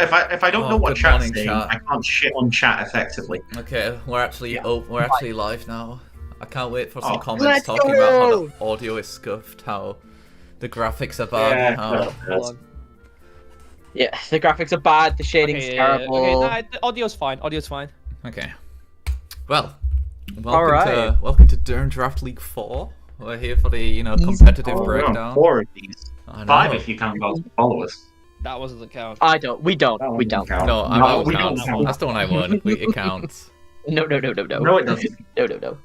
if I don't know what good chat's morning, saying, chat. I can't shit on chat effectively. Okay, we're actually live now. I can't wait for some comments let's talking go! about how the audio is scuffed, how the graphics are bad, how... Hold on. Yeah, the graphics are bad, the shading's terrible. Okay, nah, the audio's fine. Audio's fine. Okay. Well, Alright. welcome to Durham Draft League 4. We're here for the, competitive breakdown. 4 of these. I know. 5 if you count followers. That one doesn't count. We don't. Count. No, No, that we counts. don't count. That's the one I won. It counts. No. No, it doesn't. No.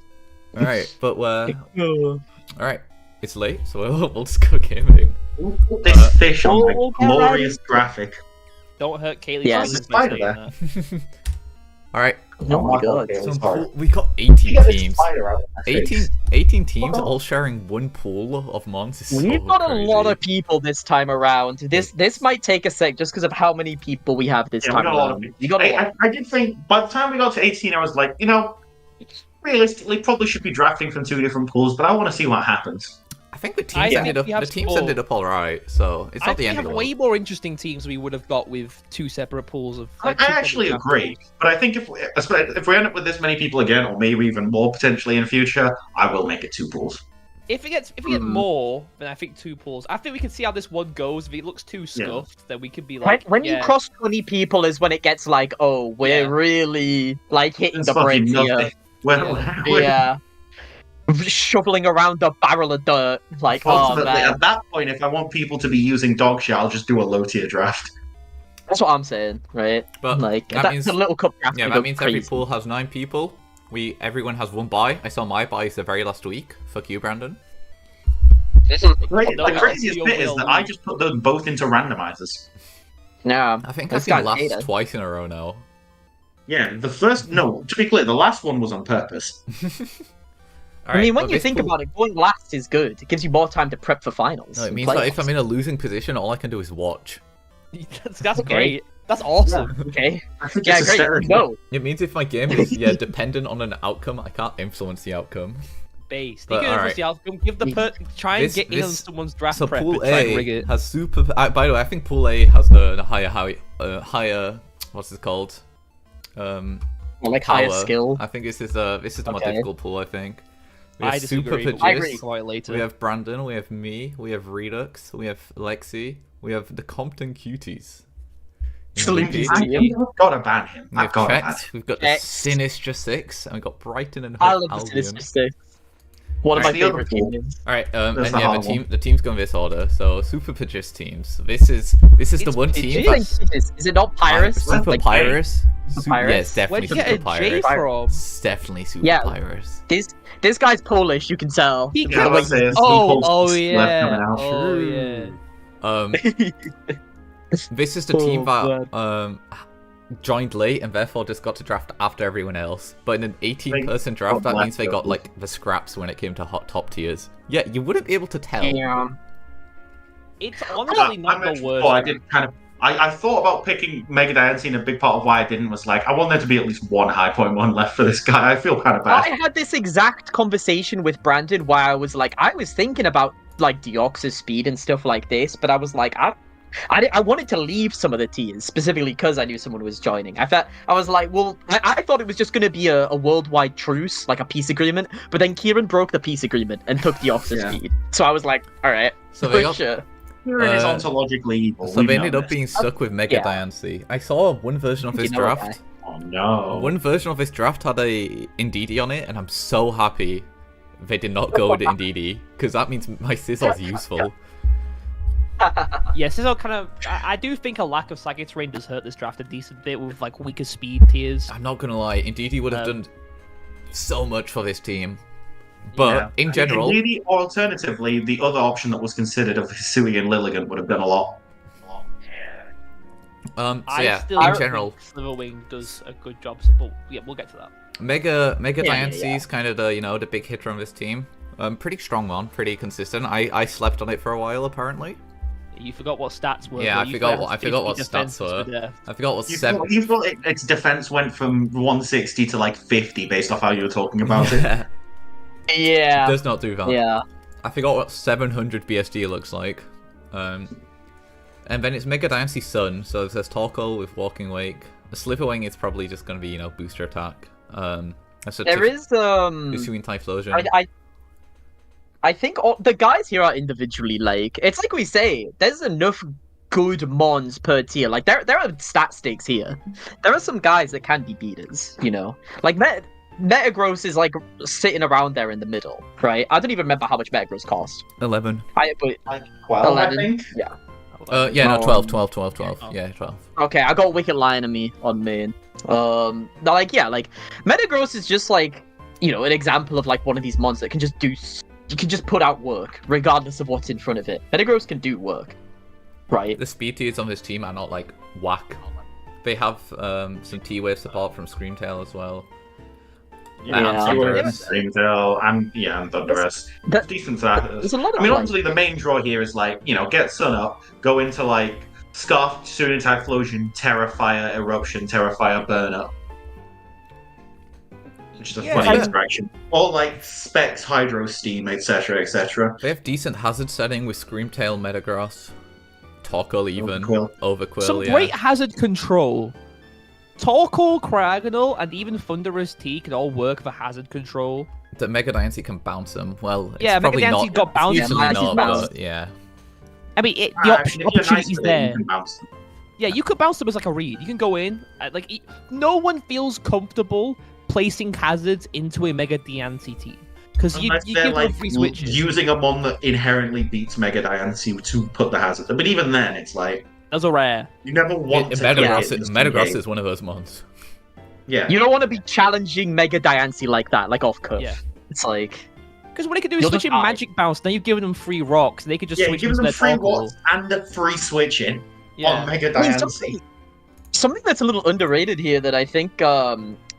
Alright, but we're... Alright, it's late, so we'll just go gaming. Put this fish on my get glorious graphic. Don't hurt Kaylee. Yeah, Thomas there's a by spider saying there. Alright, Oh my god. we got 18 teams. 18, 18. 18 teams all sharing one pool of mons. Is We've so got a crazy. lot of people this time around. This might take a sec just because of how many people we have this Yeah, we time got a lot of around. people. You got a lot. I did think by the time we got to 18, I was like, realistically, probably should be drafting from 2 different pools, but I want to see what happens. I think the I teams think we have ended up alright, so it's I not the think end we of the have way world. more interesting teams we would have got with 2 separate pools of. I two actually separate agree, but I think if we end up with this many people again, or maybe even more potentially in future, I will make it 2 pools. If we get more, then I think 2 pools. I think we can see how this one goes. If it looks too scuffed, then we could be like. When you cross 20 people is when it gets like, oh, we're really like hitting That's the brakes fucking here. nothing. Well, Yeah. Shoveling around a barrel of dirt. Like, oh ultimately, man. at that point, if I want people to be using dog shit, I'll just do a low tier draft. That's what I'm saying, right? But like, that that's means- a little cup draft. Yeah, to that go means every crazy. pool has 9 people. Everyone has 1 buy. I saw my buys the very last week. Fuck you, Brandon. Right, No, the no, craziest you'll bit is will that I lose. just put them both into randomizers. Yeah. I think This I've seen guy's last data. twice in a row now. Yeah, to be clear, the last one was on purpose. I mean, when you think about it, going last is good. It gives you more time to prep for finals. No, it and means that if playoffs. I'm in a losing position, all I can do is watch. That's Okay. great. That's awesome. Okay. I think Yeah, it's great. hysterical. Go. It means if my game is dependent on an outcome, I can't influence the outcome. Base. But, You can alright. the outcome. Give the try and This- get in on this- someone's draft So prep Pool and try and rig A it. has super. By the way, I think Pool A has the higher. What's it called? Like higher Power. skill. I think this is the more Okay. difficult pool. I think. We I have disagree. Super but we'll agree. talk about it later. We have Brandon, we have me, we have Redux, we have Lexi, we have the Compton Cuties. Sleepy MVP. team. I've got to ban him. We I've have got to ban him. Checked, we've got the Checked. Sinistcha Six, and we've got Brighton and I love the Albion. Sinistcha Six. One of Right, my the other favorite pool. teams. Alright, That's and the yeah, hard one. the team's go in this order. So Superpyris teams. This is the It's one Do team you Pidgeys. think is it not Pyrus? Like, Superpyris. Superpyris? Yeah, it's Where'd definitely you get a J Superpyris. from? It's definitely Yeah. Superpyris. this guy's Polish, you can tell. He Yeah, can- let's say it's Oh, some oh posts left yeah. coming out. Oh yeah. Um, this is the team that joined late and therefore just got to draft after everyone else. But in an 18-person draft, that means they got like the scraps when it came to top tiers. Yeah, you wouldn't be able to tell. Yeah. It's honestly not the worst. I did kind of. I thought about picking Mega Diancie, and a big part of why I didn't was like I want there to be at least one high point one left for this guy. I feel kind of bad. I had this exact conversation with Brandon where I was like, I was thinking about like Deoxys speed and stuff like this, but I was like, I wanted to leave some of the tiers specifically because I knew someone was joining. I was like, well, I thought it was just going to be a worldwide truce, like a peace agreement. But then Kieran broke the peace agreement and took Deoxys Yeah. speed. So I was like, all right, So they got sure. Kieran is Uh, ontologically evil. So we they know ended up this. being stuck with Mega Yeah. Diancie. I saw one version of this You know what, draft. Oh no. One version of this draft had a Indeedee on it, and I'm so happy they did not go with Indeedee, because that means my Sizzle's useful. Yeah, Sizzle kind of. I do think a lack of psychic terrain does hurt this draft a decent bit with like weaker speed tiers. I'm not gonna lie, Indeedee would have done so much for this team. But Yeah. in general, Really, or alternatively, the other option that was considered of Hisui and Lilligant would have done a lot. so I yeah, still in general, think Sliverwing does a good job, but yeah, we'll get to that. Mega Yeah, Diancie's kind of the the big hitter on this team. Pretty strong one, pretty consistent. I slept on it for a while apparently. You forgot what stats were. Yeah, but I you forgot forgot what defense stats were. with death. I forgot what You seven. thought its defense went from 160 to like 50 based off how you were talking about it. Yeah, Yeah. it does not do that. Yeah. I forgot what 700 BSD looks like. And And then it's Mega Dynasty Sun, so there's Torkoal with Walking Wake. The Slitherwing is probably just going to be, booster attack. There is Issuing Typhlosion. I think the guys here are individually it's like we say, there's enough good mons per tier. Like there are stat stakes here. There are some guys that can be beaters, Like Metagross is sitting around there in the middle, right? I don't even remember how much Metagross cost. 11. Like 12, 11? I think. Yeah. 12. Yeah, 12. Okay, I got Wicked Lion on main. Metagross is just an example of one of these mons that can just you can just put out work regardless of what's in front of it. Metagross can do work, right? The speed tiers on this team are not whack. They have some T-Wave support from Screamtail as well. Yeah, Screamtail and Thundurus. Decent starters. Obviously the main draw here is get Sun up, go into Scarf, Issuing Typhlosion, Terrafire, Eruption, Terrafire, Burn Up. Which is a funny interaction. Or Specs, Hydro, Steam, etc., etc. They have decent hazard setting with Screamtail, Metagross, Torkoal even, Overquill. Some great hazard control. Torkoal, Cryogonal, and even Thundurus T can all work for hazard control. That Mega Dynasty can bounce them. Well, it's Mega probably Dynasty not. got bounced. Usually not, but yeah. I mean, the opportunity is there. You can bounce them. Yeah, you could bounce them as a read. You can go in. No one feels comfortable placing hazards into a Mega Diancie team. Because you give them free switches. Using a mon that inherently beats Mega Diancie to put the hazard. But even then, it's those are rare. You never want to Metagross is one of those mons. Yeah. You don't want to be challenging Mega Diancie like that, off curve. Yeah. It's because what they could do is switch in Magic Bounce, then you've given them free rocks, and they could just switch into their free Torkoal. rocks and a free switching on Mega Diancie. Something that's a little underrated here that I think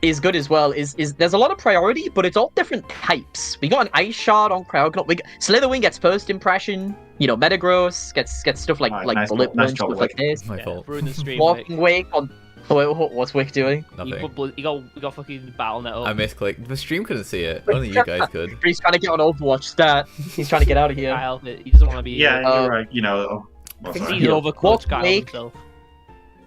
is good as well is there's a lot of priority, but it's all different types. We got an Ice Shard on Cryogonal. Slitherwing gets first impression. Metagross gets stuff like Bullet Punch, stuff like this. My fault. Ruin the stream. Walking Wake on. Oh, wait, what's Wick doing? Nothing. You got fucking Battle.net up. I misclicked. The stream couldn't see it. Only you guys could. He's trying to get on Overwatch stat. He's trying to get out of here. I help it. He doesn't want to be. Yeah, you're right. He's overclocked guy himself.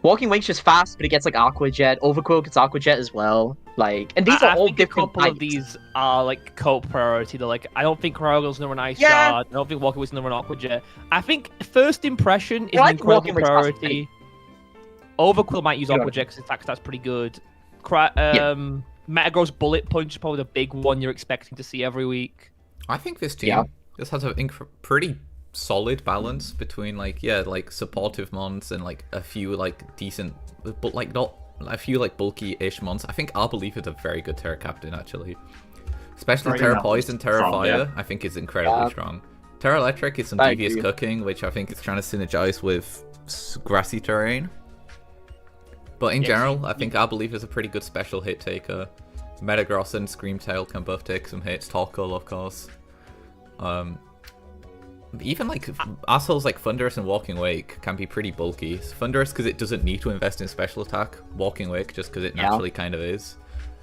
Walking Wake's just fast, but he gets Aqua Jet. Overquill gets Aqua Jet as well. And these are all different. A couple of these are co priority. They're I don't think Cryogonal's number 1 Ice Shard. I don't think Walking Wake's number 1 Aqua Jet. I think first impression is an incredible priority. Overquill might use Aqua Jet because in fact that's pretty good. Metagross Bullet Punch is probably the big one you're expecting to see every week. I think this team just has a pretty solid balance between supportive mons and a few decent, but not a few bulky-ish mons. I think Arbolief is a very good Terra Captain actually, especially Terra Poison, Terra Fire. I think is incredibly strong. Terra Electric is some devious cooking, which I think is trying to synergize with grassy terrain. But in general, I think Arbolief is a pretty good special hit taker. Metagross and Screamtail can both take some hits. Torkoal, of course. Even assholes like Thundurus and Walking Wake can be pretty bulky. Thundurus because it doesn't need to invest in special attack. Walking Wake just because it naturally kind of is.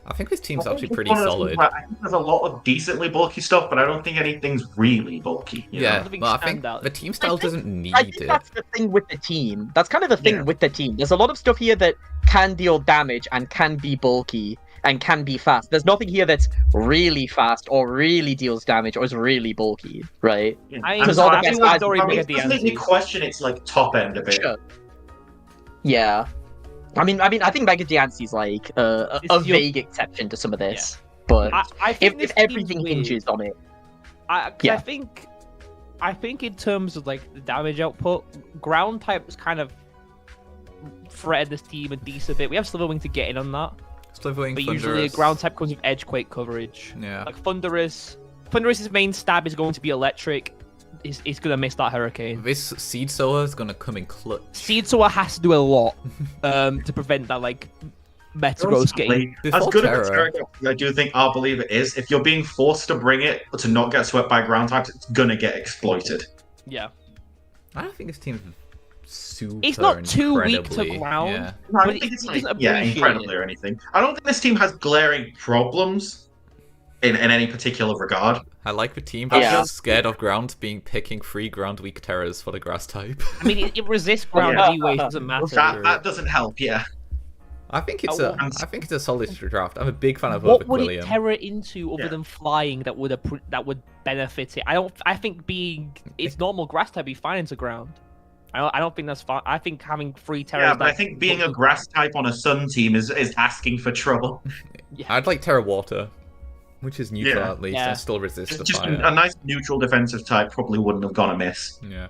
I think this team's actually pretty solid. I think there's a lot of decently bulky stuff, but I don't think anything's really bulky. Yeah, but I think the team style doesn't need I think it. that's the thing with the team. That's kind of the thing with the team. There's a lot of stuff here that can deal damage and can be bulky and can be fast. There's nothing here that's really fast or really deals damage or is really bulky, right? Because all the best guys doesn't make me question its top end a bit. Sure. Yeah. I mean, I think Mega Diancie's a vague exception to some of this, but I think if everything hinges on it, I think in terms of the damage output, ground types kind of threaten this team a decent bit. We have Slitherwing to get in on that, Slitherwing, but Thundurus. Usually a ground type comes with Edgequake coverage. Yeah, Thundurus's main stab is going to be electric. He's gonna miss that Hurricane. This Seed Sower is gonna come in clutch. Seed Sower has to do a lot to prevent that Metagross getting. As good as Terra, I do think Arbolief is. If you're being forced to bring it to not get swept by ground types, it's gonna get exploited. Yeah. I don't think this team's super. It's not too weak to ground. Yeah. No, I don't think it's incredibly or anything. I don't think this team has glaring problems. in any particular regard. I like the team that's scared of ground picking 3 ground weak terrors for the grass type. I mean, it resists ground anyway, it doesn't matter. That doesn't help, yeah. I think it's a solid draft. I'm a big fan of what would it terror into other than flying that would benefit it? I think its normal grass type be fine into ground. I don't think that's fine. I think having 3 terrors. Yeah, but I think being a grass type on a sun team is asking for trouble. I'd like Terra Water, which is neutral at least and still resists the fire. Just a nice neutral defensive type probably wouldn't have gone amiss. Yeah,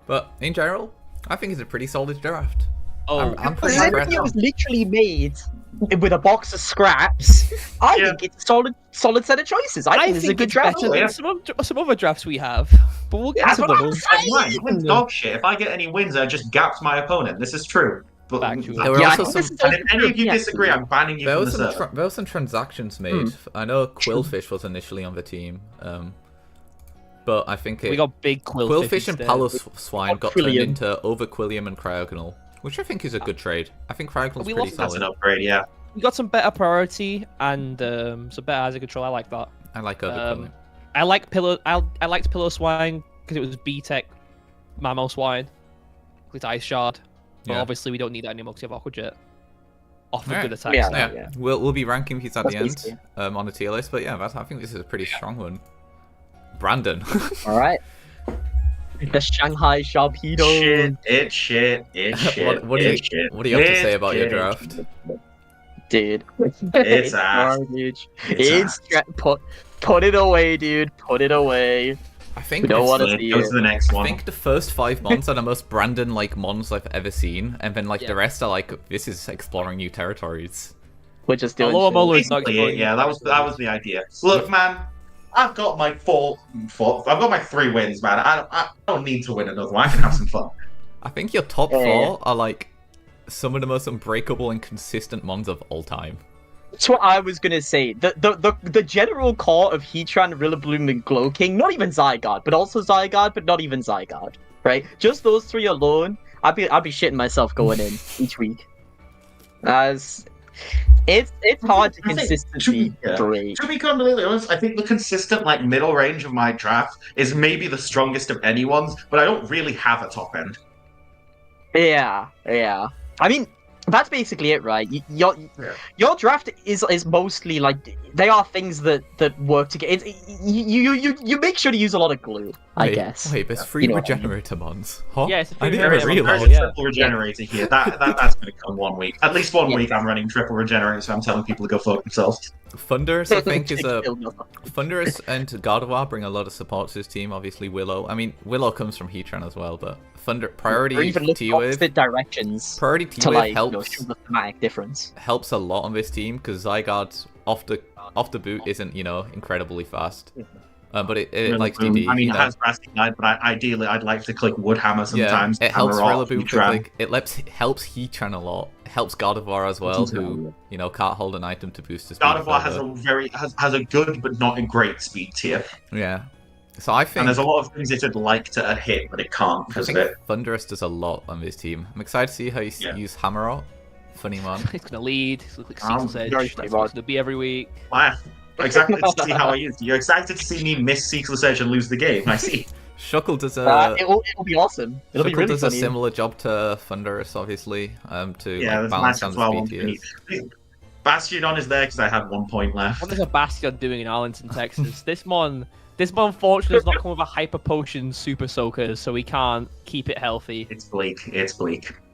but in general, I think it's a pretty solid draft. Oh, I'm pretty impressed. It was literally made with a box of scraps. I think it's a solid set of choices. I think it's a good draft. Better than some other drafts we have. But we'll get to those. Wins dog shit. If I get any wins, I just gaps my opponent. This is true. But and if any of you disagree, I'm banning you from the server. There were some transactions made. I know Quillfish was initially on the team. But I think we got big Quillfish and Paloswine got turned into Overquillium and Cryogonal, which I think is a good trade. I think Cryogonal's pretty solid. That's an upgrade, yeah. We got some better priority and some better hazard control. I like that. I like Overquillium. I liked Piloswine because it was B-Tech Mamoswine with Ice Shard. But obviously we don't need that anymore because we have Aqua Jet. Off of good attacks. Yeah. We'll be ranking these at the end on the tier list, but yeah, I think this is a pretty strong one. Brandon. All right. The Shanghai Sharpedos. It's shit. What do you have to say about your draft? Dude. It's garbage. Put it away, dude. Put it away. I think we don't want to see go to the next one. I think the first 5 mons are the most Brandon-like mons I've ever seen, and then the rest are like, this is exploring new territories. We're just doing that was the idea. Look, man, I've got my 3 wins, man. I don't need to win another one. I can have some fun. I think your top 4 are like some of the most unbreakable and consistent mons of all time. That's what I was gonna say. The general core of Heatran, Rillaboom, and Glowking, not even Zygarde, but also Zygarde, but not even Zygarde, right? Just those 3 alone, I'd be shitting myself going in each week. As it's hard to consistently great. To be completely honest, I think the consistent middle range of my draft is maybe the strongest of anyone's, but I don't really have a top end. Yeah. I mean, that's basically it, right? Your draft is mostly they are things that work together. You make sure to use a lot of glue, I guess. Wait, there's 3 regenerator mons. Huh? Yeah, it's I didn't even realize. There's a triple regenerator here. That's going to come 1 week. At least 1 week I'm running triple regenerator, so I'm telling people to go fuck themselves. Thundurus, I think, is a... Thundurus and Gardevoir bring a lot of support to his team. Obviously, Willow. I mean, Willow comes from Heatran as well, but Priority T-Wave directions. Priority T-Wave helps. The thematic difference helps a lot on this team because Zygarde off the boot isn't incredibly fast. But it likes DD. I mean, it has Grassy Guide, but ideally I'd like to click Woodhammer sometimes. Yeah, it helps Rillaboom. It helps Heatran a lot. It helps Gardevoir as well, who can't hold an item to boost his speed. Gardevoir has a good but not a great speed tier. Yeah. So I think, and there's a lot of things it'd like to hit, but it can't because of it. Thundurus does a lot on this team. I'm excited to see how you use Hammerot. Funny man. He's gonna lead. He's like Ceasel's Edge. That's what it's gonna be every week. Wow. Excited to see how I use. You're excited to see me miss Ceasel's Edge and lose the game. I see. Shuckle does a. It'll be awesome. It'll be really does funny. A similar job to Thundurus, obviously. To balance down the speed tiers. Bastiodon is there because I had 1 point left. What is a Bastiodon doing in Arlington, Texas? This mon fortunately does not come with a Hyper Potion Super Soaker, so we can't keep it healthy. It's bleak.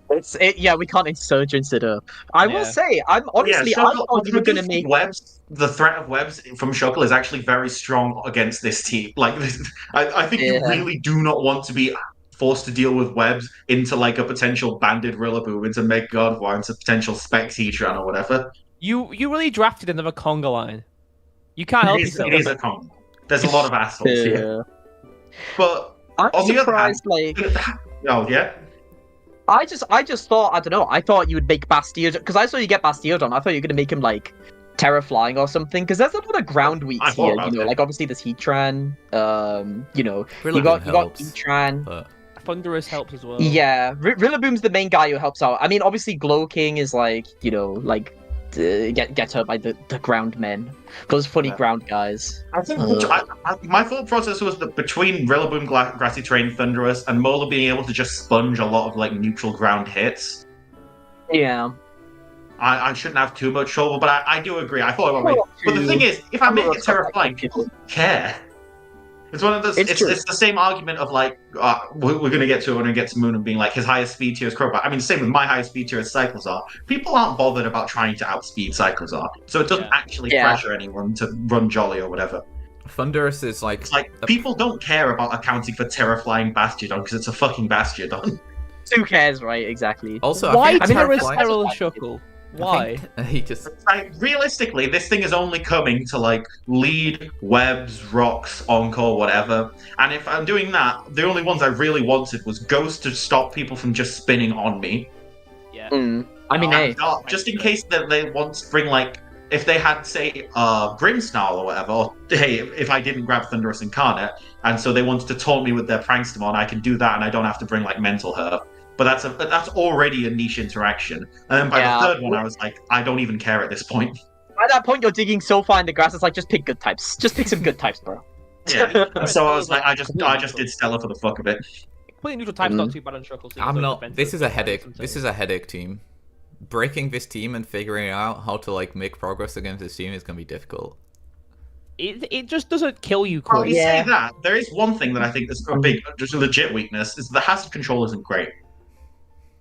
We can't Insurgence it up. I will say, I thought you were going to make webs. The threat of webs from Shuckle is actually very strong against this team. I think you really do not want to be forced to deal with webs into a potential banded Rillaboom, into Mega Gardevoir, into potential Spec Heatran or whatever. You really drafted another Conga line. You can't help yourself. It is a Conga. There's a lot of assholes here. But I'm surprised, oh yeah. I just thought, I don't know, I thought you would make Bastiodon, because I saw you get Bastiodon, I thought you were going to make him, Terra Flying or something, because there's a lot of ground weeks here, obviously there's Heatran, you got Heatran. But Thundurus helps as well. Yeah, Rillaboom's the main guy who helps out. I mean, obviously Glowking is get hurt by the ground men. Those funny ground guys. I think my thought process was that between Rillaboom, Grassy Terrain, Thunderous, and Mola being able to just sponge a lot of like neutral ground hits. Yeah. I shouldn't have too much trouble, but I do agree. I thought about it. But the thing is, if I make it terrifying, people care. It's one of those. It's the same argument of like we're going to get to it when we get to Moon and being like his highest speed tier is Crobat. I mean, same with my highest speed tier is Cyclizar. People aren't bothered about trying to outspeed Cyclizar, so it doesn't actually pressure anyone to run Jolly or whatever. Thunderous is like... It's like people don't care about accounting for Terraflying Bastiodon because it's a fucking Bastiodon. Who cares, right? Exactly. Also, why Terra Shuckle? Why? He just... Like, realistically, this thing is only coming to, like, lead, webs, rocks, encore, whatever. And if I'm doing that, the only ones I really wanted was Ghost to stop people from just spinning on me. Yeah. I mean, hey. Just in case that they want to bring, like, if they had, say, Grimmsnarl or whatever, or, hey, if I didn't grab Thunderous Incarnate, and so they wanted to taunt me with their Prankstamon, I can do that and I don't have to bring, like, Mental Herb. But that's already a niche interaction. And then by the third one, I was like, I don't even care at this point. By that point, you're digging so far in the grass, it's like, just pick good types. Just pick some good types, bro. Yeah. And so I was like, I just did Stella for the fuck of it. Playing neutral type's not too bad on Shuckle. I'm not. This is a headache. This is a headache team. Breaking this team and figuring out how to like make progress against this team is gonna be difficult. It just doesn't kill you, Well, you say that. There is one thing that I think is a big, just a legit weakness, is the hazard control isn't great.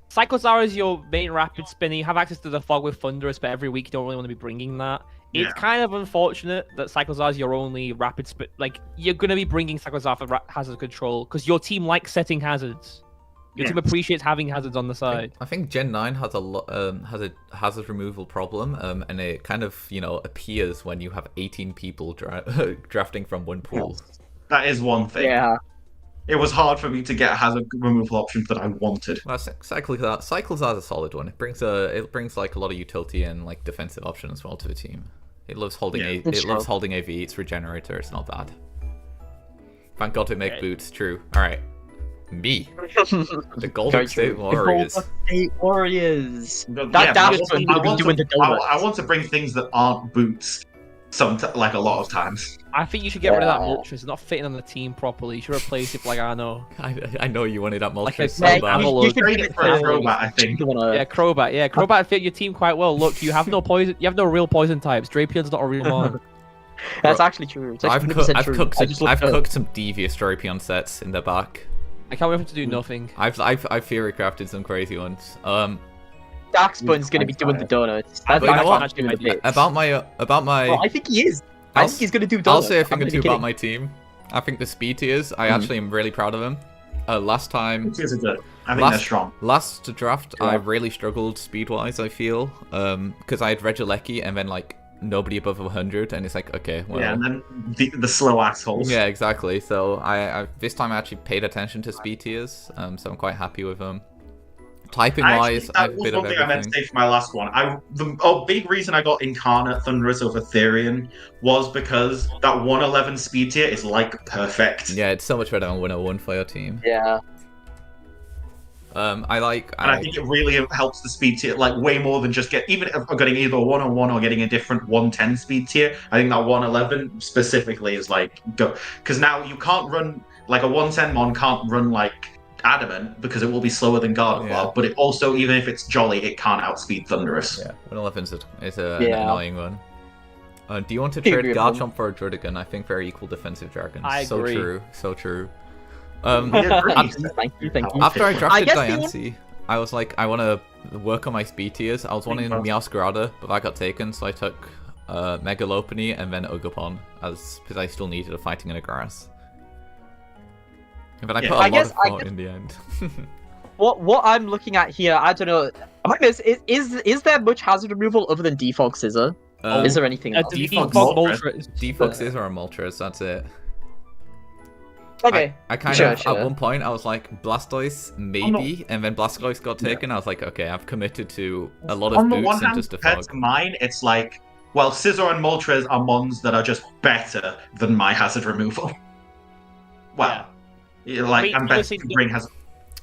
Cyclizar is your main rapid spinner. You have access to the fog with Thunderous, but every week you don't really want to be bringing that. Yeah. It's kind of unfortunate that Cyclizar is your only rapid spin. Like, you're going to be bringing Cyclizar for hazard control because your team likes setting hazards. Your team appreciates having hazards on the side. I think Gen 9 has has a hazard removal problem, and it kind of, appears when you have 18 people drafting from one pool. That is one thing. Yeah. It was hard for me to get hazard removal options that I wanted. Well, Cyclizar is a solid one. It brings like a lot of utility and like defensive options as well to the team. It loves holding loves holding AV. It's regenerator. It's not bad. Thank God to make boots. True. All right. Me. The Golden State Warriors. The Golden State Warriors. I want to bring things that aren't boots. Like a lot of times. I think you should get rid of that Moltres. It's not fitting on the team properly. You should replace it with, like, I know. I know you wanted that Moltres like so bad. You should trade it for a Crobat, I think. Yeah, Crobat. Yeah, Crobat fit your team quite well. Look, you have no poison. You have no real poison types. Drapion's not a real one. That's actually true. I've cooked some devious Drapion sets in the back. I can't wait for him to do nothing. I've Fury crafted some crazy ones. Darkspun's gonna be doing the donuts. About my. I think he is. I think he's gonna do donuts. I'll say a thing or two about my team. I think the speed tiers. I actually am really proud of them. Last time. Tiers are good. I think they're strong. Last draft, I really struggled speed wise. I feel because I had Regieleki and then like nobody above 100, and it's like okay, well. Yeah, and then the slow assholes. Yeah, exactly. So I this time I actually paid attention to speed tiers. So I'm quite happy with them. Typing wise, that was one thing I meant to say for my last one. The big reason I got Incarnate Thunderous over Therian was because that 111 speed tier is like perfect. Yeah, it's so much better than 101 for your team. Yeah. I think it really helps the speed tier like way more than just getting either a 101 or getting a different 110 speed tier. I think that 111 specifically is like go because now you can't run like a 110 mon can't run like Adamant because it will be slower than Gardevoir, but it also, even if it's Jolly, it can't outspeed Thunderous. Yeah, 111 is an annoying one. Do you want to trade Garchomp for a Druddigon? I think very equal defensive dragons. I agree. So true. Thank you. After I drafted Diancie, I was like, I want to work on my speed tiers. I was wanting Meowscarada, but that got taken, so I took Mega Lopunny and then Ogerpon because I still needed a fighting in a grass. But I put a lot of thought in the end. What I'm looking at here, I don't know. Is there much hazard removal other than Defog Scissor? Is there anything else? Defog Scissor or Moltres, that's it. Okay. I kind of, at one point, I was like, Blastoise, maybe, and then Blastoise got taken. I was like, okay, I've committed to a lot of boots and just a fog. To mine, it's like, well, Scissor and Moltres are mons that are just better than my hazard removal. Well... Like, I'm better to bring hazard.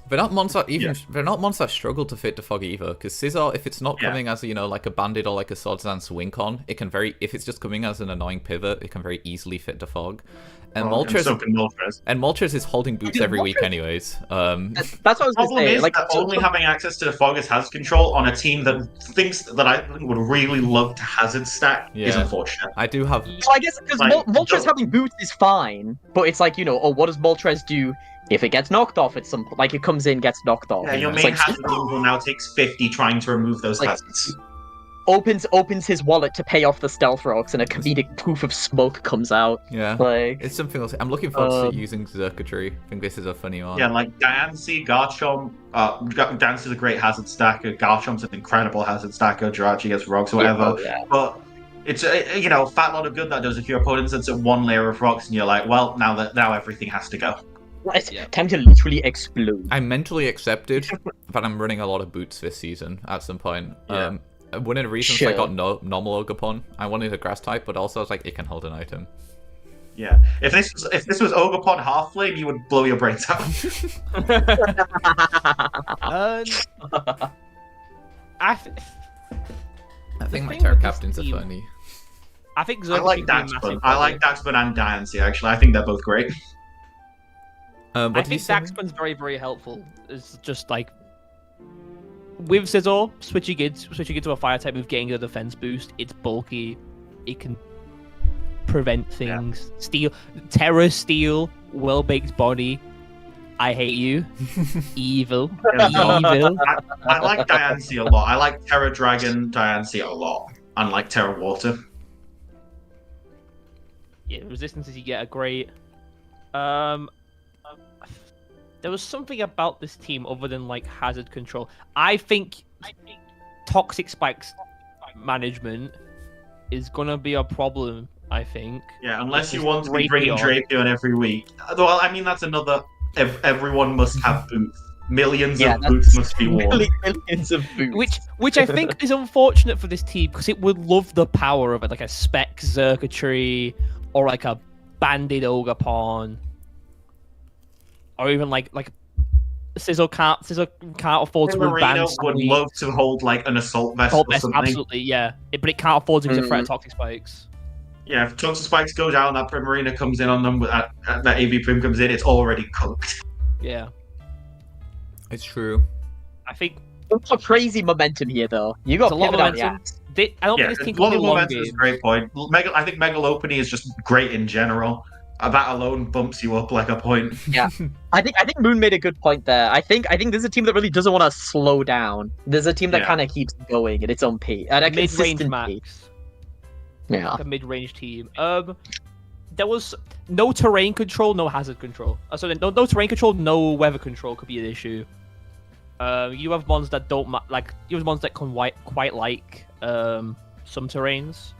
They're not mons that struggle to fit Defog either, because Scizor, if it's not coming as like a Bandit or like a Swords Dance Wincon, it can if it's just coming as an annoying pivot, it can very easily fit Defog. And Moltres is holding boots every week anyways. That's what I was going to say. Like only having access to Defog as hazard control on a team that thinks that I would really love to hazard stack is unfortunate. I do have. So I guess because Moltres having boots is fine, but it's like what does Moltres do? If it gets knocked off at some point, like it comes in, gets knocked off. Yeah, your main hazard removal now takes 50 trying to remove those hazards. Opens his wallet to pay off the Stealth Rocks, and a comedic poof of smoke comes out. Yeah, it's something else. I'm looking forward to using Xurkitree. I think this is a funny one. Yeah, like Diancie, Garchomp. Diancie's a great hazard stacker. Garchomp's an incredible hazard stacker. Jirachi gets rocks or whatever. But it's a fat lot of good that does if your opponent sets at one layer of rocks, and you're like, well, now everything has to go. It's time to literally explode. I mentally accepted that I'm running a lot of boots this season at some point. Yeah. One of the reasons I got normal Ogerpon, I wanted a grass type, but also I was like, it can hold an item. Yeah. If this was Ogerpon Half Flame, you would blow your brains out. I think my Terra Captains are funny. I think I like Daxpun. I like Daxpun and Diancie, actually. I think they're both great. I think Daxpun's very, very helpful. It's just like with Scizor, switching into a fire type with getting a defense boost. It's bulky. It can prevent things. Steel, Terra Steel, well-baked body. I hate you. Evil. Evil. I like Diancie a lot. I like Terra Dragon Diancie a lot. Unlike Terra Water. Yeah, resistances you get are great. There was something about this team other than like hazard control. I think Toxic Spikes management is gonna be a problem. I think. Yeah, unless you want to be bringing Drapion every week. Well, I mean that's another. Everyone must have boots. Millions of boots must be worn. Millions of boots. Which I think is unfortunate for this team because it would love the power of it, like a Spec Xurkitree or like a Banded Ogerpon. Or even like Scizor can't afford to run Band would love to hold like an Assault Vest or something. Absolutely, yeah. But it can't afford to use a threat of Toxic Spikes. Yeah, if Toxic Spikes go down, that Primarina comes in on them, that AV Prim comes in, it's already cooked. Yeah. It's true. I think... There's a crazy momentum here, though. You got a lot of momentum. I don't think this team can be a long game. Is a great point. I think Megalopony is just great in general. That alone bumps you up like a point. Yeah, I think Moon made a good point there. I think there's a team that really doesn't want to slow down. There's a team that kind of keeps going at its own pace, at a consistent pace. Yeah, like a mid-range team. There was no terrain control, no hazard control. So no terrain control, no weather control could be an issue. You have mons that don't like. You have mons that can quite like some terrains,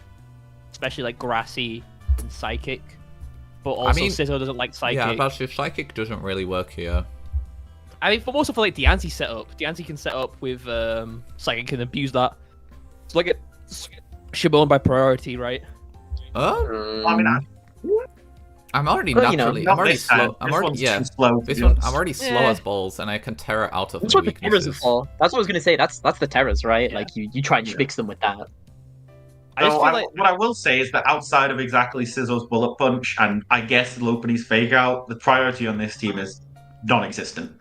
especially like grassy and psychic. But also, Scizor doesn't like Psychic. Yeah, but if Psychic doesn't really work here. I mean, also for like Diancie setup. Diancie can set up with Psychic and abuse that. It's like it's Shimon by priority, right? I mean, I'm already naturally. I'm already slow. I'm already slow as balls, and I can Terra out of That's what weaknesses. The Terras are for. That's what I was gonna say. That's the Terras, right? Yeah. Like you try and mix them with that. What I will say is that outside of exactly Scizor's Bullet Punch and I guess Lopunny's Fake Out, the priority on this team is non-existent.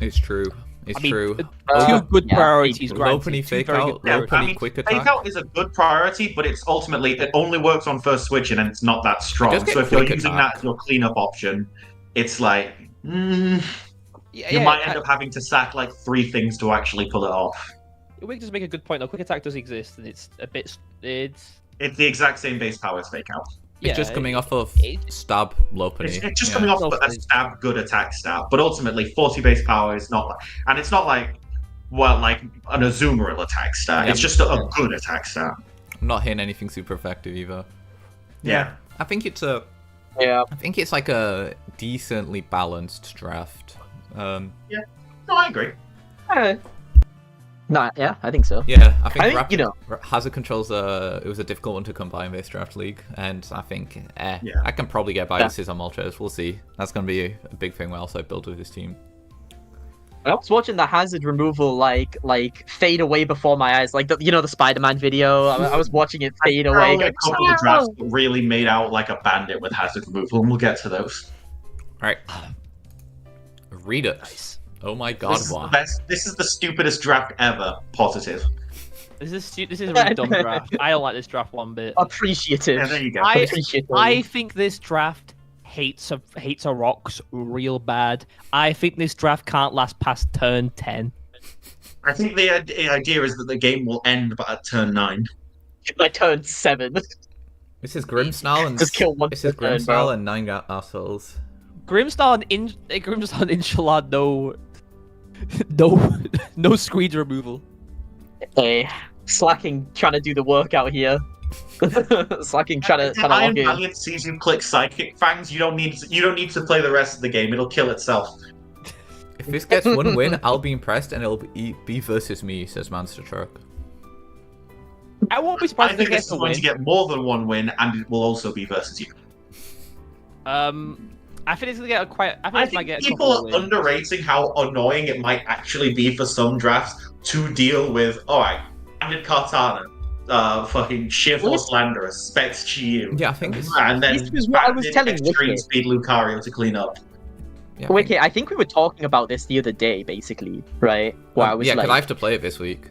It's true. It's true. Two good priorities. Lopunny Fake Out, Lopunny Quick Attack. Fake Out is a good priority, but it's ultimately it only works on first switch and it's not that strong. So if you're using that as your cleanup option, it's like you might end up having to sack like 3 things to actually pull it off. Wick does make a good point though. Quick Attack does exist, and it's a bit. It's the exact same base power as Fake Out. It's just coming off of Stab Lopunny. It's just coming off of a Stab good attack stat, but ultimately 40 base power is not, and it's not like an Azumarill attack stat. It's just a good attack stat. I'm not hitting anything super effective either. Yeah, I think it's a. Yeah, I think it's like a decently balanced draft. Yeah, no, I agree. No, yeah, I think so. Yeah, I think hazard controls it was a difficult one to combine this draft league, and I think I can probably get by with Scizor Moltres. We'll see. That's going to be a big thing whilst I build with this team. I was watching the hazard removal like fade away before my eyes, like the Spider-Man video. I was watching it fade away. A couple of drafts that really made out like a bandit with hazard removal, and we'll get to those. All right, read it. Nice. Oh my god, this is the stupidest draft ever. Positive. This is a really dumb draft. I don't like this draft one bit. Appreciative. Yeah, there you go. I think this draft hates a rocks real bad. I think this draft can't last past turn 10. I think the idea is that the game will end at turn 9. By turn 7. This is Grimmsnarl and just kill one. This is Grimmsnarl and 9 assholes. Grimmsnarl and Inshallah, no screed removal. Hey, Slacking trying to do the work out here. Slacking trying to Iron Valiant sees you click Psychic Fangs. You don't need to play the rest of the game. It'll kill itself. If this gets 1 win, I'll be impressed, and it'll be versus me, says Monster Truck. I won't be surprised. I think this is going to get more than 1 win, and it will also be versus you. I think it's gonna get I think people are underrating how annoying it might actually be for some drafts to deal with. All right, Bandit Kartana, fucking Sheerforce Landorus, Specs Chiyu. Yeah, I think and then this was what I was telling Extreme Speed Lucario to clean up. Yeah, Wiki, I think we were talking about this the other day, basically, right? Where I was because I have to play it this week.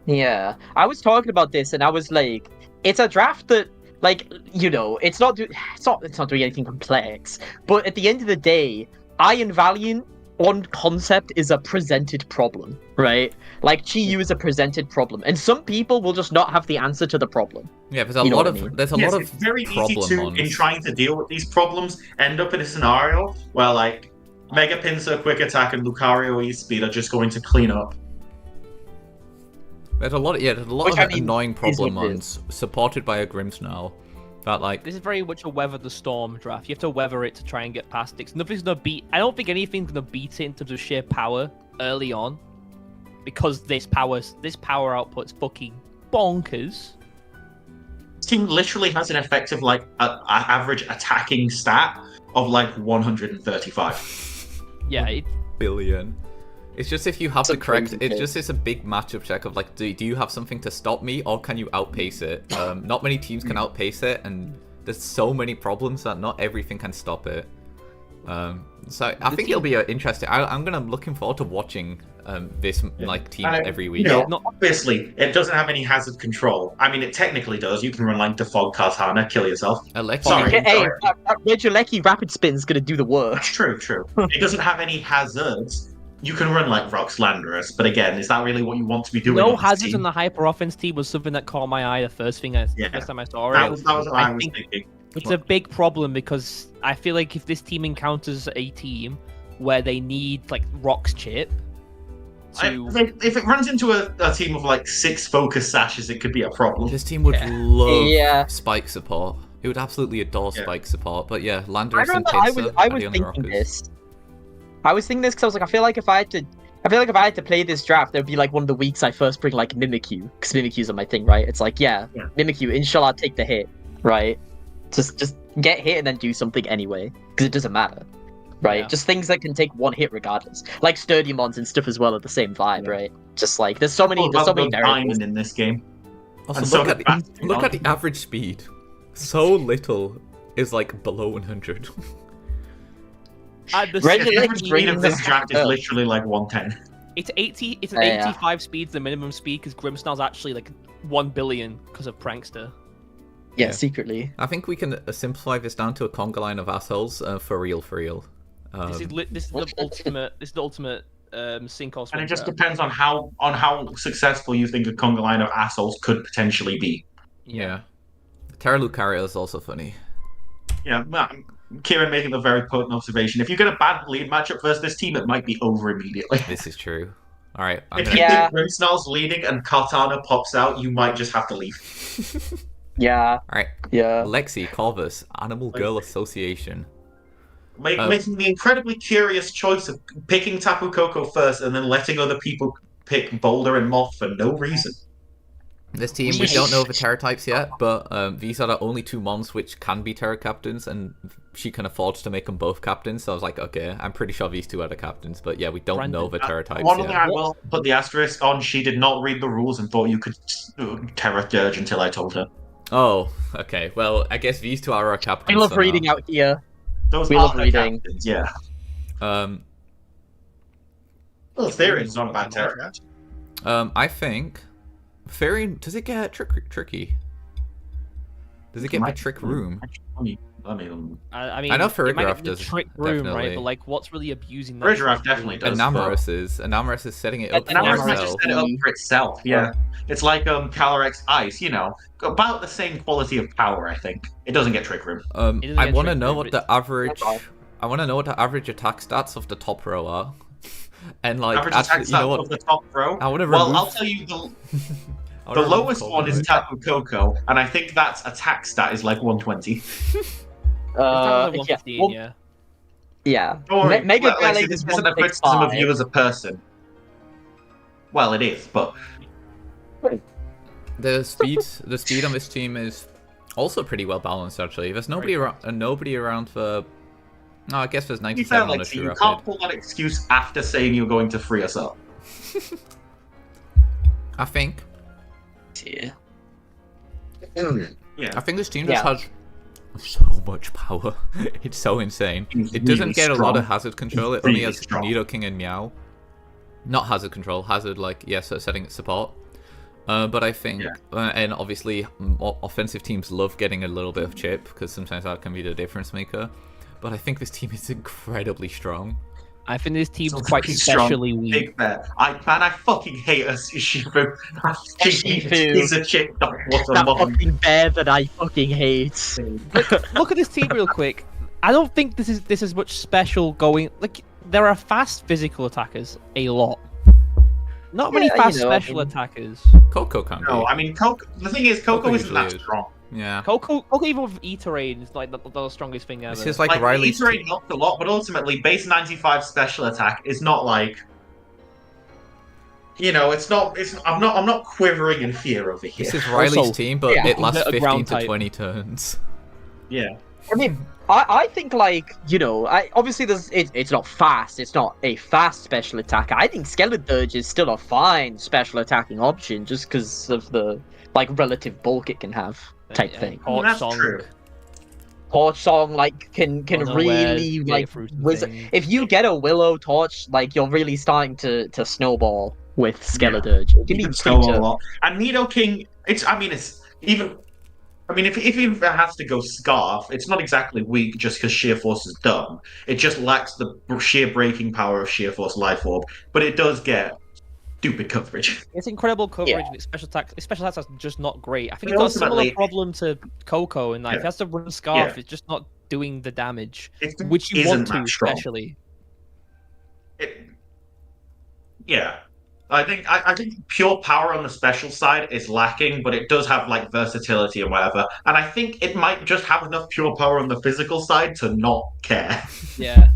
Yeah, I was talking about this, and I was like, it's a draft that, like, it's not doing anything complex. But at the end of the day, Iron Valiant on concept is a presented problem, right? Like Chiyu is a presented problem, and some people will just not have the answer to the problem. Yeah, there's a lot of it's very easy to, in trying to deal with these problems, end up in a scenario where like Mega Pinsir, Quick Attack, and Lucario E-Speed are just going to clean up. There's a lot of annoying problem ones supported by a Grimmsnarl. That like this is very much a weather the storm draft. You have to weather it to try and get past it. Nothing's gonna beat. I don't think anything's gonna beat it in terms of sheer power early on, because this power output's fucking bonkers. This team literally has an effective like average attacking stat of like 135. Yeah, billion. It's just if you have the correct. It's a big matchup check of like, do you have something to stop me, or can you outpace it? Not many teams can outpace it, and there's so many problems that not everything can stop it. So I think it'll be interesting. I'm looking forward to watching this like team every week. Obviously, it doesn't have any hazard control. I mean, it technically does. You can run like Defog Kartana, kill yourself. Sorry. Hey, Regieleki Rapid Spin's gonna do the work. True. It doesn't have any hazards. You can run like Rox Landorus, but again, is that really what you want to be doing? No hazards in the hyper offense team was something that caught my eye the first time I saw it. That was what I was thinking. It's a big problem because I feel like if this team encounters a team where they need like Rock's chip, if it runs into a team of like 6 focus sashes, it could be a problem. This team would love spike support. It would absolutely adore spike support. But yeah, Landorus and Pinsir I was thinking this. I was thinking this because I was like, I feel like if I had to play this draft, it would be like one of the weeks I first bring like Mimikyu, because Mimikyu's on my thing, right? It's like, Mimikyu, inshallah, take the hit, right? Just get hit and then do something anyway, because it doesn't matter, right? Yeah. Just things that can take 1 hit regardless, like Sturdymons and stuff as well are the same vibe, right? Just like there's so many variables in this game. Also, look at the average speed. So little is like below 100. The average speed of this draft is literally like 110. It's 80. It's an 85 speed, the minimum speed, because Grimmsnarl's actually like 1 billion because of Prankster. Yeah, secretly. I think we can simplify this down to a conga line of assholes for real. This is the ultimate. This is the ultimate sink or swim. And it just depends on how successful you think a conga line of assholes could potentially be. Yeah, Terra Lucario is also funny. Yeah, Kieran making a very potent observation. If you get a bad lead matchup versus this team, it might be over immediately. This is true. All right. If you think Grimmsnarl's leading and Kartana pops out, you might just have to leave. Yeah. All right. Yeah. Lexi, Corvus, Animal Girl Association. Making the incredibly curious choice of picking Tapu Koko first and then letting other people pick Boulder and Moth for no reason. This team, we don't know the Terra types yet, but these are the only 2 mons which can be Terra captains, and she can afford to make them both captains. So I was like, okay, I'm pretty sure these 2 are the captains, but yeah, we don't know the Terra types One yet. thing I will put the asterisk on, she did not read the rules and thought you could Terra Dirge until I told her. Oh, okay. Well, I guess these 2 are our captains. We love reading out here. Those we are love the reading. captains, yeah. Well, Therian's not a bad Terra. I think Therian, does it get tricky? Does it get my trick room? I mean, I know Farigiraf does trick room, right? But like, what's really abusing that? Farigiraf definitely does. Enamorous is setting it up for Enamorous itself. just set it up for itself. Yeah, it's like Calyrex Ice. You know, about the same quality of power. I think it doesn't get trick room. I want to know what the average. I want to know what the average attack stats of the top row are. And like, average attack stats of the top row. I'll tell you the lowest one is Tapu Koko, and I think that's attack stat is like 120. Yeah. Mega Gallade isn't a criticism of you as a person. Well, it is, but the speed on this team is also pretty well balanced. Actually, there's nobody around for. No, I guess there's 97 on the True Rapid. You can't pull that excuse after saying you're going to free us up. I think. Yeah. I think this team just has so much power. It's so insane. It doesn't get a lot of hazard control. It only has Nidoking and Meow. Not hazard control. Hazard, like, yes, setting its support. But I think, and obviously, offensive teams love getting a little bit of chip, because sometimes that can be the difference maker. But I think this team is incredibly strong. I think this team's quite especially weak. Big bear. I fucking hate us, Shifu. He's a chick. That fucking bear that I fucking hate. Look at this team real quick. I don't think this is much special going. Like, there are fast physical attackers, a lot. Not many fast special attackers. Coco can be. No, I mean, the thing is, Coco isn't that strong. Yeah. Coco even with E-Terrain is like the strongest thing ever. This is like Riley's E-Terrain helped a lot, but ultimately, base 95 special attack is not like. You know, it's not. I'm not quivering in fear over here. This is Riley's team, but it lasts 15 to 20 turns. Yeah. I mean, I think, like, you know, obviously it's not fast. It's not a fast special attacker. I think Skeledirge is still a fine special attacking option just because of the like relative bulk it can have type thing. That's true. Torch Song like can really like if you get a Willow Torch, like you're really starting to snowball with Skeledirge. Yeah. You can snowball a lot. And Nidoking, if it has to go Scarf, it's not exactly weak just because Sheer Force is dumb. It just lacks the sheer breaking power of Sheer Force Life Orb, but it does get stupid coverage. It's incredible coverage, but special attacks are just not great. I think it's got a similar problem to Coco in that if it has to run Scarf, it's just not doing the damage, which you want to, especially. I think pure power on the special side is lacking, but it does have like versatility and whatever. And I think it might just have enough pure power on the physical side to not care. Yeah.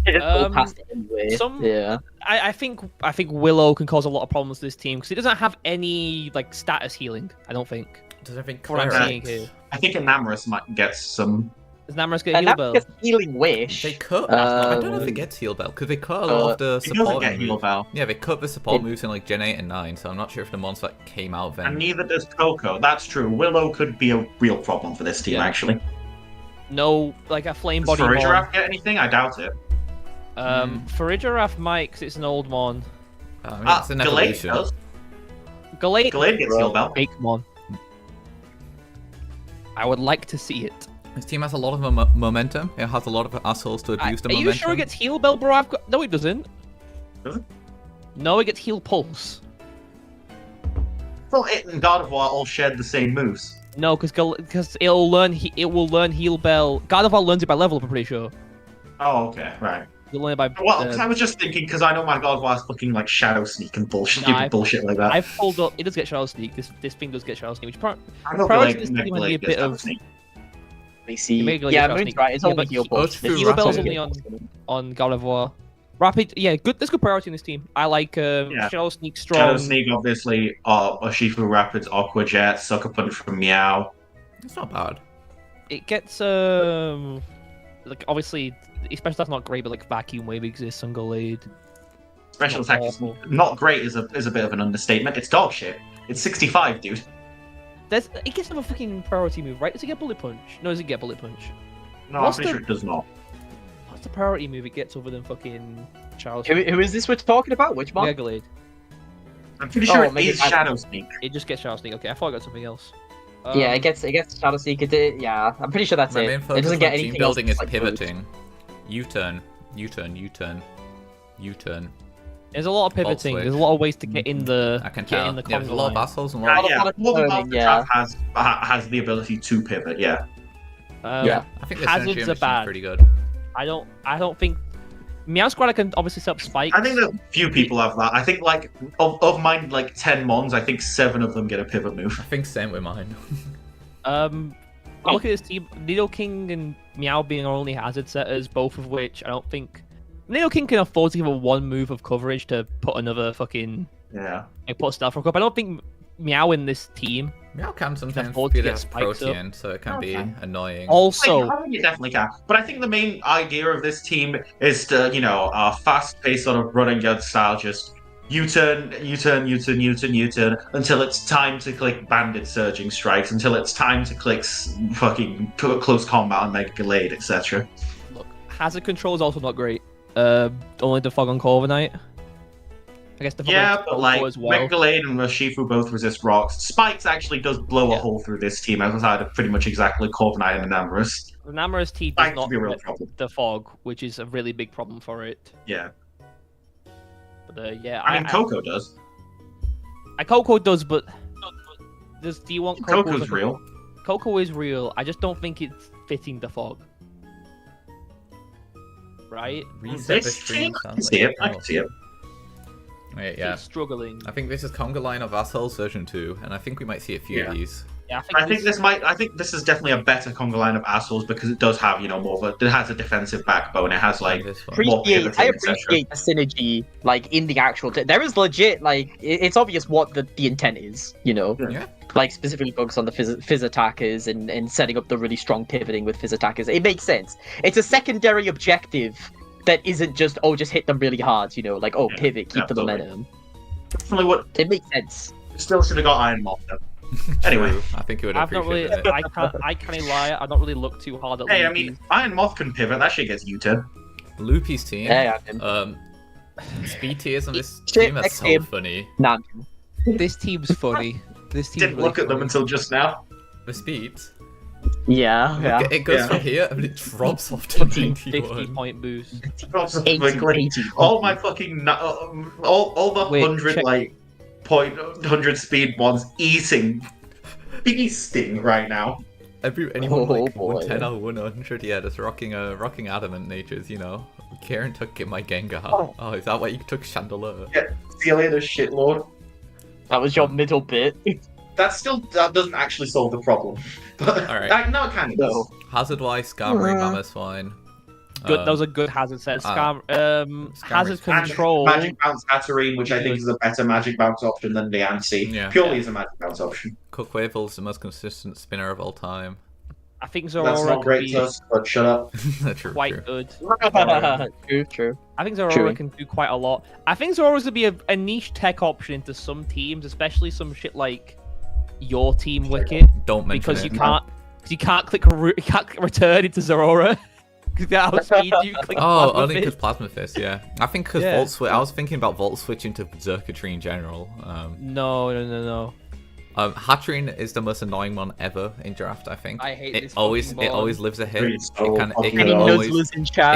I think Willow can cause a lot of problems to this team because it doesn't have any like status healing. I don't think. Does it think I think Enamorous might get some. Does Enamorous get Heal Bell? Healing Wish. They cut. I don't know if it gets Heal Bell because they cut a lot of the support. It Heal Bell. Yeah, they cut the support moves in like Gen 8 and 9, so I'm not sure if the monster came out then. And neither does Coco. That's true. Willow could be a real problem for this team actually. No, like a Flame Body. Does Farigiraf get anything? I doubt it. Farigiraf might because it's an old mon. It's an evolution. Gallade gets Heal Bell. Fake mon. I would like to see it. This team has a lot of momentum. It has a lot of assholes to abuse the momentum. Are you sure it gets Heal Bell, bro? No, it doesn't. Does it? No, it gets Heal Pulse. Well, it and Gardevoir all shared the same moves. No, because it will learn Heal Bell. Gardevoir learns it by level up, I'm pretty sure. Oh, okay, right. You'll learn it by. Well, I was just thinking because I know my Gardevoir's fucking like Shadow Sneak and bullshit, bullshit like that. I've pulled up. It does get Shadow Sneak. This thing does get Shadow Sneak, which probably this team might be a bit of. Yeah, Moon's right. It's only Heal Bell. The Heal Bell's only on Gardevoir. Rapid, yeah, good. There's good priority in this team. I like Shadow Sneak strong. Shadow Sneak, obviously. Urshifu Rapids, Aqua Jet, Sucker Punch from Meow. It's not bad. It gets like obviously, especially that's not great, but like Vacuum Wave exists on Gallade. Special attack is not great is a bit of an understatement. It's dog shit. It's 65, dude. It gets a fucking priority move, right? Does it get Bullet Punch? No, does it get Bullet Punch? No, I'm pretty sure it does not. What's the priority move it gets other than fucking Charles? Who is this we're talking about? Which one? Gallade. I'm pretty sure it is Shadow Sneak. It just gets Shadow Sneak. Okay, I thought I got something else. Yeah, it gets Shadow Sneak. Yeah, I'm pretty sure that's it. It doesn't get anything team building else. Is pivoting. U-turn. There's a lot of pivoting. There's a lot of ways to get in the. I can tell. There's a lot of assholes and has the ability to pivot. Yeah. I think the hazards are bad. Pretty good. I don't think. Meow Squad can obviously set up spikes. I think that few people have that. I think like of mine, like 10 mons, I think 7 of them get a pivot move. I think same with mine. Look at this team. Nidoking and Meow being our only hazard setters, both of which I don't think Nidoking can afford to give a 1 move of coverage to put another fucking put Stealth Rock up. I don't think Meow in this team. Meow can sometimes be a Protean, so it can be annoying. Also, I think it definitely can. But I think the main idea of this team is to, fast-paced sort of run and gun style, just U-turn until it's time to click Bandit Surging Strikes, until it's time to click fucking Close Combat and Mega Gallade, etc. Look, hazard control is also not great. Only the Fog on Corviknight. I guess the but like Mega Gallade and Urshifu both resist rocks. Spikes actually does blow a hole through this team outside of pretty much exactly Corviknight and Enamorous. The Enamorous team does not get the Fog, which is a really big problem for it. Yeah. But I mean, Coco does. Coco does, but do you want Coco? Coco's real. Coco is real. I just don't think it's fitting the Fog. Right? Reset the stream. I can see it. Wait, yeah. Struggling. I think this is Conga Line of Assholes version 2, and I think we might see a few of these. Yeah, I think this is definitely a better Conga Line of Assholes because it does have, it has a defensive backbone. It has like more pivoting, I appreciate the synergy, like in the actual. There is legit, like it's obvious what the intent is, Yeah. Like specifically focus on the fizz attackers and setting up the really strong pivoting with fizz attackers. It makes sense. It's a secondary objective that isn't just hit them really hard, pivot, keep the momentum. Definitely what it makes sense. Still should have got Iron Moth though. Anyway, I think you would appreciate it. I can't lie. I don't really look too hard at. Hey, I mean, Iron Moth can pivot. That shit gets U-turn. Loopy's team. Speed tiers on this team are so funny. Nah. This team's funny. This team didn't look at them until just now. The speeds. Yeah. It goes from here and it drops off to 50-point boost. All my fucking all the 100 speed ones feasting right now. Anyone 110 or 100, just rocking adamant natures, Karen took my Gengar. Oh, is that why you took Chandelier? Yeah, see you later, shitlord. That was your middle bit. That doesn't actually solve the problem. But alright. No, it kind of does. Hazard-wise, Skarmory, Mammoth's fine. Good, those are good hazard sets. Hazard control. Magic Bounce Hatterene, which I think is a better Magic Bounce option than the Diancie. Purely as a Magic Bounce option. Cookwavel's the most consistent spinner of all time. I think Zorora That's not great to us, but shut up. Quite good. True. I think Zorora can do quite a lot. I think Zorora's would be a niche tech option into some teams, especially some shit like your team Wicket. Don't mention because you can't click return into Zorora. Because speed you click only because Plasma Fist, I think because Volt Switch. I was thinking about Volt Switch into Xurkitree in general. No. Hatterene is the most annoying one ever in draft. I think I hate it. Always lives a hit. It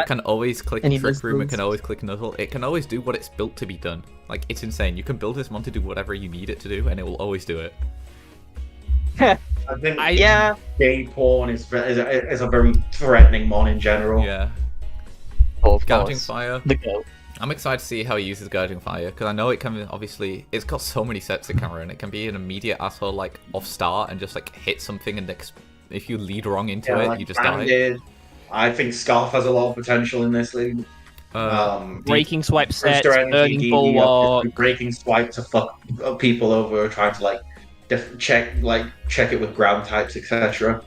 can always click Trick Room. It can always click Nuzzle. It can always do what it's built to be done. Like it's insane. You can build this mon to do whatever you need it to do, and it will always do it. I think gay porn is a very threatening mon in general. Yeah. Gouging Fire. The goat. I'm excited to see how he uses Gouging Fire, because I know it can obviously... It's got so many sets it can run. It can be an immediate asshole, like, off start, and just, like, hit something, and if you lead wrong into it, you just die. I think Scarf has a lot of potential in this league. Breaking Swipe sets, Burning Bulwark, Breaking Swipe to fuck people over, trying to check it with ground types, etc.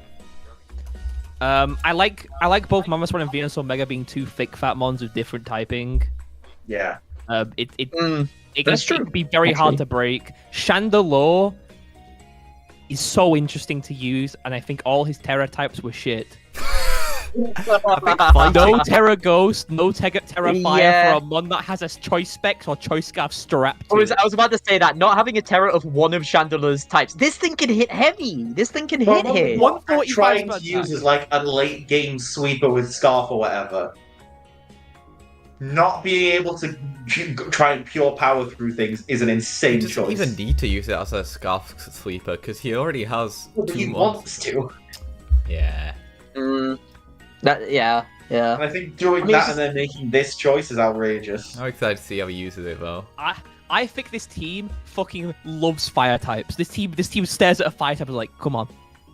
I like both Mammothswan and Venusaur Mega being two thick fat mons with different typing. Yeah. It can be very hard to break. Chandelure is so interesting to use, and I think all his Terra types were shit. No Terra Ghost, no Terra Fire for a mon that has a Choice Specs or Choice Scarf strapped to it. I was about to say that, not having a Terra of one of Chandelure's types. This thing can hit heavy. This thing can hit here. Trying to use as a late game sweeper with Scarf or whatever. Not being able to try and pure power through things is an insane choice. He doesn't even need to use it as a Scarf sweeper, because he already has but he wants to. Yeah. Yeah. And I think doing that and then making this choice is outrageous. I'm excited to see how he uses it, though. I think this team fucking loves fire types. This team stares at a fire type and is like, come on.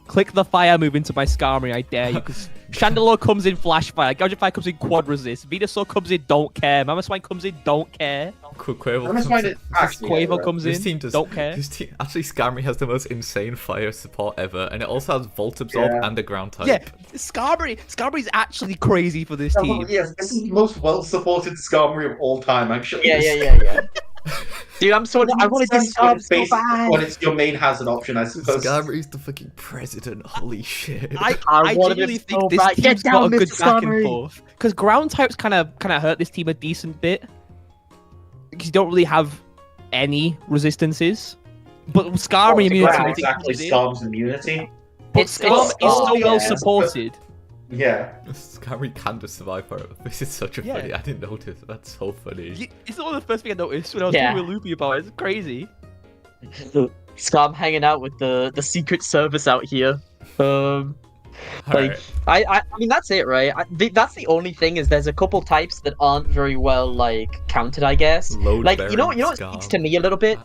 Click the fire move into my Skarmory, I dare you. Because Chandelure comes in Flash Fire, Gouging Fire comes in Quad Resist, Venusaur comes in Don't Care, Mammothswan comes in Don't Care. Quavo comes in, don't care. Actually, Skarmory has the most insane fire support ever, and it also has Volt Absorb and a ground type. Yeah, Skarmory's actually crazy for this team. Yes, this is the most well-supported Skarmory of all time, actually. Yeah. Dude, I wanted to Skarmory so bad. When it's your main hazard option, I suppose. Skarmory's the fucking president, holy shit. I genuinely think this team's got a good back and forth. Because ground types kind of hurt this team a decent bit. Because you don't really have any resistances. But Skarmory immunity... exactly Skarm's immunity. But Skarm is so well supported. Yeah. Skarmory can just survive for it. This is such a funny... I didn't notice. That's so funny. It's one of the first things I noticed when I was talking with Loopy about it. It's crazy. Skarm hanging out with the Secret Service out here. Right. I mean, that's it, right? That's the only thing, is there's a couple types that aren't very well counted, I guess. You know what speaks to me a little bit?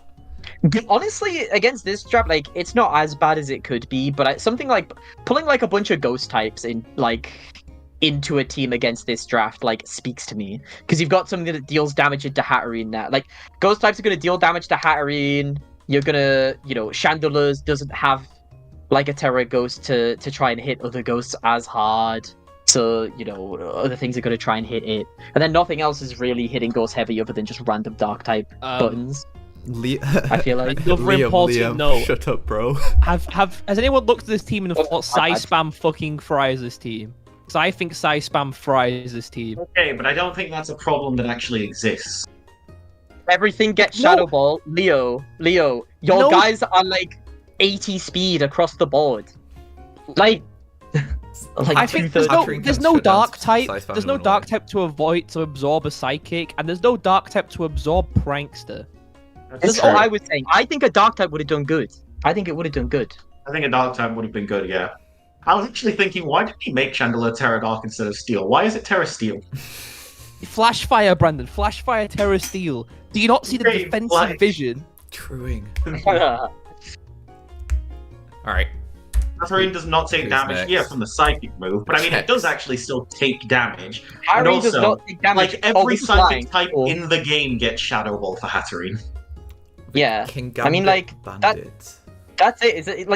Honestly, against this draft, it's not as bad as it could be, but something like pulling a bunch of ghost types in into a team against this draft speaks to me, because you've got something that deals damage into Hatterene now. Ghost types are going to deal damage to Hatterene. You're gonna, Chandelure's doesn't have a Terra Ghost to try and hit other ghosts as hard. So, other things are going to try and hit it. And then nothing else is really hitting ghosts heavy other than just random dark type buttons. I feel like. Another important note. Shut up, bro. Has anyone looked at this team and thought Psy Spam fucking fries this team? Because I think Psy Spam fries this team. Okay, but I don't think that's a problem that actually exists. Everything gets Shadow Ball. Leo, your guys are 80 speed across the board. I think there's no dark type. There's no dark type to absorb a psychic, and there's no dark type to absorb Prankster. That's all I was saying. I think a dark type would have done good. I think it would have done good. I think a dark type would have been good, yeah. I was actually thinking, why did he make Chandelure Terra Dark instead of Steel? Why is it Terra Steel? Flash Fire, Brandon. Flash Fire, Terra Steel. Do you not see the defensive vision? Truing. Alright. Hatterene does not take damage, from the psychic move, but I mean, it does actually still take damage. Hatterene does not take damage. Every psychic type in the game gets Shadow Ball for Hatterene. Yeah. Kingambit Bandits. That's it.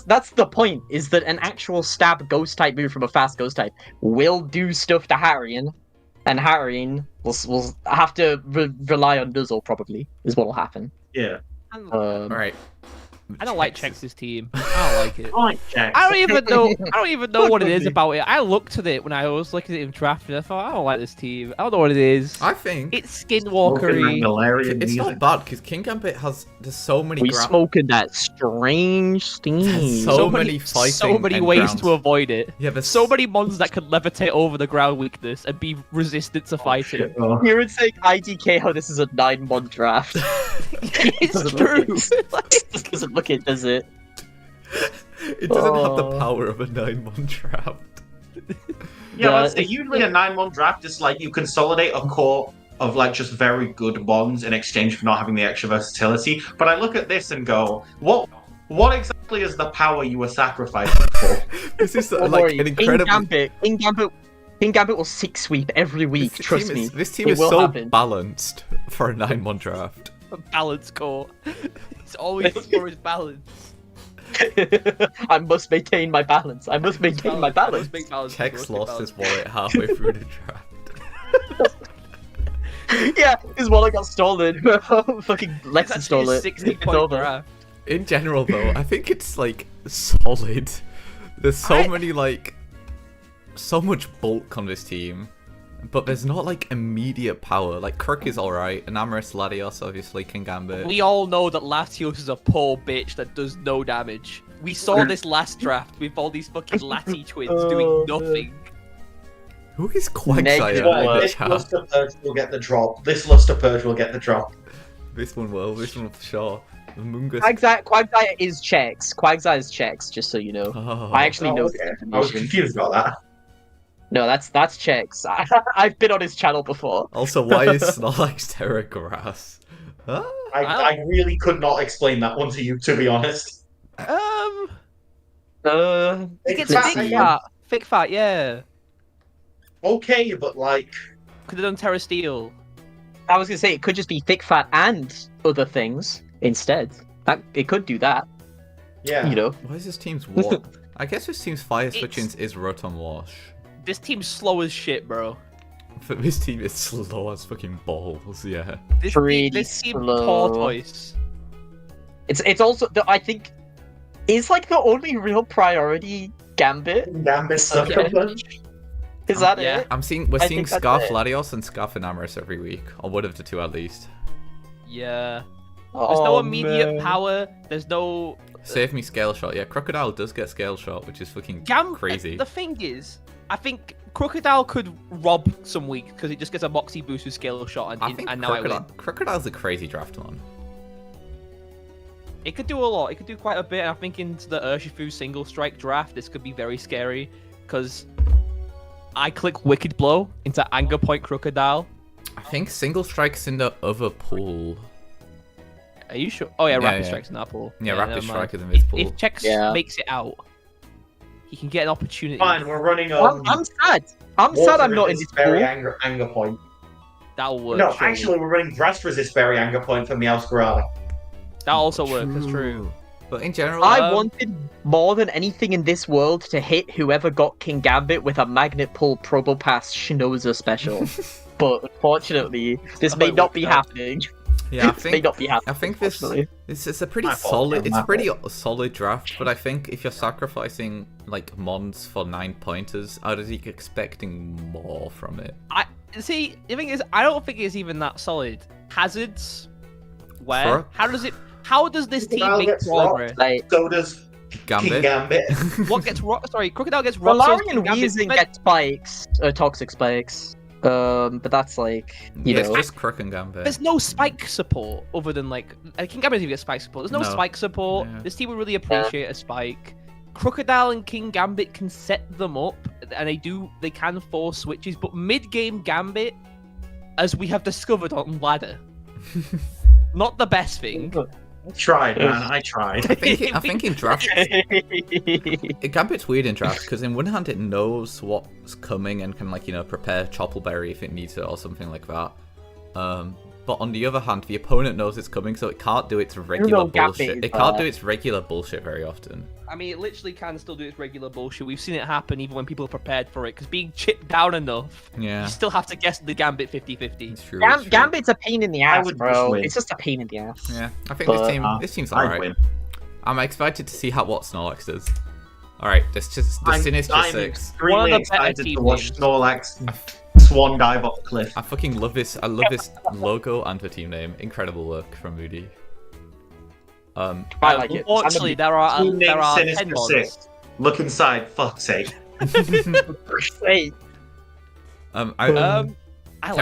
That's the point. Is that an actual stab ghost type move from a fast ghost type will do stuff to Hatterene, and Hatterene will have to rely on Nuzzle probably is what will happen. Yeah. All right. I don't like Chex's team. I don't like it. I like Chex. I don't even know what it is about it. I looked at it when I was looking at him drafting. I thought, I don't like this team. I don't know what it is. I think it's skinwalkery. It's not bad because Kingambit there's so many. We smoking that strange steam. So many fighting. So many ways to avoid it. Yeah, there's so many mons that can levitate over the ground weakness and be resistant to fighting. You would say IDK how this is a 9-mon draft. It's true. Just doesn't look it, does it? It doesn't have the power of a 9-mon draft. Yeah, usually a 9-mon draft is you consolidate a core of just very good mons in exchange for not having the extra versatility. But I look at this and go, what exactly is the power you were sacrificing for? This is an incredible. In Gambit, Kingambit will 6-sweep every week, trust me. This team is so balanced for a 9-1 draft. A balanced core. It's always for his balance. I must maintain my balance. I must maintain my balance. Chex lost his wallet halfway through the draft. Yeah, his wallet got stolen. Fucking Lex stole it. 60-point draft. In general, though, I think it's like solid. There's so many like, so much bulk on this team, but there's not like immediate power. Like Crook is alright, Enamorous, Latios, obviously, Kingambit. We all know that Latios is a poor bitch that does no damage. We saw this last draft with all these fucking Lati twins doing nothing. Who is Quagsire? This Lusterpurge will get the drop. This Lusterpurge will get the drop. This one will. This one for sure. Quagsire is Chex. Quagsire is Chex, just so you know. Oh. I actually know. Okay. I was confused about that. No, that's Chex. I've been on his channel before. Also, why is Snorlax Terra Grass? Huh? I really could not explain that one to you, to be honest. It's Thick Fat, yeah. Okay, but like... Could have done Terra Steel. I was gonna say, it could just be Thick Fat and other things instead. It could do that. Yeah. You know. Why is this team's Wash? I guess this team's Fire Switching is Rotom Wash. This team's slow as shit, bro. But this team is slow as fucking balls, yeah. This team slow. tortoise. It's also, I think, is like the only real priority Gambit. Gambit Sucker Punch. Is that Yeah. it? We're seeing Scarf Latios and Scarf Enamorous every week, or one of the two at least. Yeah. There's no immediate power. There's no. Save me Scale Shot. Yeah, Crocodile does get Scale Shot, which is fucking crazy. The thing is, I think Crocodile could rob some weeks because it just gets a Moxie boost with Scale Shot, and now I win. Crocodile's a crazy draft one. It could do a lot. It could do quite a bit. And I think into the Urshifu single strike draft, this could be very scary because I click Wicked Blow into Anger Point Crocodile. I think single strike's in the other pool. Are you sure? Oh yeah, Rapid Strike's in that pool. Yeah, Rapid Strike is in this pool. If Chex makes it out, he can get an opportunity. Fine, we're running I'm sad. I'm sad I'm not in this pool. Anger Point. That'll work. No, actually, we're running Dress Resist Berry Anger Point for Meowscarada. That also works, that's true. But in general, I wanted more than anything in this world to hit whoever got Kingambit with a Magnet Pull Probopass Schnozer special. But unfortunately, this may not be happening. Yeah, I think, may not be happening. I think this is a pretty solid. It's a pretty solid draft, but I think if you're sacrificing like Mons for 9 pointers, I was expecting more from it. The thing is, I don't think it's even that solid. Hazards, where? How does this team make progress? So does Kingambit. What gets rocked? Sorry, Crocodile gets rocked. Valarian Weezing gets spikes, Toxic Spikes. But that's like, you know. It's just Crook and Gambit. There's no spike support other than like. Kingambit doesn't even get spike support. There's no spike support. Yeah. This team would really appreciate a spike. Crocodile and Kingambit can set them up, and they can force switches. But mid-game Gambit, as we have discovered on ladder, not the best thing. I tried, man. I tried. I think in draft, Gambit's weird in draft because in one hand it knows what's coming and can prepare Choppleberry if it needs it or something like that. But on the other hand, the opponent knows it's coming, so it can't do its regular bullshit. It can't do its regular bullshit very often. I mean, it literally can still do its regular bullshit. We've seen it happen even when people are prepared for it, because being chipped down enough, you still have to guess the Gambit 50-50. It's true. Gambit's a pain in the ass, bro. It's just a pain in the ass. Yeah, I think this team's alright. I'm excited to see what Snorlax does. Alright, this just the Sinistcha Six. I'm extremely excited to watch Snorlax swan dive off a cliff. I fucking love this. I love this logo and the team name. Incredible work from Moody. I like it. Unfortunately, there are 10 mods. Look inside, fuck's sake. I like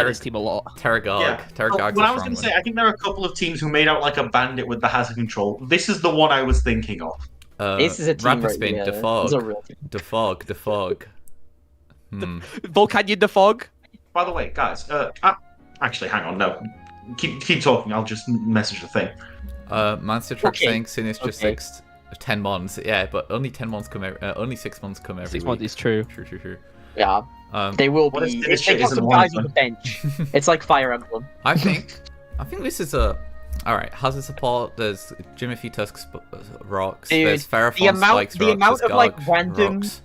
this team a lot. Terragog. Yeah. Terragog's what I was going to say, I think there are a couple of teams who made out like a bandit with the hazard control. This is the one I was thinking of. This is a team Rapid Spin, Defog. Volcanion Defog. By the way, guys, actually, hang on, no. Keep talking, I'll just message the thing. Monster Truck saying Sinistcha Six, 10 mons. Yeah, but only 10 mons come only 6 months come every 6 week. 6 months is true. True. Yeah. They will be. They got some guys on the bench. It's like Fire Emblem. I think this is a. Alright, hazard support, there's Jimothy Tusk's rocks, Dude, there's Ferrothorn Spike's the rocks, amount of like random rocks.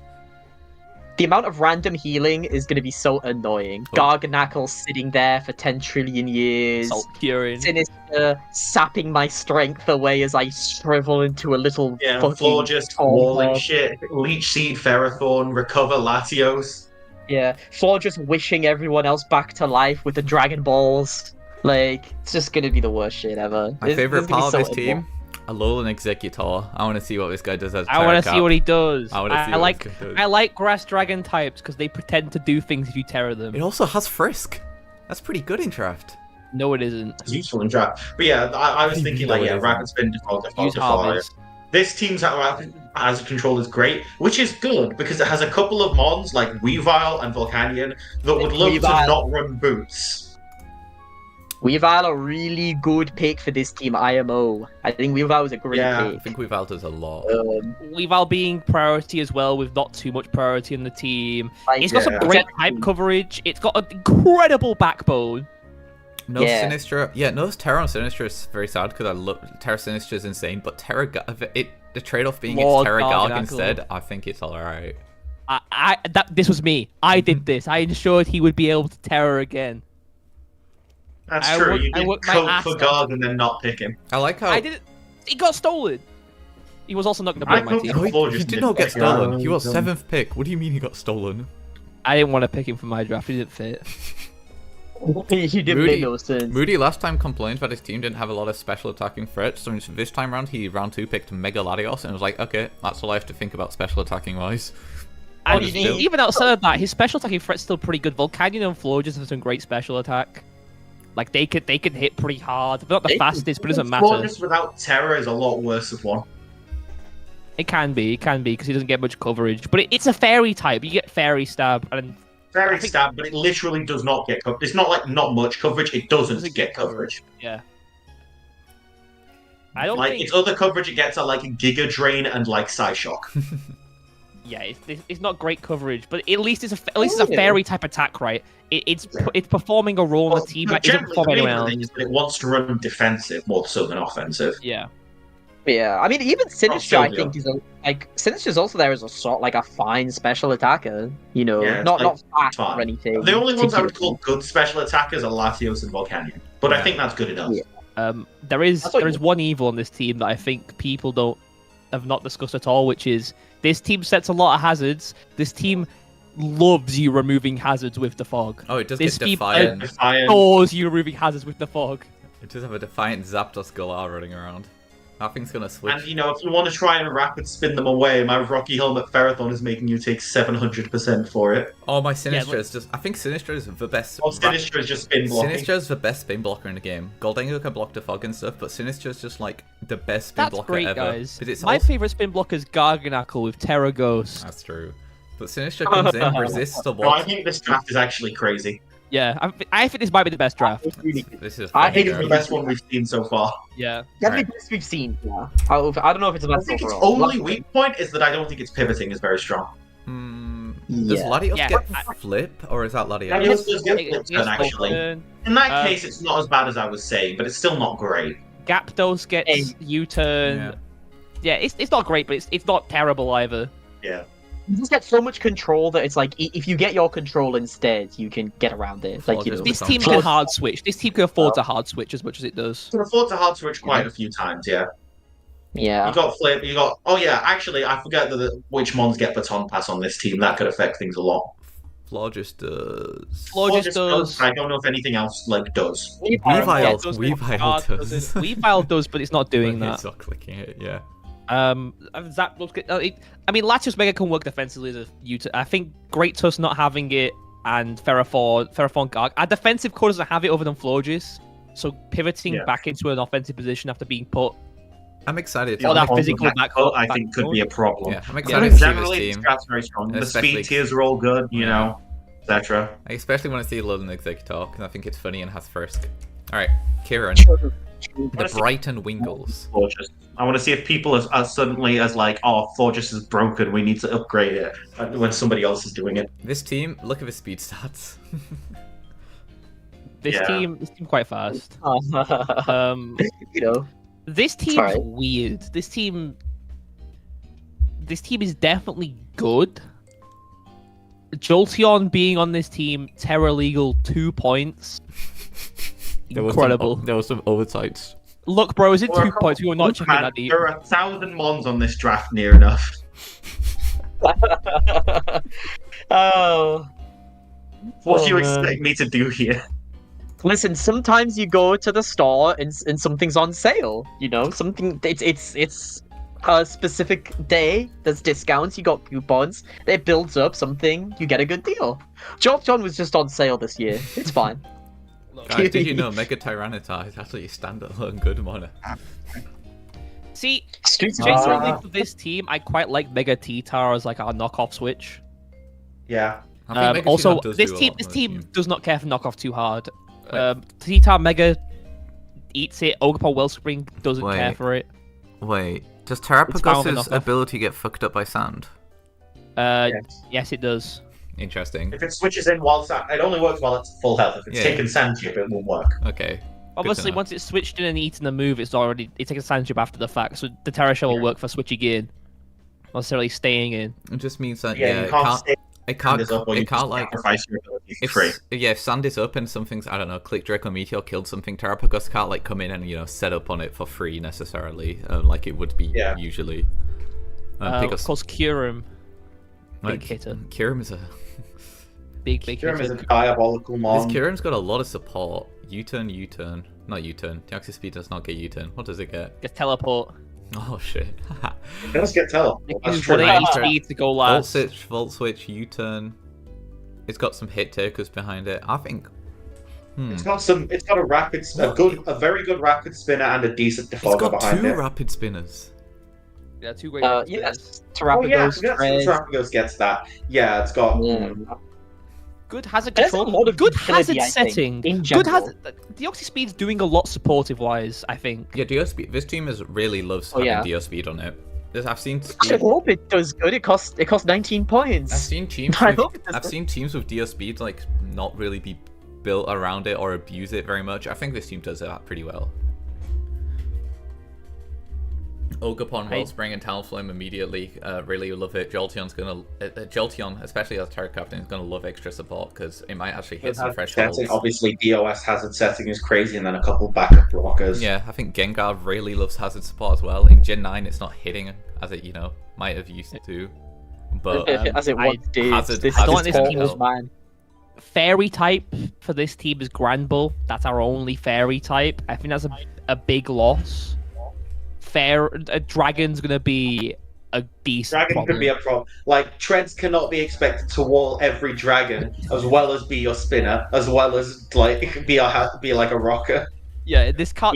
The amount of random healing is going to be so annoying. Oh. Garganackle sitting there for 10 trillion years. Salt curing. Sinistcha sapping my strength away as I shrivel into a little fucking just walling shit. Leech Seed, Ferrothorn, recover Latios. Yeah, Floor just wishing everyone else back to life with the Dragon Balls. Like, it's just gonna be the worst shit ever. My favorite part of this team, Alolan Executor. I want to see what this guy does as I want to see what he does. I like Grass Dragon types because they pretend to do things if you terror them. It also has Frisk. That's pretty good in draft. No, it isn't. It's useful in draft. But yeah, I was thinking Rapid Spin, default. This team's as a control is great, which is good because it has a couple of mons like Weavile and Volcanion that would love to not run boots. Weavile a really good pick for this team, IMO. I think Weavile was a great pick. I think Weavile does a lot. Weavile being priority as well with not too much priority in the team. It's got some great type coverage. It's got an incredible backbone. No Sinistcha. Yeah, no Terra on Sinistcha is very sad because I love Terra Sinistcha is insane, but the trade-off being it's Terra Garg instead, I think it's alright. This was me. I did this. I ensured he would be able to Terra again. That's true. You did cope for Garg and then not pick him. I like how I did it. He got stolen. He was also not going to play my team. He did not get stolen. He was 7th pick. What do you mean he got stolen? I didn't want to pick him for my draft. He didn't fit. He didn't make no sense. Moody last time complained that his team didn't have a lot of special attacking threats, so this time round he round 2 picked Mega Latios and was like, okay, that's all I have to think about special attacking wise. And even outside of that, his special attacking threat's still pretty good. Volcanion and Florges have some great special attack. Like they could hit pretty hard. They're not the fastest, but it doesn't matter. Florges without Terror is a lot worse of one. It can be because he doesn't get much coverage. But it's a fairy type. You get Fairy Stab and Stab, but it literally does not get coverage. It's not like not much coverage. It doesn't get coverage. Yeah. I don't like think its other coverage it gets are like Giga Drain and like Psyshock. Yeah, it's not great coverage, but at least it's a fairy type attack, right? It's performing a role on the team that isn't performing anywhere else. It wants to run defensive more so than offensive. Yeah. Yeah, I mean, even Sinistcha, I think, is Sinistcha's also there as a sort like a fine special attacker. You know, not fast or anything. The only ones I would call good special attackers are Latios and Volcanion, but I think that's good enough. Yeah. There is one evil on this team that I think people have not discussed at all, which is this team sets a lot of hazards. This team loves you removing hazards with the fog. Oh, it does this get Defiant. This team adores you removing hazards with the fog. It does have a Defiant Zapdos Galar running around. Nothing's gonna switch. And, you know, if you want to try and rapid spin them away, my Rocky Helmet Ferrothorn is making you take 700% for it. Oh, my Sinistcha is just... I think Sinistcha is the best... Oh, Sinistcha is just spin blocking. Sinistcha is the best spin blocker in the game. Goldenrod can block the fog and stuff, but Sinistcha is just, like, the best spin blocker ever. That's great, guys. My favourite spin blocker is Garganackle with Terra Ghost. That's true. But Sinistcha comes in, resists the I think this draft is actually crazy. Yeah, I think this might be the best draft. I think it's the best one we've seen so far. Yeah. Definitely the best we've seen. Yeah. I don't know if it's the best overall. Its only weak point is that I don't think its pivoting is very strong. Does Latios get flip, or is that Latios? Latios does get flip turn, actually. In that case, it's not as bad as I was saying, but it's still not great. Gyarados gets U-turn. Yeah, it's not great, but it's not terrible either. Yeah. You just get so much control that it's like, if you get your control instead, you can get around it. Like, you know, this team can hard switch. This team can afford to hard switch as much as it does. It can afford to hard switch quite a few times, yeah. Yeah. You got flip, you got... Oh yeah, actually, I forget which mons get baton pass on this team. That could affect things a lot. Florges does. Florges does. I don't know if anything else, like, does. Weavile does. Weavile does, but it's not doing that. It's not clicking it, yeah. I mean, Latios Mega can work defensively as a U-turn. I think Great Tusk not having it and Ferrothorn Garg. Our defensive core doesn't have it other than Florges, so pivoting back into an offensive position after being put. I'm excited. Or that physical back I think could be a problem. Yeah, I'm excited to see generally, this team. This very strong. The speed tiers are all good, you know, etc. I especially want to see Alolan Executor, because I think it's funny and has Frisk. Alright, Kieran. The Brighton Wingulls. I want to see if people are suddenly as like, oh, Fortress is broken, we need to upgrade it, when somebody else is doing it. This team, look at the speed stats. This team quite fast. This team's weird. This team is definitely good. Jolteon being on this team, Terra Legal 2 points. Incredible. There was some oversights. Look, bro, is it 2 points? We were not checking that deep. There are 1,000 mons on this draft near enough. What do you expect me to do here? Listen, sometimes you go to the store and something's on sale. You know, something it's a specific day. There's discounts. You got coupons. It builds up something. You get a good deal. Jolteon was just on sale this year. It's fine. Guys, did you know Mega Tyranitar is actually a standalone good mono? See, generally for this team, I quite like Mega T-Tar as like our knockoff switch. Yeah. Also, this team does not care for knockoff too hard. T-Tar Mega eats it. Ogerpon Wellspring doesn't care for it. Wait, does Terrapagos's ability get fucked up by sand? Yes, it does. Interesting. If it switches in while it only works while it's full health. If it's taken sand chip, it won't work. Okay. Obviously, once it's switched in and eaten the move, it's taken a sand chip after the fact. So the Terra Shell will work for switching in, not necessarily staying in. It just means that it can't like if sand is up and something's, I don't know, Click Draco Meteor killed something, Terrapagos can't like come in and set up on it for free necessarily, like it would be usually. Of course, Kyurem. Big hitter. Kyurem is a big Kyurem hitter. is a diabolical mon. This Kyurem's got a lot of support. U-turn. Not U-turn. Deoxys Speed does not get U-turn. What does it get? Gets teleport. Oh shit. It does get teleport. It uses speed to go last. Volt switch, U-turn. It's got some hit takers behind it. I think. It's got a very good rapid spinner and a decent defogger behind it. It's got 2 rapid spinners. Yeah, 2 great. Yes. Terrapagos gets that. Yeah, it's got. Good hazard control. Good hazard setting. Good hazard. Deoxys Speed's doing a lot supportive wise, I think. Yeah, Speed. This team really loves having Deoxys Speed on it. I've seen. I hope it does good. It costs 19 points. I've seen teams. I've seen teams with Deoxys Speed like not really be built around it or abuse it very much. I think this team does that pretty well. Ogerpon, Wellspring, and Talonflame immediately really love it. Jolteon, especially as Terra Captain, is gonna love extra support because it might actually hit some thresholds. Obviously, DOS hazard setting is crazy, and then a couple backup blockers. Yeah, I think Gengar really loves hazard support as well. In Gen 9, it's not hitting as it might have used to, but as it once did. Man. Fairy type for this team is Granbull. That's our only fairy type. I think that's a big loss. A dragon's gonna be a decent dragon problem. Could be a problem. Like treads cannot be expected to wall every dragon, as well as be your spinner, as well as like it could be like a rocker. Yeah, this can't.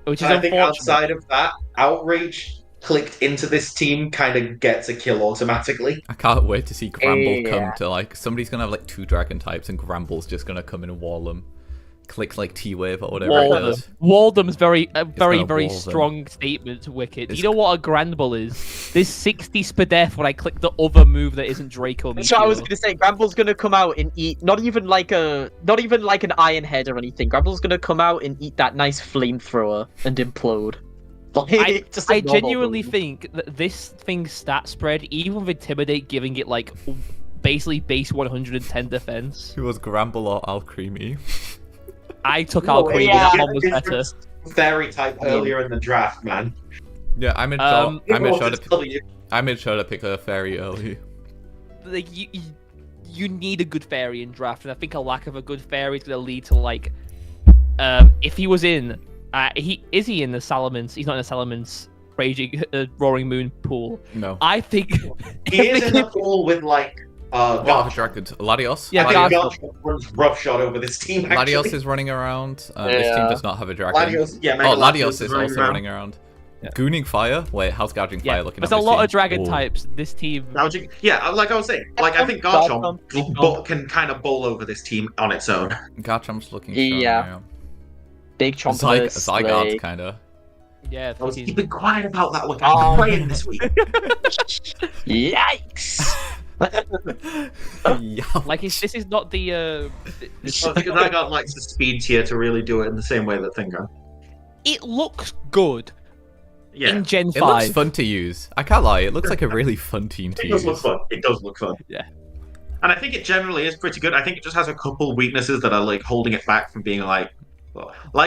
Which is I think outside of that, Outrage clicked into this team kind of gets a kill automatically. I can't wait to see Gramble come to somebody's gonna have 2 dragon types and Gramble's just gonna come in and wall them. Clicks like T-Wave or whatever it does. Waldem's very strong statement to Wicked. You know what a Granbull is? There's 60 Spadef when I click the other move that isn't Draco Meteor. So I was gonna say Granbull's gonna come out and eat not even like an Iron Head or anything. Granbull's gonna come out and eat that nice flamethrower and implode. I genuinely think that this thing's stat spread, even with Intimidate giving it basically base 110 defense. It was Gramble or Alcremie. I took Alcremie. That one was better. Fairy type earlier in the draft, man. Yeah, I made sure to pick a fairy early. You need a good fairy in draft, and I think a lack of a good fairy is going to lead to if he was in, is he in the Salamence? He's not in the Salamence raging roaring moon pool. No, I think he is in a pool with Dragons. Latios? Yeah, Latios runs rough shot over this team. Actually. Latios is running around. This team does not have a dragon. Latios is also running around. Yeah. Gooning Fire? Wait, how's Gouging Fire looking? There's a lot of dragon types. This team. Yeah, like I was saying, I think Garchomp, can kind of bowl over this team on its own. Garchomp's looking strong. Yeah. Big Chompers. Zygarde, kind of. Yeah, I was keeping quiet about that one. I'm playing this week. Yikes! Like, this is not the. Because I got like the speed tier to really do it in the same way that Thingo. It looks good. Yeah. In Gen 5. It looks fun to use. I can't lie. It looks like a really fun team to use. It does look fun. It does look fun. Yeah. And I think it generally is pretty good. I think it just has a couple weaknesses that are like holding it back from being like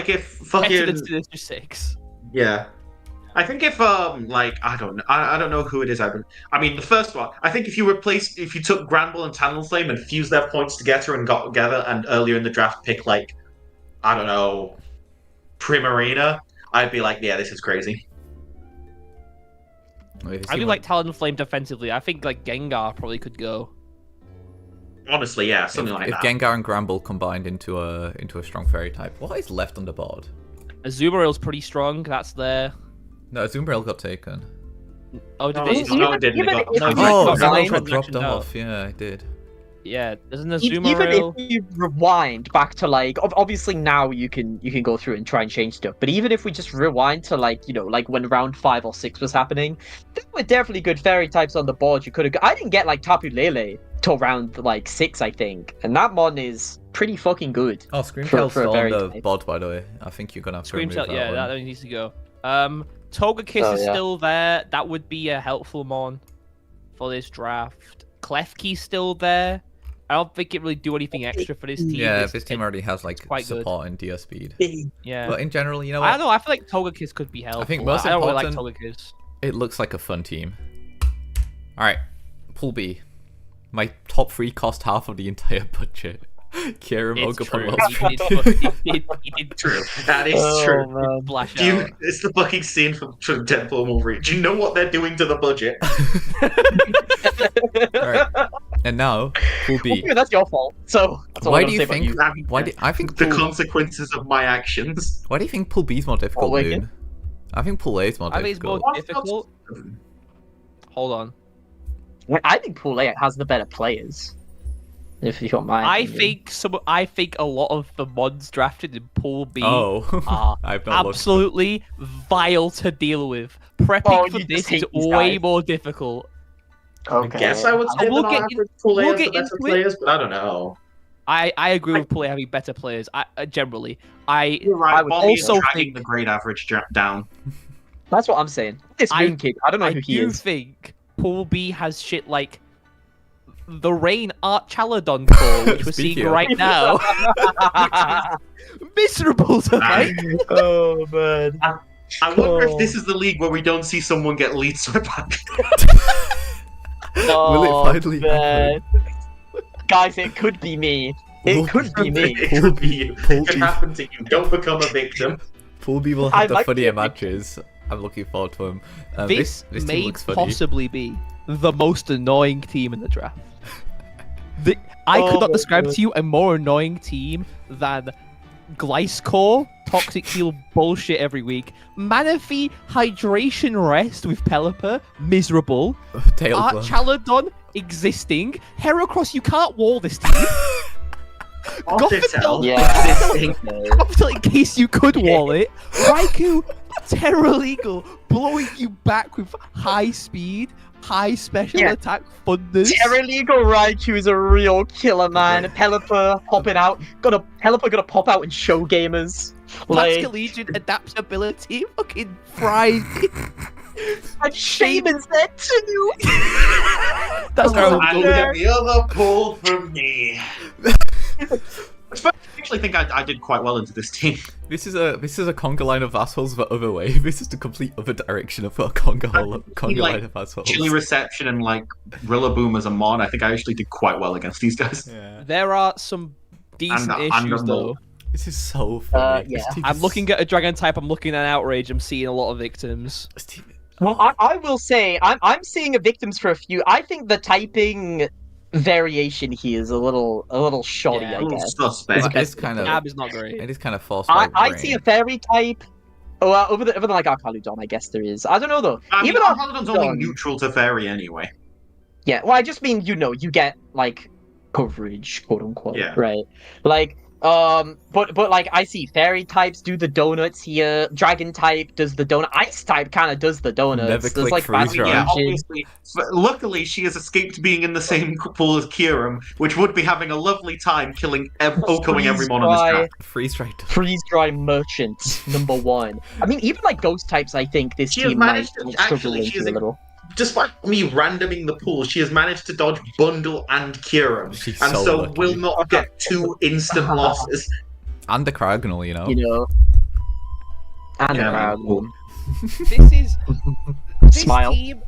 if fucking Better than Sinistcha 6. Yeah. I think if like I don't know who it is. I mean the first one. I think if you took Granbull and Talonflame and fused their points together and got together and earlier in the draft pick like I don't know Primarina, I'd be like, yeah, this is crazy. I do like Talonflame defensively. I think like Gengar probably could go. Honestly, yeah, something like that. If Gengar and Granbull combined into a strong fairy type, what is left on the board? Azumarill's pretty strong. That's there. No, Azumarill got taken. Oh, did it? No, it didn't. It dropped off. Yeah, it did. Yeah, there's an Azumarill. Even if you rewind back to like, obviously now you can go through and try and change stuff. But even if we just rewind to like, like when round 5 or 6 was happening, there were definitely good fairy types on the board. You could have. I didn't get like Tapu Lele till round like 6, I think, and that mon is pretty fucking good. Oh, Screamtail's still on the board, by the way. I think you're gonna have to remove that. Yeah, that needs to go. Togekiss is still there. That would be a helpful mon for this draft. Klefki's still there. I don't think it really do anything extra for this team. Yeah, this team already has like support and DR speed. Yeah. But in general, you know what? I don't know. I feel like Togekiss could be helpful. I think most I don't important, really like Togekiss. It looks like a fun team. Alright, Pool B. My top 3 cost half of the entire budget. Kieran Mogapon. True. That is true. Man. It's the fucking scene from Deadpool Wolverine. Do you know what they're doing to the budget? Right. And now, Pool B. Well, that's your fault. So why do you think? I think the consequences of my actions. Why do you think Pool B is more difficult, Moon? I think Pool A is more difficult. I think it's more difficult. Hold on. I think Pool A has the better players. If you want my opinion. I think a lot of the mods drafted in Pool B are absolutely vile to deal with. Prepping for this is way more difficult. Okay. I guess I would say Pool A has the better players, but I don't know. I agree with Pool A having better players. Generally, You're right. I would also think the grade average down. That's what I'm saying. This Moon Kid, I don't know who he is. I do think Pool B has shit like the Rain Archaladon core, which we're seeing right now. Miserable to like. Oh man. I wonder if this is the league where we don't see someone get lead swept back. Will it finally happen? Guys, it could be me. It could be me. It could be you. It could happen to you. Don't become a victim. Pool B will have the funnier matches. I'm looking forward to them. This may possibly be the most annoying team in the draft. I could not describe to you a more annoying team than Gliscor, Toxic Heal bullshit every week, Manaphy Hydration Rest with Pelipper, miserable, Archaladon existing, Heracross, you can't wall this team. Gothitelle, Gothitelle in case you could wall it, Raikou, Terralegal, blowing you back with high speed, high special attack thunders. Terralegal Raikou is a real killer, man. Pelipper popping out. Pelipper gonna pop out and show gamers. Like Legion adaptability, fucking fried. And Shaman's there too. That's how I'm get the other pull from me. I actually think I did quite well into this team. This is a conga line of assholes the other way. This is the complete other direction of a conga line of assholes. Chili Reception and like Rillaboom as a mon. I think I actually did quite well against these guys. Yeah. There are some decent issues though. This is so funny. I'm looking at a dragon type. I'm looking at Outrage. I'm seeing a lot of victims. Well, I will say I'm seeing victims for a few. I think the typing variation here is a little shoddy. I guess suspect. It's kind of Ab is not great. It is kind of false. I see a fairy type. Oh, other than like Archaludon, I guess there is. I don't know though. Even Archaludon's only neutral to fairy anyway. Yeah, well, I just mean you get like coverage, quote unquote. Yeah. Right. Like But like I see fairy types do the donuts here. Dragon type does the donut. Ice type kind of does the donuts. Never There's like obviously. But luckily, she has escaped being in the same pool as Kyurem, which would be having a lovely time killing everyone on this track. Freeze dry merchant #1. I mean, even like ghost types, I think this team might struggle into a little. Despite me randoming the pool, she has managed to dodge Bundle and Kyurem, and so will not get 2 instant losses. And the Cragnal, you know. And the Cragnal.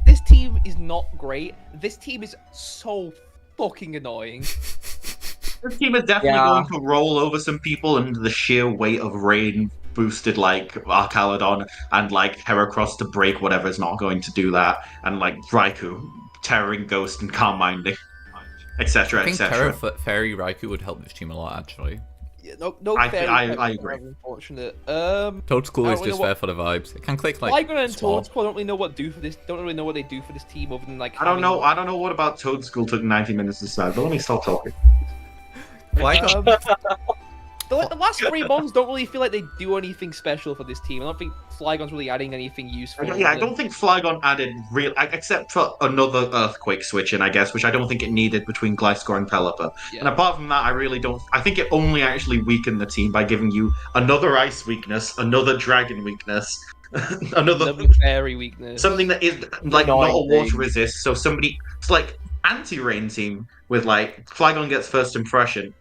This team is not great. This team is so fucking annoying. This team is definitely going to roll over some people under the sheer weight of rain. Boosted like Arcaladon and like Heracross to break whatever is not going to do that, and like Raikou, Terroring Ghost and Calm Minding, etc. etc. Fairy Raikou would help this team a lot actually. Yeah, no I agree. Unfortunate. Toadschool is just there for the vibes. It can click like. Flygon and Toadschool don't really know what do for this. Don't really know what they do for this team other than like. I don't know what about Toadschool took 90 minutes to decide, but let me stop talking. Flygon. The last 3 months don't really feel like they do anything special for this team. I don't think Flygon's really adding anything useful. Yeah, I don't think Flygon added real, except for another Earthquake switch in, I guess, which I don't think it needed between Gliscor and Pelipper. Yeah. And apart from that, I really don't. I think it only actually weakened the team by giving you another Ice weakness, another Dragon weakness, another Fairy weakness, something that is like not a water resist. So it's like anti-rain team with like Flygon gets first impression.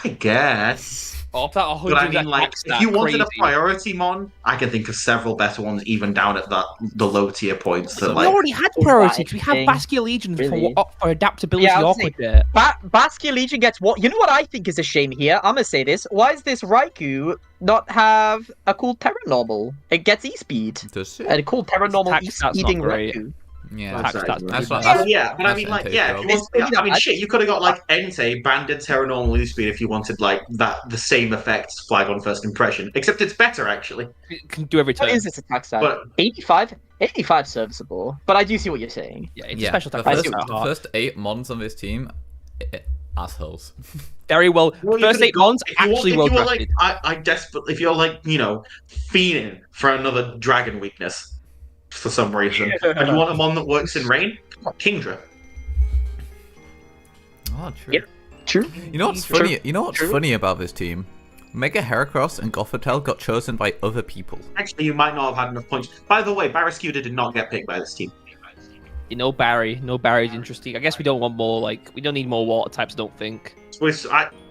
I guess. Off that 100, but I mean, like, if you wanted a priority mon, I can think of several better ones, even down at the low tier points. That, we already had priority because we have Baskia Legion for adaptability. Baskia Legion gets what? You know what I think is a shame here? I'm gonna say this. Why does this Raikou not have a cool Terra Normal? It gets E-Speed. Does it? And a cool Terra Normal E-Speeding Raikou. Yeah, but I mean, like, yeah. You could have got like Entei, Banded, Terra Normal, Speed if you wanted like the same effect as Flygon First Impression, except it's better actually. It can do every turn. What is this attack stat? 85 serviceable, but I do see what you're saying. Yeah, it's a special attack. The first 8 mons on this team, assholes. Very well. First 8 mons actually well drafted. If you're like, fiending for another dragon weakness. For some reason, and you want a mon that works in rain? Kingdra. Oh, true. Yeah, true. You know what's funny? You know what's funny about this team? Mega Heracross and Gothitelle got chosen by other people. Actually, you might not have had enough points. By the way, Barraskewda did not get picked by this team. No Barry's interesting. I guess we don't want more. We don't need more water types. I don't think.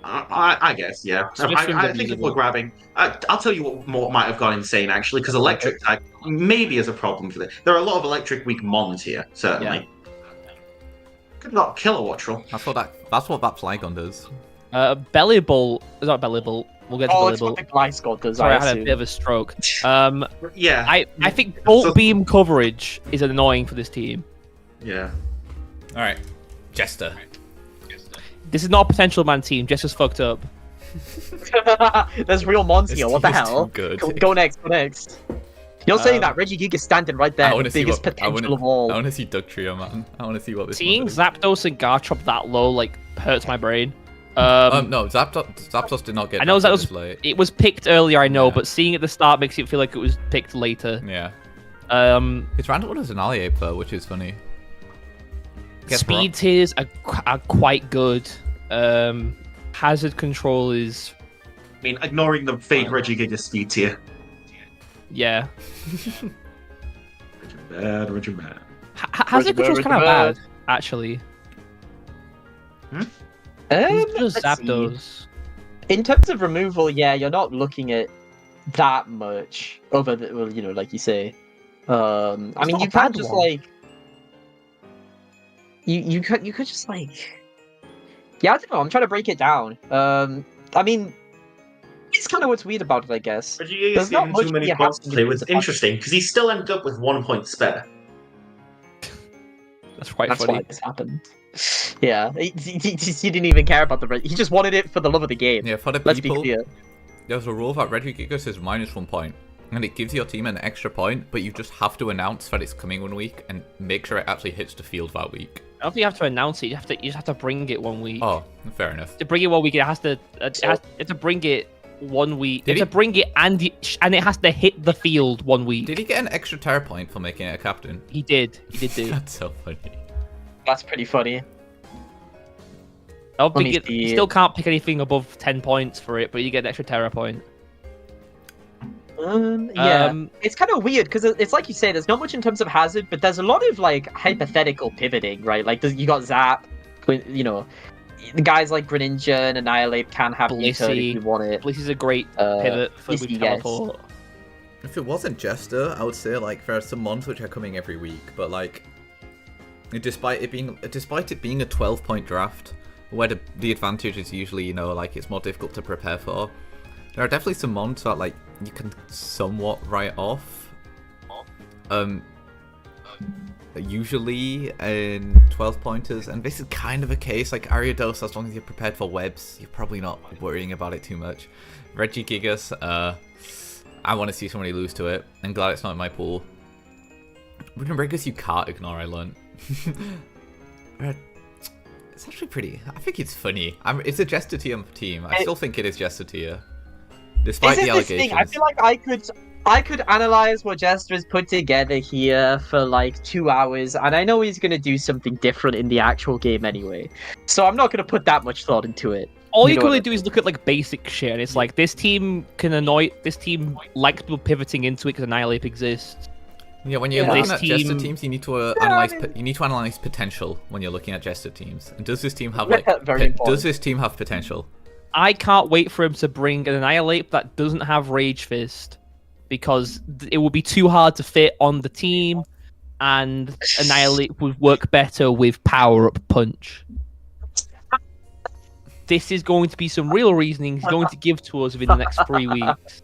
I guess, yeah. I think if we're grabbing, I'll tell you what might have gone insane actually, because electric type maybe is a problem for this. There are a lot of electric weak mons here, certainly. Yeah. Could not kill a Wattrel. That's what that Flygon does. Belly Bolt is not Belly Bolt. We'll get to Belly Bolt. What the Gliscor does. Sorry, I had a bit of a stroke. Yeah. I think Bolt Beam coverage is annoying for this team. Yeah. All right, Jester. This is not a potential man team. Jester's fucked up. There's real mons here. What the hell? Good. Go next. You're saying that Regigigas is standing right there. The biggest potential of all. I want to see Dugtrio, man. I want to see what this. Seeing Zapdos and Garchomp that low hurts my brain. No, Zapdos did not get. I know Zapdos. Late. It was picked earlier, I know, but seeing it at the start makes it feel like it was picked later. Yeah. It's random as an Alliape though, which is funny. Speed tiers are quite good. Hazard control is. I mean, ignoring the fake Regigigas speed tier. Yeah. Richard bad. Hazard control is kind of bad, actually. Just Zapdos. In terms of removal, yeah, you're not looking at that much over the, like you say. I mean, you can't just You could just yeah, I don't know. I'm trying to break it down. I mean, it's kind of what's weird about it, I guess. There's not too many points to play with. Interesting, because he still ended up with 1 point spare. That's quite funny. Why this happened. Yeah, he didn't even care about the. He just wanted it for the love of the game. Yeah, for the Let's people. Be clear. There's a rule that Regigigas is -1 point. and it gives your team an extra point, but you just have to announce that it's coming 1 week and make sure it actually hits the field that week. I don't think you have to announce it. You just have to bring it 1 week. Oh, fair enough. To bring it 1 week, it has to bring it 1 week. To bring it and it has to hit the field 1 week. Did he get an extra terror point for making it a captain? He did. He did do. That's so funny. That's pretty funny. I don't think you still can't pick anything above 10 points for it, but you get an extra terror point. It's kind of weird because it's like you say, there's not much in terms of hazard, but there's a lot of like hypothetical pivoting, right? Like you got Zap, you know, the guys like Greninja and Annihilate can have utility if you want it. Blissey is a great pivot for with teleport. If it wasn't Jester, I would say like there are some mons which are coming every week, but like despite it being a 12-point draft, where the advantage is usually, you know, like it's more difficult to prepare for. There are definitely some mons that like you can somewhat write off. Usually in 12 pointers, and this is kind of a case like Ariados. As long as you're prepared for webs, you're probably not worrying about it too much. Regigigas, I want to see somebody lose to it. I'm glad it's not in my pool. Runerigas you can't ignore, I learned. It's actually pretty. I think it's funny. It's a Jester tier team. I still think it is Jester tier. Despite the allegations. I feel like I could analyze what Jester has put together here for like 2 hours, and I know he's gonna do something different in the actual game anyway. So I'm not gonna put that much thought into it. All you can really do is look at like basic shit, and it's like this team can annoy. This team likes people pivoting into it because Annihilate exists. Yeah, when you're looking at Jester teams, you need to analyze. You need to analyze potential when you're looking at Jester teams. And does this team have like? Does this team have potential? I can't wait for him to bring an Annihilate that doesn't have Rage Fist, because it would be too hard to fit on the team, and Annihilate would work better with Power Up Punch. This is going to be some real reasoning he's going to give to us within the next 3 weeks.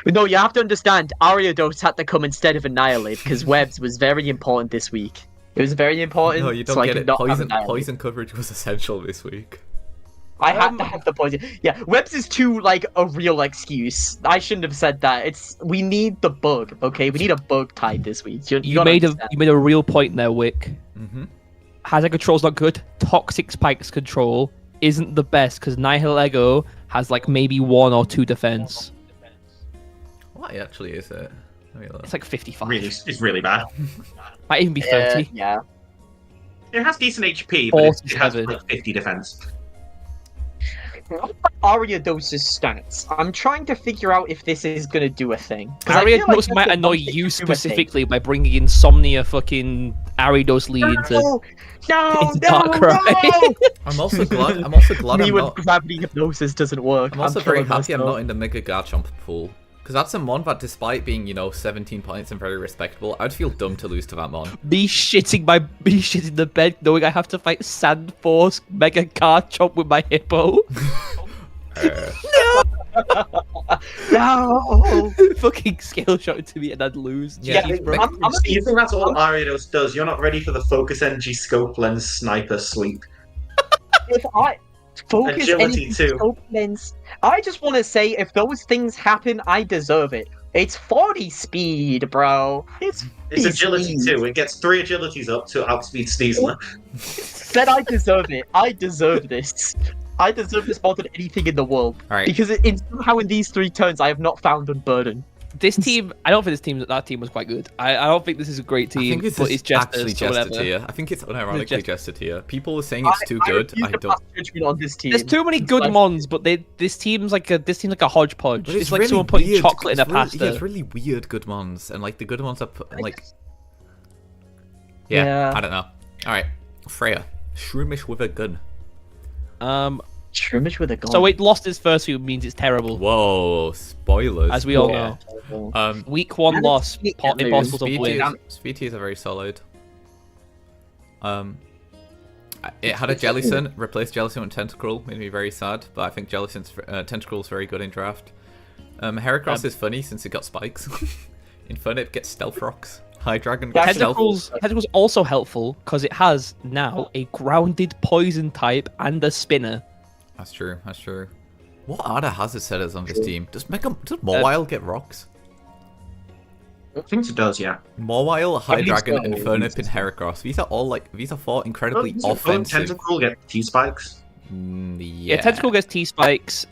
No, you have to understand, Ariados had to come instead of Annihilate, because Webs was very important this week. It was very important. No, you don't get it. Poison coverage was essential this week. I had to have the poison. Yeah, Webs is too, like, a real excuse. I shouldn't have said that. We need the bug, okay? We need a bug tied this week. You made a real point there, Wick. Hazard control's not good. Toxic Spikes control isn't the best, because Nihilego has, like, maybe 1 or 2 defense. What actually is it? It's like 55. It's really bad. Might even be 30. Yeah. It has decent HP, but it has like 50 defense. Ariados' stats. I'm trying to figure out if this is gonna do a thing. Ariados might annoy you specifically by bringing Insomnia fucking Ariados lead into Darkrai. I'm also glad I'm not. Gravity hypnosis doesn't work. I'm also very happy I'm not in the Mega Garchomp pool. Because that's a mon that, despite being, you know, 17 points and very respectable, I'd feel dumb to lose to that mon. Me shitting the bed knowing I have to fight Sandforce Mega Garchomp with my Hippo. No! Fucking scale shot to me and I'd lose. Yeah, you think that's all Ariados does? You're not ready for the Focus Energy Scope Lens Sniper Sweep. If I focus Agility too. Scope Lens, I just want to say, if those things happen, I deserve it. It's 40 speed, bro. It's agility too. It gets 3 agilities up to outspeed Sneasler. Then I deserve it. I deserve this. I deserve this more than anything in the world. Right. Because somehow in these 3 turns, I have not found Unburden. This team, I don't think that team was quite good. I don't think this is a great team. But it's just actually Jester tier. I think it's unironically Jester tier. People were saying it's too good. I don't. On this team. There's too many good mons, but this team's like a hodgepodge. It's like really someone putting chocolate in a pasta. It's really weird good mons, and like the good ones are like. Yeah, I don't know. All right, Freya, Shrromish with a gun. Shrromish with a gun. So it lost its first few means it's terrible. Whoa, spoilers. As we all know. Week 1 loss, impossible to win. Speed tiers are very solid. It had a Jellicent, replaced Jellicent with Tentacruel, made me very sad, but I think Jellicent's Tentacruel's very good in draft. Heracross is funny since it got spikes. Infernape gets Stealth Rocks. Hydreigon gets Tentacruel's also helpful because it has now a grounded poison type and a spinner. That's true. What are the hazard setters on this team? Does Mawile get rocks? I think it does, yeah. Mawile, Hydreigon, Infernape, and Heracross. These are four incredibly offensive. Tentacruel get T-Spikes. Yeah, Tentacruel gets T-Spikes.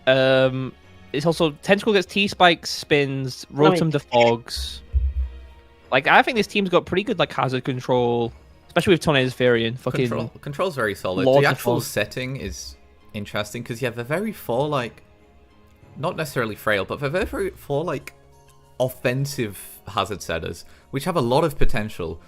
It's also Tentacruel gets T-Spikes, spins, Rotom defogs. Like, I think this team's got pretty good like hazard control, especially with Tornado's Furion. Fucking control's very solid. The actual setting is interesting because they're very for like, not necessarily frail, but they're very for like offensive hazard setters, which have a lot of potential.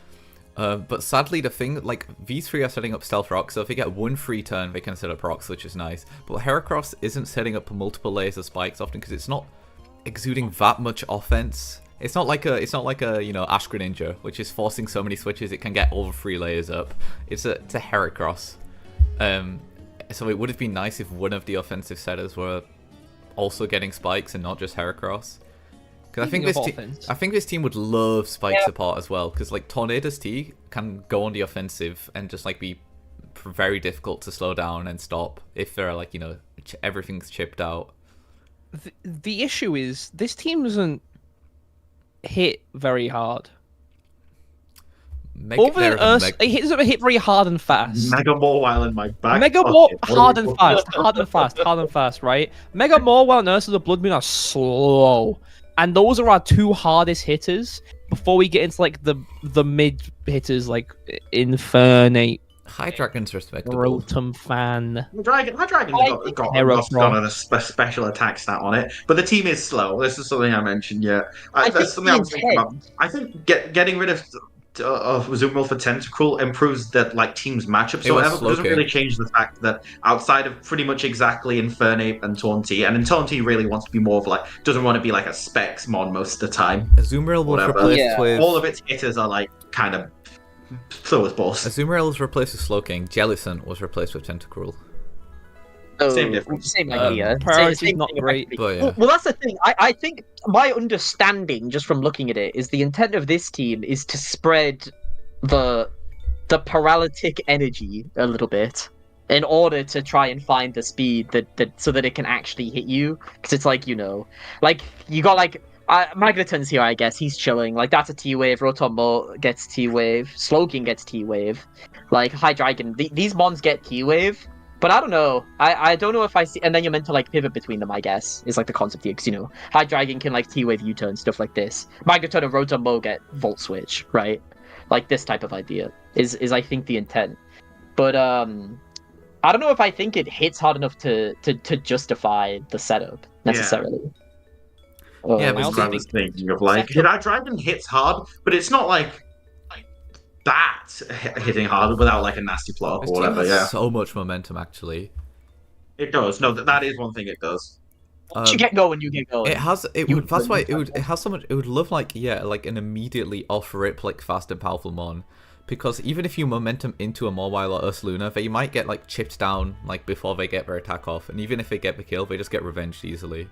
But sadly, the thing, like, these three are setting up Stealth Rock, so if they get one free turn, they can set up Rocks, which is nice. But Heracross isn't setting up multiple layers of spikes often because it's not exuding that much offense. It's not like a you know, Ash Greninja, which is forcing so many switches it can get all 3 layers up. It's a Heracross. So it would have been nice if one of the offensive setters were also getting spikes and not just Heracross. Because I think this team would love spike support as well. Because like Tornado's T can go on the offensive and just like be very difficult to slow down and stop if they're like, you know, everything's chipped out. The issue is this team doesn't hit very hard. Over than us, it hit very hard and fast. Mega Mawile in my back. Mega hard and fast, right? Mega Mawile and Ursa the Blood Moon are slow. And those are our 2 hardest hitters before we get into like the mid hitters like Infernape. Hydreigon's respectable. Rotom Fan. Hydreigon's got a special attack stat on it, but the team is slow. This is something I mentioned. Yeah, that's something I was thinking about. I think getting rid of Azumarill for Tentacruel improves the like team's matchup. So it doesn't really change the fact that outside of pretty much exactly Infernape and Taunty, and Taunty really wants to be more of like doesn't want to be like a Specs mon most of the time. Azumarill was replaced with all of its hitters are like kind of slow as balls. Azumarill was replaced with Slowking. Jellicent was replaced with Tentacruel. Same difference. Same idea. Priority's not great. But, yeah. Well, that's the thing. I think my understanding, just from looking at it, is the intent of this team is to spread the paralytic energy a little bit in order to try and find the speed that so that it can actually hit you. Because it's like, you know, like you got like Magneton's here, I guess. He's chilling. Like that's a T-Wave. Rotom gets T-Wave. Slowking gets T-Wave. Like Hydreigon. These mons get T-Wave. But I don't know. I don't know if I see. And then you're meant to like pivot between them, I guess. Is like the concept here, because you know, Hydreigon can like T-Wave U-turn, stuff like this. Magneton and Rotom get Volt Switch, right? Like this type of idea is I think the intent. But I don't know if I think it hits hard enough to justify the setup necessarily. Yeah, but I was thinking of like Hydreigon hits hard, but it's not like that hitting hard without like a nasty plot or whatever. Yeah, so much momentum actually. It does. No, that is one thing it does. Once you get going, you get going. It has. That's why it has so much. It would love like like an immediately off rip like fast and powerful mon, because even if you momentum into a Mawile or Ursaluna, they might get like chipped down like before they get their attack off, and even if they get the kill, they just get revenged easily.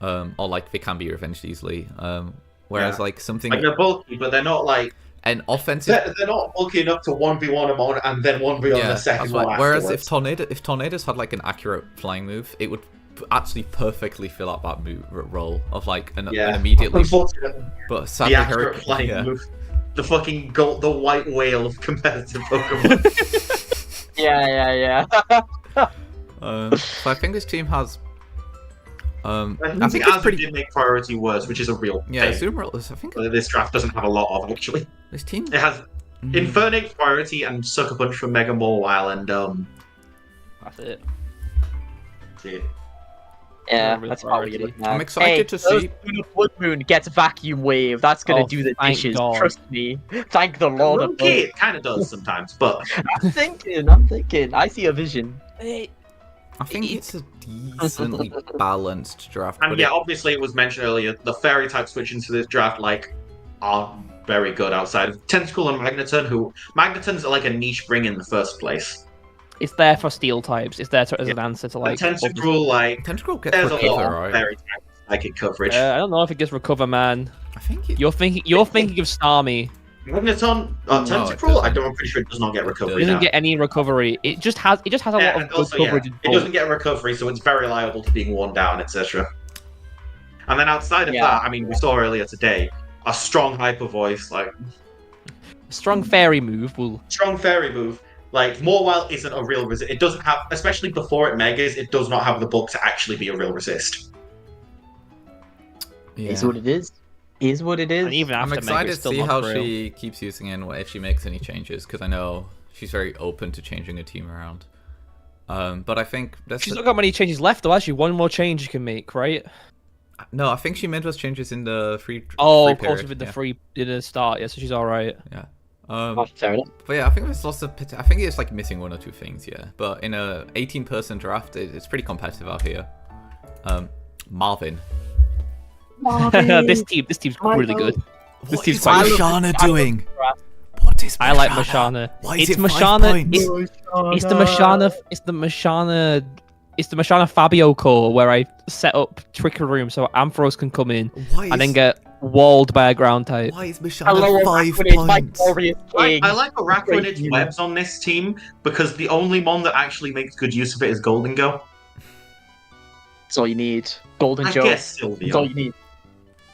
Or like they can be revenged easily. Whereas like something like they're bulky, but they're not like. And offensive, they're not bulky enough to 1v1 them on and then 1v on the second one. Whereas if Tornadoes had like an accurate flying move, it would actually perfectly fill up that role of like an immediately. But sadly, the accurate flying move, the fucking the white whale of competitive Pokemon. yeah. So I think this team has. I think Azum did make priority worse, which is a real thing. Azumarill is, I think this draft doesn't have a lot of actually. This team it has Infernape's priority and Sucker Punch from Mega Mawile and that's it. Yeah, that's probably it. I'm excited to see. Blood Moon gets Vacuum Wave. That's gonna do the dishes. God. Trust me. Thank the Lord. Okay, it kind of does sometimes, but I'm thinking. I see a vision. I think it's a decently balanced draft. And obviously it was mentioned earlier, the fairy type switch-ins for this draft are very good outside of Tentacruel and Magneton, Magneton's like a niche bring in the first place. It's there for steel types. It's there as an answer to like Tentacruel gets recover, right? Fairy type psychic coverage. I don't know if it gets recover, man. I think you're thinking of Starmie. Magneton, Tentacruel, I'm pretty sure it does not get recovery. It doesn't get any recovery. It just has a lot of good coverage. It doesn't get recovery, so it's very liable to being worn down, etc. And then outside of that, I mean, we saw earlier today, a strong hyper voice, like strong fairy move. Strong fairy move. Like Mawile isn't a real resist. It doesn't have, especially before it megas, it does not have the book to actually be a real resist. Yeah. Is what it is. Is what it is. And even after I'm excited to see how real. she keeps using it and if she makes any changes, because I know she's very open to changing her team around. But I think she's not got many changes left, though. Actually, one more change you can make, right? No, I think she made those changes in the free. Of course, with the free in the start. Yeah, so she's all right. Yeah. Fair enough. But yeah, I think there's lots of. I think it's like missing one or two things. Yeah, but in a 18-person draft, it's pretty competitive out here. Marvin. This team's really good. What is Mashana doing? What is Mashana? I like Mashana. Why is it Mashana? It's the Mashana Fabio core where I set up Tricker Room so Ampharos can come in and then get walled by a ground type. Why is Mashana 5 points? I like Araquanid's webs on this team because the only one that actually makes good use of it is Golden Go. That's all you need. Golden Joe. Guess Sylveon. That's all you need.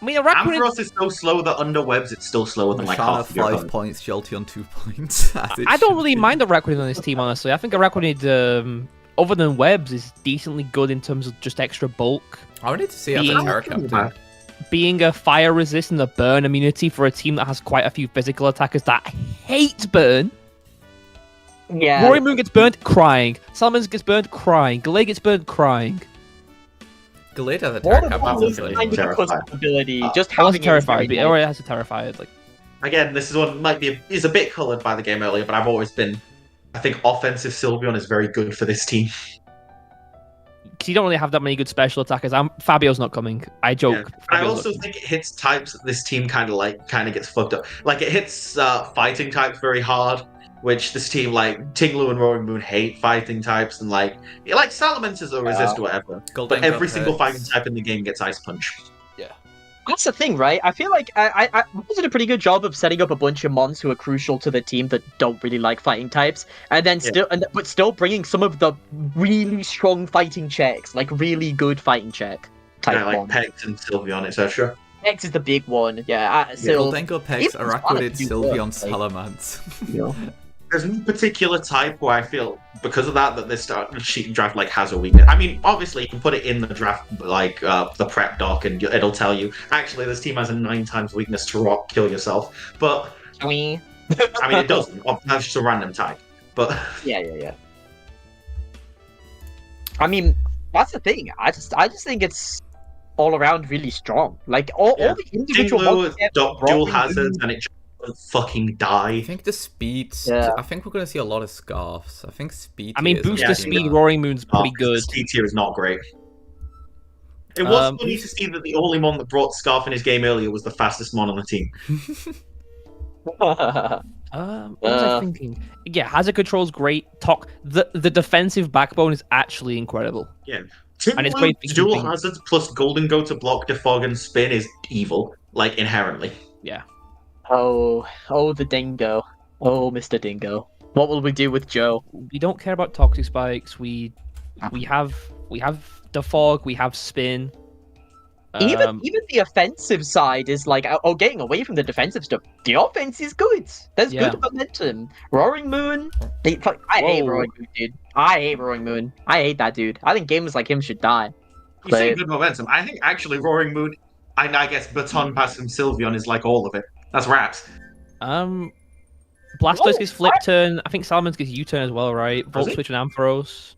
I mean, Ampharos is so slow that under webs it's still slower than like half of your 5 points, Jolteon 2 points. I don't really mind Araquanid on this team, honestly. I think Araquanid, other than webs, is decently good in terms of just extra bulk. I wanted to see how the Terra Captain. Being a fire resist and a burn immunity for a team that has quite a few physical attackers that hate burn. Yeah. Roaring Moon gets burnt, crying. Salamence gets burnt, crying. Gallade gets burnt, crying. Gallade has a Terra Captain ability. Just I was terrified, but it already has a terrified. Like, again, this is one is a bit coloured by the game earlier, but I've always been. I think offensive Sylveon is very good for this team. Because you don't really have that many good special attackers. Fabio's not coming. I joke. Yeah. I also think it hits types that this team kind of gets fucked up. Like it hits fighting types very hard, which this team like Tinglu and Roaring Moon hate fighting types, and like Salamence is a resist or whatever. But every single fighting type in the game gets Ice Punch. Yeah. That's the thing, right? I feel like I did a pretty good job of setting up a bunch of mons who are crucial to the team that don't really like fighting types, and then still bringing some of the really strong fighting checks, like really good fighting check type. Yeah, like Pegs and Sylveon, etc. Pegs is the big one. Yeah. Goldengo, Pegs, Araquanid, Sylveon, Salamence. Yeah. There's no particular type where I feel because of that this draft like has a weakness. I mean, obviously you can put it in the draft like the prep doc and it'll tell you actually this team has a 9 times weakness to rock kill yourself. But I mean it doesn't. That's just a random type. But yeah. I mean that's the thing. I just think it's all around really strong. Like all the individual dual hazards and it fucking die. I think the speed. Yeah. I think we're going to see a lot of scarfs. I think speed. I mean, booster speed. Roaring Moon's pretty good. The speed tier is not great. It was funny to see that the only mon that brought scarf in his game earlier was the fastest mon on the team. What was I thinking? Yeah, hazard control's great. The defensive backbone is actually incredible. Yeah. And it's great. Dual hazards plus Golden Go to block, defog, and spin is evil, like inherently. Yeah. Oh, the dingo. Oh, Mr. Dingo. What will we do with Joe? We don't care about toxic spikes. We have defog. We have spin. Even the offensive side is like, getting away from the defensive stuff. The offense is good. There's good momentum. Roaring Moon. I hate Roaring Moon, dude. I hate Roaring Moon. I hate that dude. I think gamers like him should die. You say good momentum. I think actually Roaring Moon, and I guess Baton Pass and Sylveon is like all of it. That's raps. Blastoise gets Flip Turn. I think Salamence gets U-Turn as well, right? Volt Switch and Ampharos.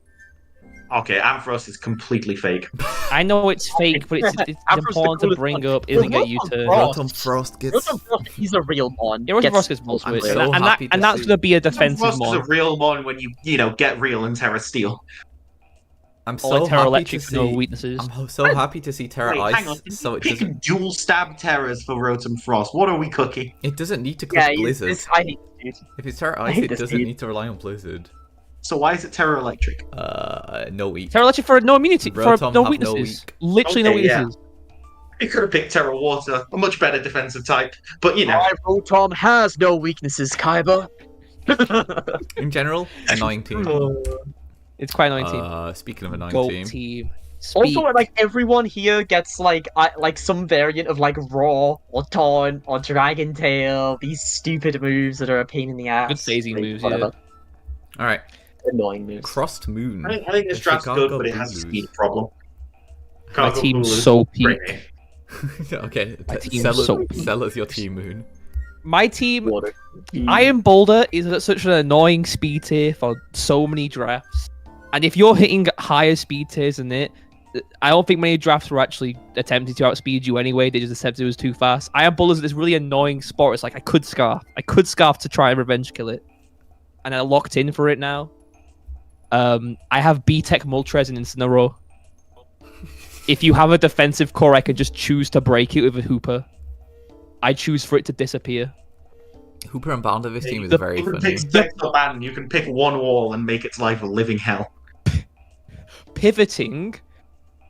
Okay, Ampharos is completely fake. I know it's fake, but it's important to bring up. Isn't get U-Turn. Rotom Frost gets. He's a real mon. Yeah, Rotom Frost gets Volt Switch, and that's gonna be a defensive mon. Frost is a real mon when you get real and Terra Steel. I'm so happy to see. No weaknesses. I'm so happy to see Terra Ice. Hang on. So it doesn't dual stab Terras for Rotom Frost. What are we cooking? It doesn't need to click Blizzard. If it's Terra Ice, it doesn't need to rely on Blizzard. So why is it Terra Electric? No weak. Terra Electric for no immunity, for no weaknesses. Literally no weaknesses. You could have picked Terra Water, a much better defensive type. But you know, Rotom has no weaknesses, Kaiba. In general, annoying team. It's quite annoying team. Speaking of annoying team. Also, like everyone here gets like some variant of like Raw or Taunt or Dragon Tail. These stupid moves that are a pain in the ass. Good phasing moves, whatever. All right. Annoying moves. Crossed Moon. I think this draft's good, but it has a speed problem. My team's so peak. Okay, sell us your team, Moon. My team, Iron Boulder is at such an annoying speed tier for so many drafts. And if you're hitting higher speed tiers than it, I don't think many drafts were actually attempting to outspeed you anyway. They just accepted it was too fast. Iron Boulder's at this really annoying spot. It's like I could Scarf to try and revenge kill it. And I locked in for it now. I have B-Tech Moltres and Incineroar. If you have a defensive core, I can just choose to break it with a Hooper. I choose for it to disappear. Hooper and Bounder, this team is very funny. You can pick one wall and make its life a living hell. Pivoting.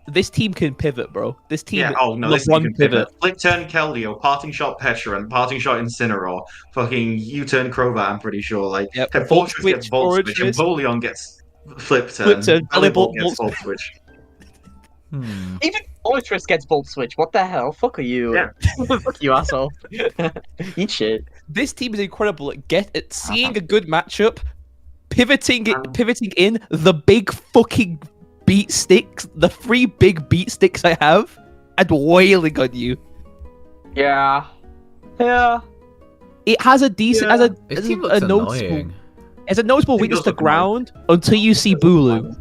This team can pivot, bro. This team this one can pivot. Flip turn Keldeo, parting shot Petra, parting shot Incineroar, fucking U-turn Crobat, I'm pretty sure. Like, Fortress gets Volt Switch, and Empoleon gets Flip turn. Volleyball gets Volt Switch. Even Fortress gets Volt Switch. What the hell? Fuck are you? Yeah. Fuck you, asshole. Eat shit. This team is incredible at seeing a good matchup, pivoting in the big fucking beat sticks, the 3 big beat sticks I have, and wailing on you. Yeah. It has a decent, has a noticeable weakness to ground until you see Bulu.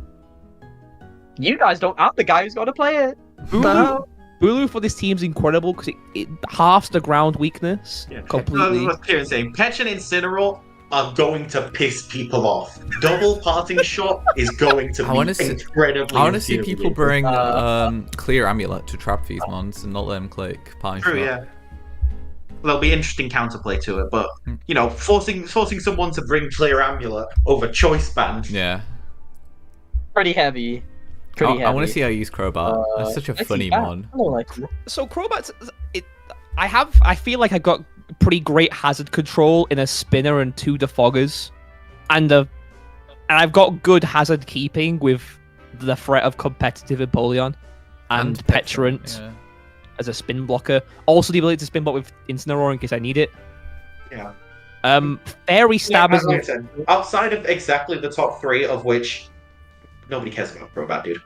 You guys don't have the guy who's got to play it. Bulu for this team's incredible because it halves the ground weakness completely. Saying Petra and Incineroar are going to piss people off. Double parting shot is going to be incredibly. I want to see people bring Clear Amulet to trap these mons and not let them click parting shot. Yeah. There'll be interesting counterplay to it, but you know, forcing someone to bring Clear Amulet over Choice Band. Yeah. Pretty heavy. I want to see how you use Crobat. That's such a funny mon. So Crobat's, I feel like I got pretty great hazard control in a spinner and 2 defoggers, and I've got good hazard keeping with the threat of competitive Empoleon and Petrant as a spin blocker. Also the ability to spin block with Incineroar in case I need it. Yeah. Fairy Stab is outside of exactly the top 3, of which nobody cares about Crobat, dude.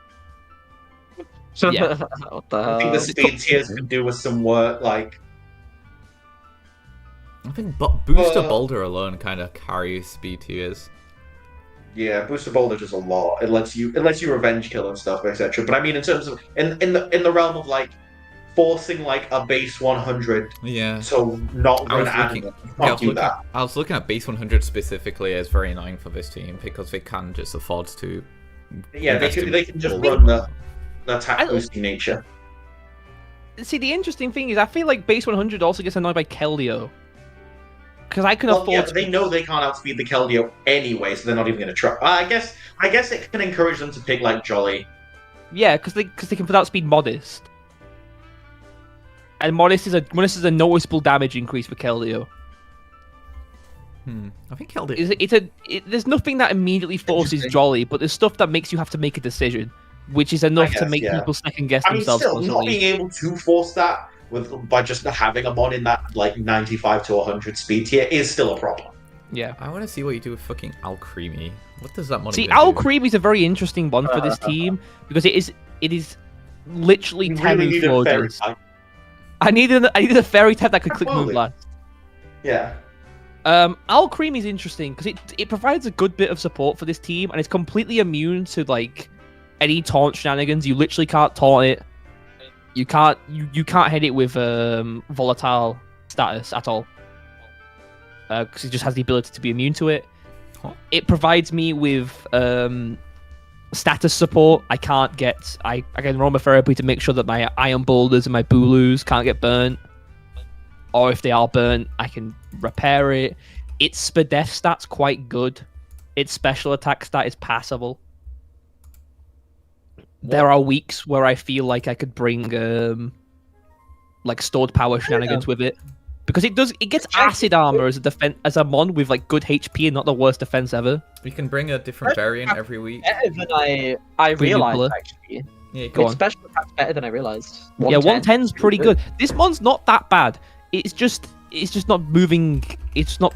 Yeah. What the hell? I think the speed tiers could do with some work, like. I think Booster Boulder alone kind of carries speed tiers. Yeah, Booster Boulder does a lot. It lets you revenge kill and stuff, etc. But I mean, in terms of in the realm of like forcing like a base 100, so not run animal. I was looking at base 100 specifically as very annoying for this team because they can just afford to. Yeah, they can just run the attack boosting nature. See, the interesting thing is, I feel like base 100 also gets annoyed by Keldeo. Because I can afford. Yeah, they know they can't outspeed the Keldeo anyway, so they're not even going to try. I guess it can encourage them to pick like Jolly. Yeah, because they can outspeed Modest, and Modest is a noticeable damage increase for Keldeo. I think Keldeo. There's nothing that immediately forces Jolly, but there's stuff that makes you have to make a decision, which is enough to make people second guess themselves. I mean, still not being able to force that by just having a mon in that like 95 to 100 speed tier is still a problem. Yeah, I want to see what you do with fucking Alcremie. What does that mon do? See, Alcremie is a very interesting one for this team because it is literally Temu Floaters. I needed a fairy type that could click Moonblast. Yeah. Alcremie is interesting because it provides a good bit of support for this team and it's completely immune to like any taunt shenanigans. You literally can't taunt it. You can't hit it with volatile status at all because it just has the ability to be immune to it. It provides me with status support. I can aromatherapy to make sure that my Iron Boulders and my Bulus can't get burnt. Or if they are burnt, I can repair it. Its Spadef stat's quite good. Its special attack stat is passable. There are weeks where I feel like I could bring like stored power shenanigans with it. Because it gets acid armor as a mon with like good HP and not the worst defense ever. You can bring a different variant every week. Better than I realized, actually. Yeah, its special attack's better than I realized. 110. Yeah, 110's pretty good. This mon's not that bad. It's just not moving. It's not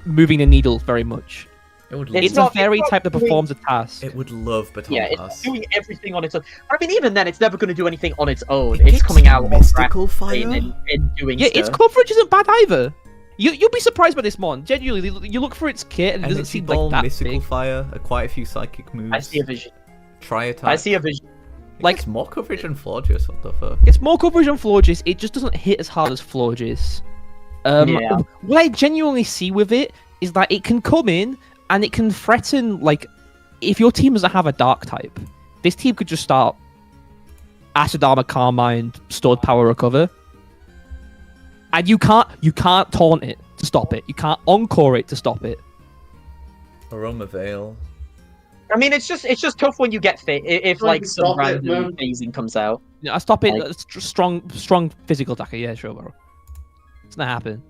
moving the needle very much. It's a fairy type that performs a task. It would love Baton Pass. It's doing everything on its own. I mean, even then, it's never going to do anything on its own. It's coming out mystical fire and doing stuff. Its coverage isn't bad either. You'll be surprised by this mon. Genuinely, you look for its kit and it doesn't seem like that mystical big. Fire, quite a few psychic moves. I see a vision. Tri-attack. I see a vision. Like more coverage than Florges, what the fuck? It's more coverage on Florges. It just doesn't hit as hard as Florges. What I genuinely see with it is that it can come in and it can threaten, like, if your team doesn't have a dark type, this team could just start Acid Armor, Carmine, Stored Power, Recover. And you can't taunt it to stop it. You can't encore it to stop it. Aroma Veil. I mean, it's just tough when you get fit. If like some random phasing comes out. Yeah, I stop it. Like, strong physical attacker. Yeah, sure, bro. It's not happening.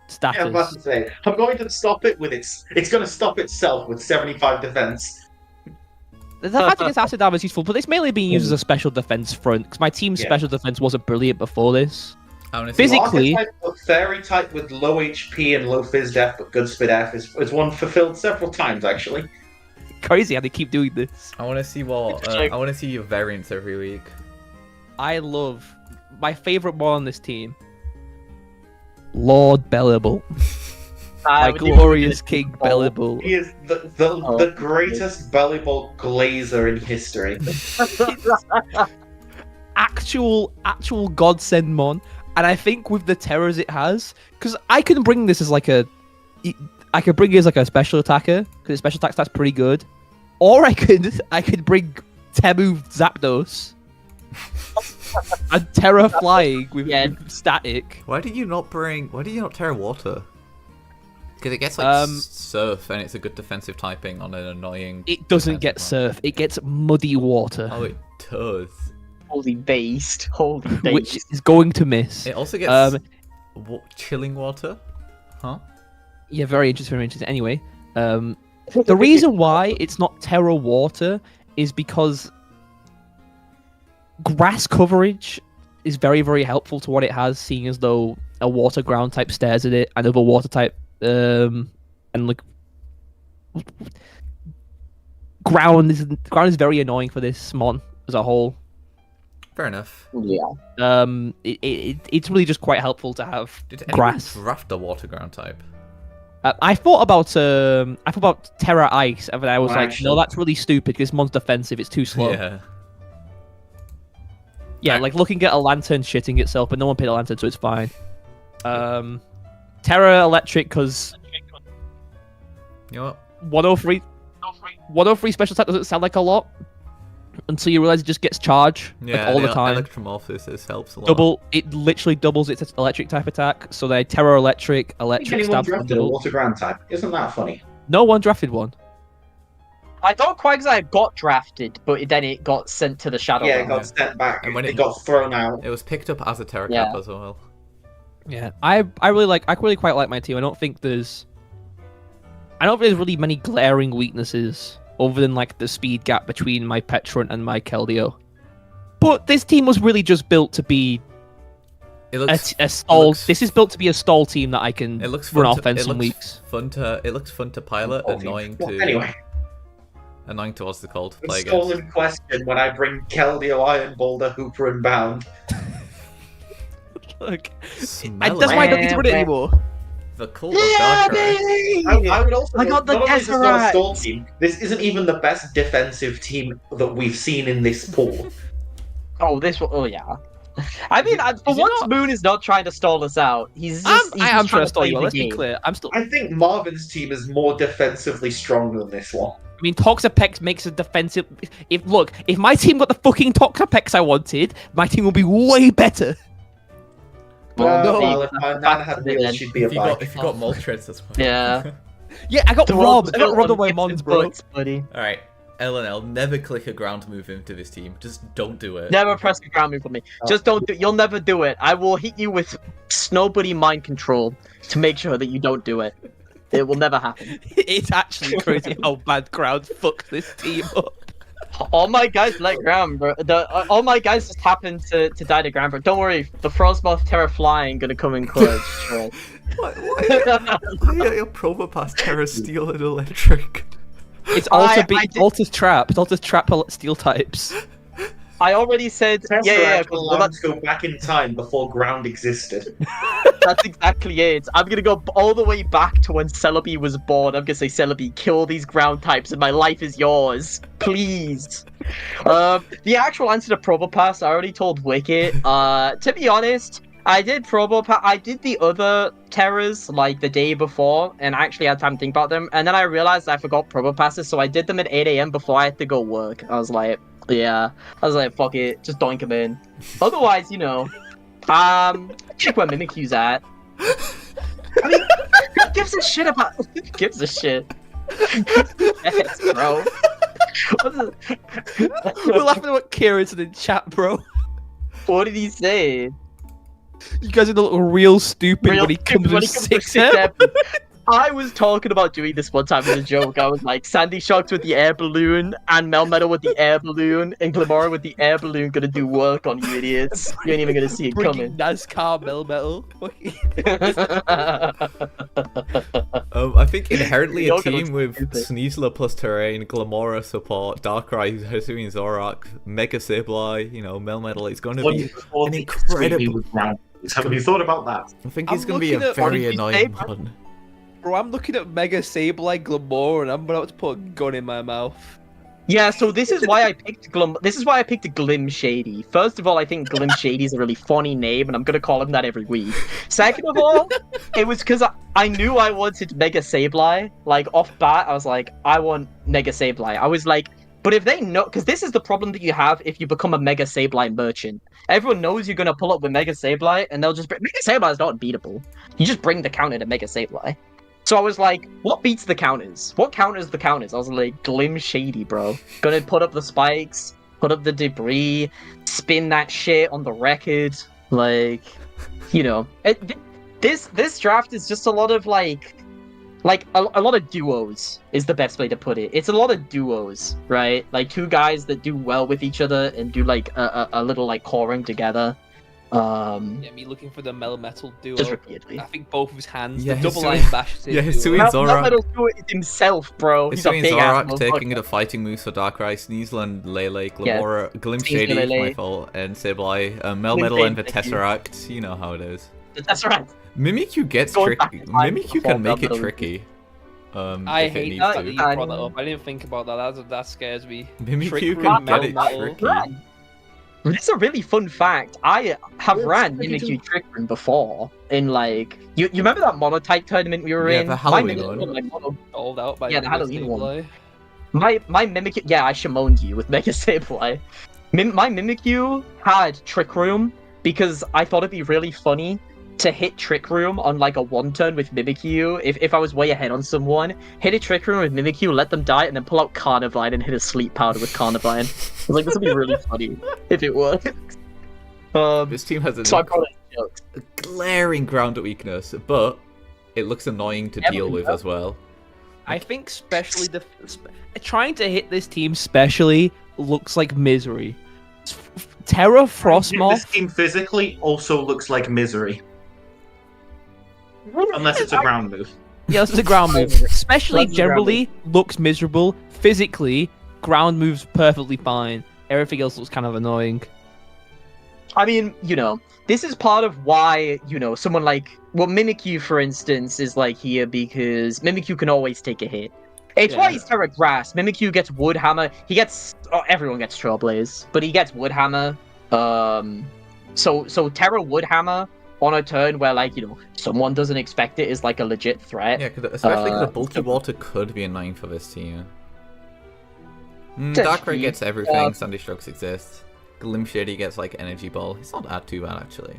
Status. Yeah, I'm about to say, I'm going to stop it with it's going to stop itself with 75 defense. The fact against Acid Armor is useful, but it's mainly being used as a special defense front because my team's special defense wasn't brilliant before this. Physically, fairy type with low HP and low Fizz Def but good Speed F is one fulfilled several times actually. Crazy how they keep doing this. I want to see I want to see your variants every week. I love my favorite one on this team. Lord Bellable. My glorious King Bellable. He is the greatest Bellable glazer in history. actual godsend mon. And I think with the terrors it has, because I can bring this as like I could bring it as like a special attacker, because its special attack stats pretty good. Or I could bring Temu Zapdos. And Terra Flying with static. Why do you not Terra Water? Because it gets like Surf and it's a good defensive typing on an annoying. It doesn't get Surf. It gets Muddy Water. Oh, it does. Holy based. Which is going to miss. It also gets Chilling Water. Huh? Yeah, very interesting. Anyway, the reason why it's not Terra Water is because grass coverage is very, very helpful to what it has, seeing as though a water ground type stares at it, another water type, and like ground is very annoying for this mon as a whole. Fair enough. Yeah. It's really just quite helpful to have grass. Draft the water ground type. I thought about Terra Ice, and then I was no, that's really stupid because mon's defensive. It's too slow. Yeah, like looking at a lantern shitting itself, but no one paid a lantern, so it's fine. Terra Electric, because you know what? 103 special attack doesn't sound like a lot until you realize it just gets charge all the time. Electromorphosis helps a lot. It literally doubles its electric type attack. So they Terra Electric anyone drafted a water ground type. Isn't that funny? No one drafted one. I thought Quagsire got drafted, but then it got sent to the Shadow. Yeah, it got sent back. And when it got thrown out, it was picked up as a Terra Cap as well. Yeah, I really quite like my team. I don't think there's really many glaring weaknesses other than like the speed gap between my Petrunt and my Keldeo. But this team was really just built to be a stall. This is built to be a stall team that I can run offense in weeks. It looks fun to pilot, annoying to. Anyway. Annoying to what's it called? It's still in question when I bring Keldeo, Iron Boulder, Hooper, and Bound. Look, that's why I don't need to run it anymore. The cult of Darkrai. I would also. I got the Tesseract. Team. This isn't even the best defensive team that we've seen in this pool. Oh yeah. I mean, for once, Moon is not trying to stall us out. He's trying to stall you. Let's be clear. I think Marvin's team is more defensively strong than this one. I mean, Toxapex makes a defensive. If my team got the fucking Toxapex I wanted, my team would be way better. Well, if my Nana had wheels, she'd be a bike. If you got Moltres, that's fine. Yeah. Yeah, I got robbed of my mons, bro. Buddy. Alright, LNL, never click a ground move into this team. Just don't do it. Never press a ground move on me. Just don't do it. You'll never do it. I will hit you with Snow Buddy mind control to make sure that you don't do it. It will never happen. It's actually crazy how bad ground fucked this team up. All my guys like ground, bro. All my guys just happened to die to ground, bro. Don't worry, the Frostmoth Terra Flying gonna come in clutch. Sure. Why are your Probopass Terra Steel and Electric? It's also Alta's Trap. It's Alta's Trap Steel types. I already said yeah. Let's go back in time before ground existed. That's exactly it. I'm gonna go all the way back to when Celebi was born. I'm gonna say, Celebi, kill these ground types and my life is yours. Please. The actual answer to Probopass, I already told Wicket. To be honest, I did Probopass. I did the other Terras like the day before, and I actually had time to think about them. And then I realized I forgot Probopasses, so I did them at 8 AM before I had to go work. I was like, fuck it, just doink them in. Otherwise, check where Mimikyu's at. I mean, who gives a shit about? Who gives a shit? Yes, bro. We're laughing about Kieran's in the chat, bro. What did he say? You guys are look real stupid when he comes with 6M. I was talking about doing this one time as a joke. I was like, Sandy Sharks with the air balloon, and Melmetal with the air balloon, and Glimmora with the air balloon gonna do work on you idiots. You ain't even gonna see it coming. NASCAR Melmetal. I think inherently a team with Sneasler plus Terrain, Glimmora support, Darkrai who's doing Zorak, Mega Sableye, Melmetal, it's going to be an incredible... Have you thought about that? I think it's going to be a very annoying one. Bro, I'm looking at Mega Sableye Glimmora and I'm about to put a gun in my mouth. Yeah, so this is why I picked Glim Shady. First of all, I think Glim Shady is a really funny name, and I'm gonna call him that every week. Second of all, it was because I knew I wanted Mega Sableye. Like, off bat, I was like, I want Mega Sableye. I was like, but if they know, because this is the problem that you have if you become a Mega Sableye merchant. Everyone knows you're gonna pull up with Mega Sableye, and they'll just bring... Mega Sableye is not unbeatable. You just bring the counter to Mega Sableye. So I was like, what beats the counters? What counters the counters? I was like, Glim Shady, bro. Gonna put up the spikes, put up the debris, spin that shit on the record. Like, this draft is just a lot of a lot of duos is the best way to put it. It's a lot of duos, right? Like two guys that do well with each other and do like a little like coring together. Me looking for the Melmetal duo. Just repeatedly. I think both of his hands, yeah, the double line bash. Yeah, Zorak. Melmetal duo is himself, bro. He's a big Zorak taking the fighting moves for Darkrai, Sneasler and Lele, Glimmora, Glim Shady, my fault, and Sableye, Melmetal and the Tesseract. You know how it is. The Tesseract. Mimikyu gets tricky. Mimikyu can make it tricky. I hate that you brought that up. I didn't think about that. That scares me. Mimikyu can get it tricky. This is a really fun fact. I have ran Mimikyu Trick Room before in you remember that monotype tournament we were in? The Halloween one. Sold out by the Halloween one. My Mimikyu, I shamoned you with Mega Sableye. My Mimikyu had Trick Room because I thought it'd be really funny to hit Trick Room on a one turn with Mimikyu. If I was way ahead on someone, hit a Trick Room with Mimikyu, let them die, and then pull out Carnivine and hit a Sleep Powder with Carnivine. I was like, this would be really funny if it worked. This team has a glaring ground weakness, but it looks annoying to deal with as well. I think especially trying to hit this team specially looks like misery. Terra Frostmoth. This team physically also looks like misery. Unless it's a ground move. Yeah, this is a ground move. Especially generally looks miserable. Physically, ground moves perfectly fine. Everything else looks kind of annoying. I mean, this is part of why, someone Mimikyu, for instance, is here because Mimikyu can always take a hit. It's why he's Terra Grass. Mimikyu gets Wood Hammer. Everyone gets Trailblaze, but he gets Wood Hammer. So Terra Wood Hammer on a turn where someone doesn't expect it is a legit threat. Yeah, especially because the bulky water could be annoying for this team. Darkrai gets everything. Sandy Strokes exists. Glim Shady gets Energy Ball. It's not that too bad actually.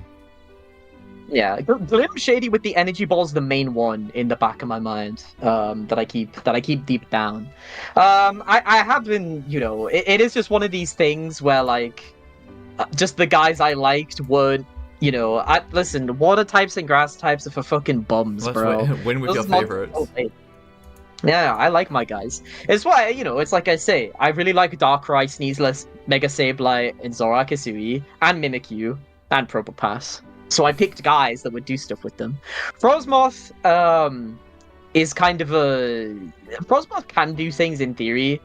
Yeah, Glim Shady with the Energy Ball is the main one in the back of my mind that I keep deep down. I have been, it is just one of these things where just the guys I liked weren't, listen, water types and grass types are for fucking bums, bro. Win with your favorites. Yeah, I like my guys. It's why, it's like I say, I really like Darkrai, Sneaseless, Mega Sableye, and Zora Kisui, and Mimikyu, and Probopass. So I picked guys that would do stuff with them. Frosmoth, is kind of a... Frosmoth can do things in theory.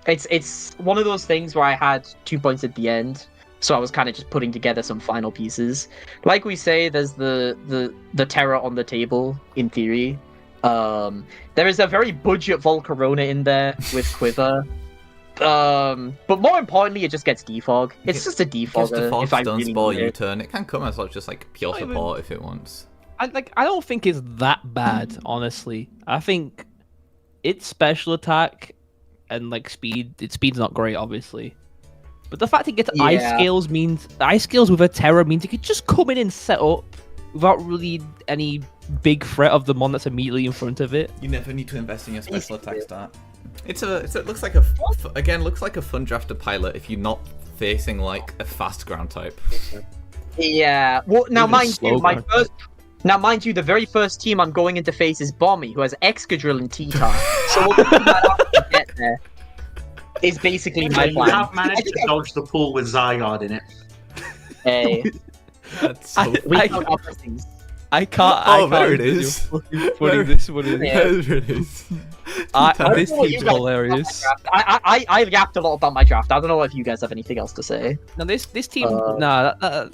It's one of those things where I had 2 points at the end, so I was kind of just putting together some final pieces. Like we say, there's the terror on the table, in theory. There is a very budget Volcarona in there with Quiver. But more importantly, it just gets defog. It's just a defogger. If I really Stun U-turn, it can come as well, just like pure support if it wants. I don't think it's that bad, honestly. I think its special attack and like its speed's not great, obviously. But the fact it gets Ice Scales means Ice Scales with a Terror means it could just come in and set up without really any big threat of the mon that's immediately in front of it. You never need to invest in your special attack stat. It looks like a fun drafted pilot if you're not facing like a fast ground type. Yeah. Well, now mind you, the very first team I'm going into face is Bommy, who has Excadrill and T-Tar. So we'll come back to get there. Is basically my plan. You have managed to dodge the pool with Zygarde in it. Hey. That's so I can't. Oh, there it is. Putting this one in. There it is. This team's hilarious. I yapped a lot about my draft. I don't know if you guys have anything else to say. No, this team. I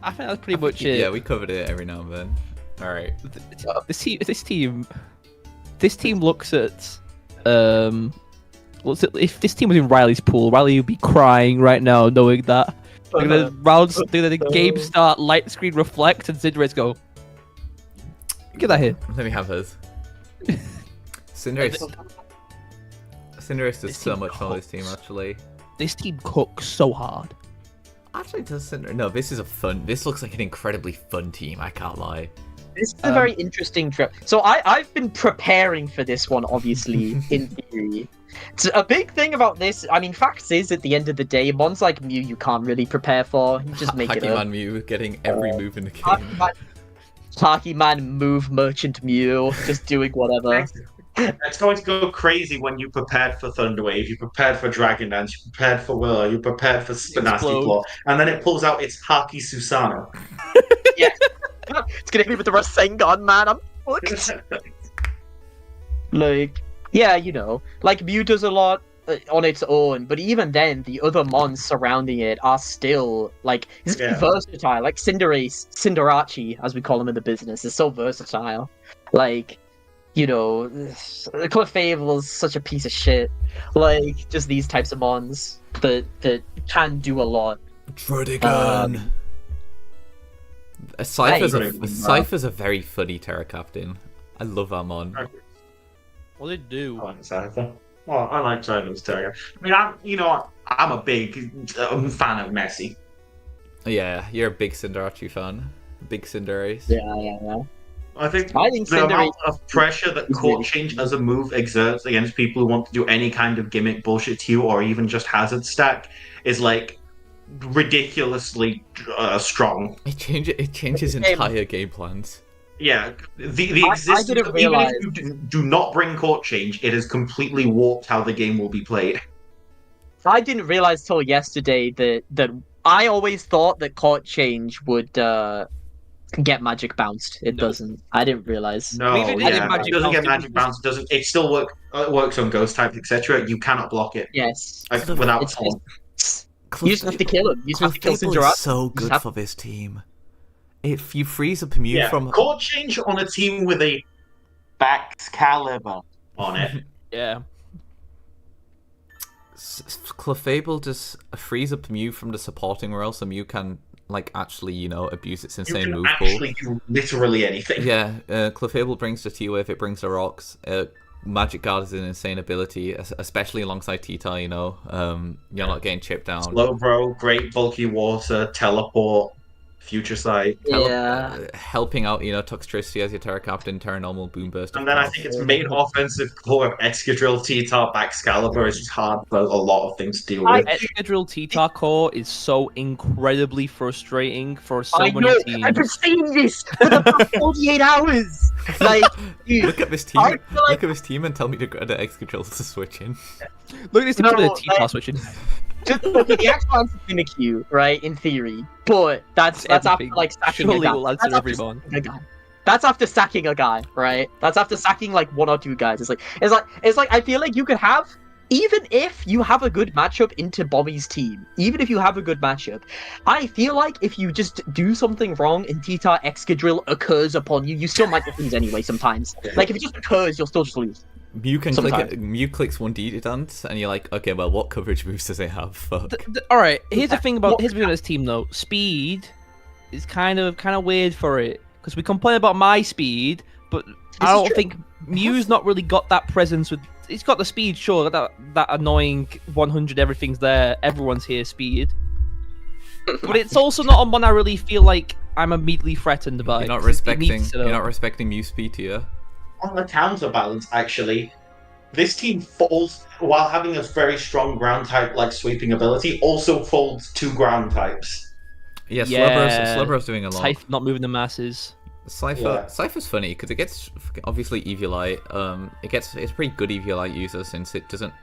think that's pretty much it. Yeah, we covered it every now and then. All right. This team looks at if this team was in Riley's pool, Riley would be crying right now knowing that. The game start, light screen reflect, and Cinderace go. Get that here. Let me have hers. Cinderace does so much on this team, actually. This team cooks so hard. Actually, does Cinderace? No, this looks like an incredibly fun team, I can't lie. This is a very interesting trip. So I've been preparing for this one, obviously, in theory. So a big thing about this, I mean, facts is, at the end of the day, mons like Mew you can't really prepare for. You just make it up. Hakiman Mew getting every move in the game. Hakiman move Merchant Mew, just doing whatever. It's going to go crazy when you prepared for Thunderwave, you prepared for Dragon Dance, you prepared for Willow, you prepared for Nasty Claw, and then it pulls out its Haki Susano. Yeah. It's gonna hit me with the Rasengan, man. I'm fucked. Like, yeah, like Mew does a lot on its own, but even then, the other mons surrounding it are still like it's versatile. Like Cinderace, as we call him in the business, is so versatile. Like, Clefable's such a piece of shit. Like, just these types of mons that can do a lot. Druddigan. Cypher's a very funny Terra Captain. I love that mon. What did it do? I like Cypher. Well, I like Cypher's Terra. I mean, I'm a big fan of Messi. Yeah, you're a big Cinderace fan. Big Cinderace. Yeah. I think the amount of pressure that Court Change as a move exerts against people who want to do any kind of gimmick bullshit to you, or even just hazard stack, is like ridiculously strong. It changes entire game plans. Yeah, the existence of, even if you do not bring Court Change, it has completely warped how the game will be played. I didn't realize till yesterday that I always thought that Court Change would get magic bounced. It doesn't. I didn't realize. No, it doesn't get magic bounced. It still works on ghost types, etc. You cannot block it. Yes, without. You just have to kill him. You just have to kill Cinderace. Is so good for this team. If you freeze up Mew from Court Change on a team with a Baxcalibur on it. Yeah. Clefable just frees up Mew from the supporting role, so Mew can actually abuse its insane move pool. Actually do literally anything. Yeah, Clefable brings the T-Wave, it brings the rocks. Magic Guard is an insane ability, especially alongside T-Tar, you're not getting chipped down. Slowbro, great bulky water, teleport. Future Sight. Helping out, Toxtricity as your Terra Captain, Terra Normal, Boom Burst. And then I think its main offensive core of Excadrill, T-Top, Excalibur is just hard for a lot of things to deal with. Excadrill T-Top core is so incredibly frustrating for so many teams. I've been saying this for the past 48 hours! Like, dude, look at this team. Look at this team and tell me to go to Excadrill to switch in. Look at this team to T-Top switching. Just okay, the actual answer's in the queue, right? In theory, but that's after like sacking a guy. We'll answer everyone. That's after sacking a guy, right? That's after sacking like 1 or 2 guys. It's like I feel like you could have, even if you have a good matchup into Bommy's team, even if you have a good matchup, I feel like if you just do something wrong and Tita Excadrill occurs upon you, you still might lose anyway sometimes. Like if it just occurs, you'll still just lose. Mew clicks 1D dance, and you're like, okay, well, what coverage moves does it have? Fuck. Alright, here's the thing about this team though. Speed is kind of weird for it. Because we complain about my speed, but I don't think Mew's not really got that presence with. It's got the speed, sure, that annoying 100 everything's there, everyone's here speed. But it's also not on one I really feel like I'm immediately threatened by. You're not respecting Mew speed here. On the counterbalance, actually, this team folds while having a very strong ground type like sweeping ability. Also folds 2 ground types. Yeah, Slubber's doing a lot. Scythe not moving the masses. Cypher's funny because it gets obviously Eviolite. It's pretty good Eviolite user since it doesn't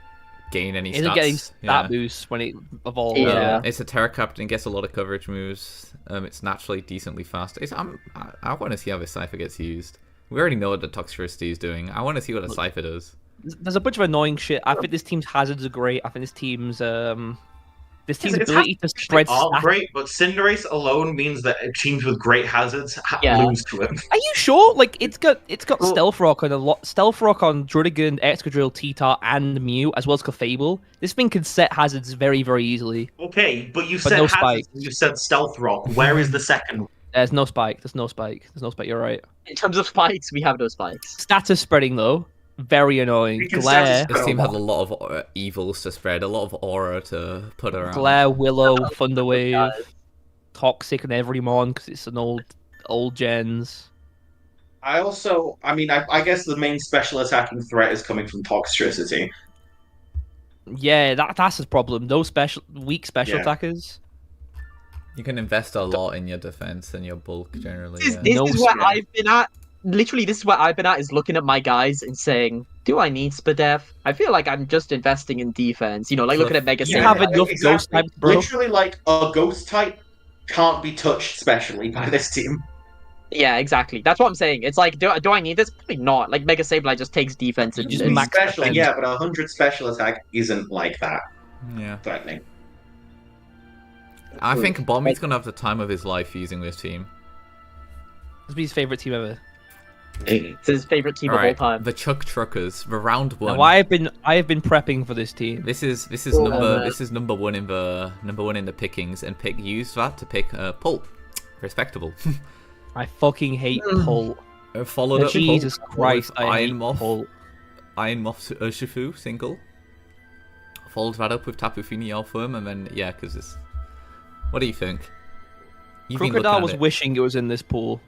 gain any stats. Isn't getting stat boost when it evolves. Yeah. It's a Terra Captain, gets a lot of coverage moves. It's naturally decently fast. I want to see how this Cypher gets used. We already know what the Toxtricity is doing. I want to see what a Cypher does. There's a bunch of annoying shit. I think this team's hazards are great. I think this team's ability to spread stats great, but Cinderace alone means that teams with great hazards lose to it. Are you sure? Like it's got Stealth Rock on Stealth Rock on Druddigon, Excadrill, T-Tar, and Mew, as well as Clefable. This thing can set hazards very, very easily. Okay, but you said no hazards. You said Stealth Rock. Where is the second one? There's no spike. You're right. In terms of spikes, we have no spikes. Status spreading though, very annoying. Glare. This team has a lot of evils to spread, a lot of aura to put around. Glare, Willow, Thunderwave, Toxic, and Everymon because it's an old gens. I guess the main special attacking threat is coming from Toxtricity. Yeah, that's his problem. Those weak special attackers. You can invest a lot in your defense and your bulk generally. This is where I've been at. Literally, this is where I've been at, is looking at my guys and saying, do I need Spadef? I feel like I'm just investing in defense. Like looking at Mega Saiyan. You have enough ghost types, bro. Literally, like, a ghost type can't be touched specially by this team. Yeah, exactly. That's what I'm saying. It's like, do I need this? Probably not. Like, Mega Sableye just takes defense and just max special, defense. Yeah, but 100 special attack isn't like that. Yeah. Threatening. I think Bommy's gonna have the time of his life using this team. This will be his favorite team ever. It's his favorite team of all time. The Chuck Truckers, the round 1. Now, I have been prepping for this team. This is number one in the pickings, and use that to pick Pulp. Respectable. I fucking hate Pulp. Followed up Jesus Pulp Christ, I hate Iron Pulp. Iron Moth Urshifu single. Followed that up with Tapu Fini Alpha, and then because it's. What do you think? Crocodile was wishing it was in this pool.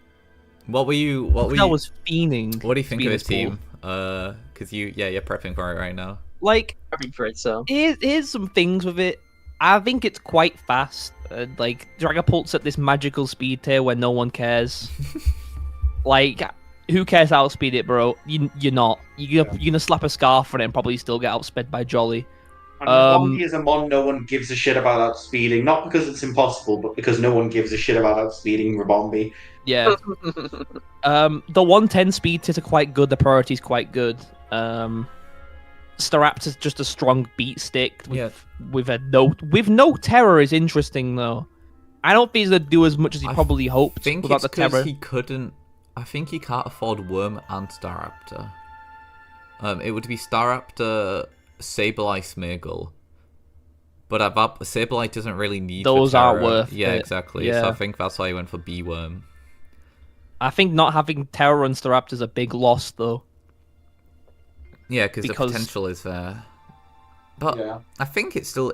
Crocodile was fiending. What do you think of this team? Because you're prepping for it right now. Like, prepping for it, so here's some things with it. I think it's quite fast. Like Dragapult's at this magical speed tier where no one cares. Like, who cares how to outspeed it, bro? You're not. You're gonna slap a scarf on it and probably still get outsped by Jolly. And as a mon, no one gives a shit about outspeeding. Not because it's impossible, but because no one gives a shit about outspeeding Rabombi. Yeah. The 110 speed tiers are quite good. The priority is quite good. Staraptor's just a strong beat stick with no terror is interesting though. I don't think he's gonna do as much as he probably hoped without the terror. I think he can't afford Worm and Staraptor. It would be Staraptor, Sableye, Smeargle. But Sableye doesn't really need those aren't worth it. Yeah, it. exactly. Yeah. So I think that's why he went for B-Worm. I think not having Terror on Staraptor is a big loss, though. Yeah, because the potential is there. But I think it's still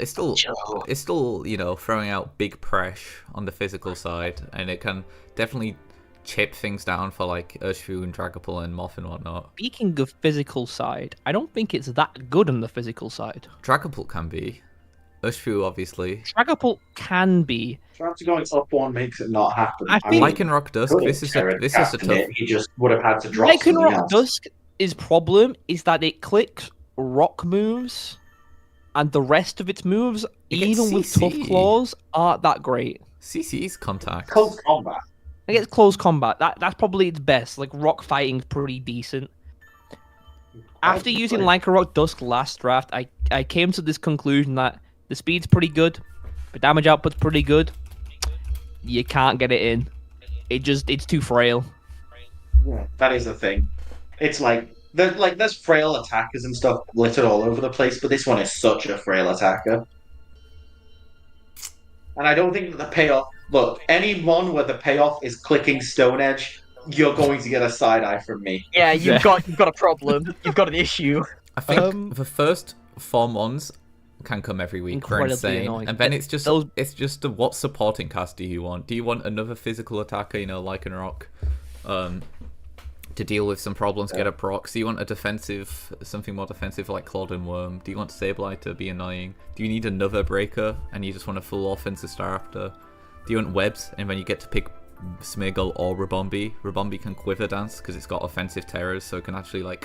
throwing out big pressure on the physical side, and it can definitely chip things down for like Urshifu and Dragapult and Moth and whatnot. Speaking of physical side, I don't think it's that good on the physical side. Dragapult can be. Urshifu, obviously. Dragapult can be. After going up one makes it not happen. I think Lycanroc Dusk, this is a tough. He just would have had to drop Lycanroc Dusk's problem is that it clicks rock moves, and the rest of its moves, even with tough claws, aren't that great. CC's contact. Close combat. I guess close combat. That's probably its best. Like rock fighting's pretty decent. After using Lycanroc Dusk last draft, I came to this conclusion that the speed's pretty good, the damage output's pretty good. You can't get it in. It's too frail. Yeah, that is the thing. It's there's frail attackers and stuff littered all over the place, but this one is such a frail attacker. And I don't think that the payoff... Look, anyone where the payoff is clicking Stone Edge, you're going to get a side-eye from me. Yeah, you've got a problem. You've got an issue. I think the first 4 mons can come every week for insane. Annoying. And then it's just what supporting cast do you want? Do you want another physical attacker, like Lycanroc, to deal with some problems, get a proc? Do you want something more defensive like Clawed and Worm? Do you want Sableye to be annoying? Do you need another breaker and you just want a full offensive star after? Do you want webs and then you get to pick Smeargle or Ribombee? Ribombee can quiver dance because it's got offensive terrors, so it can actually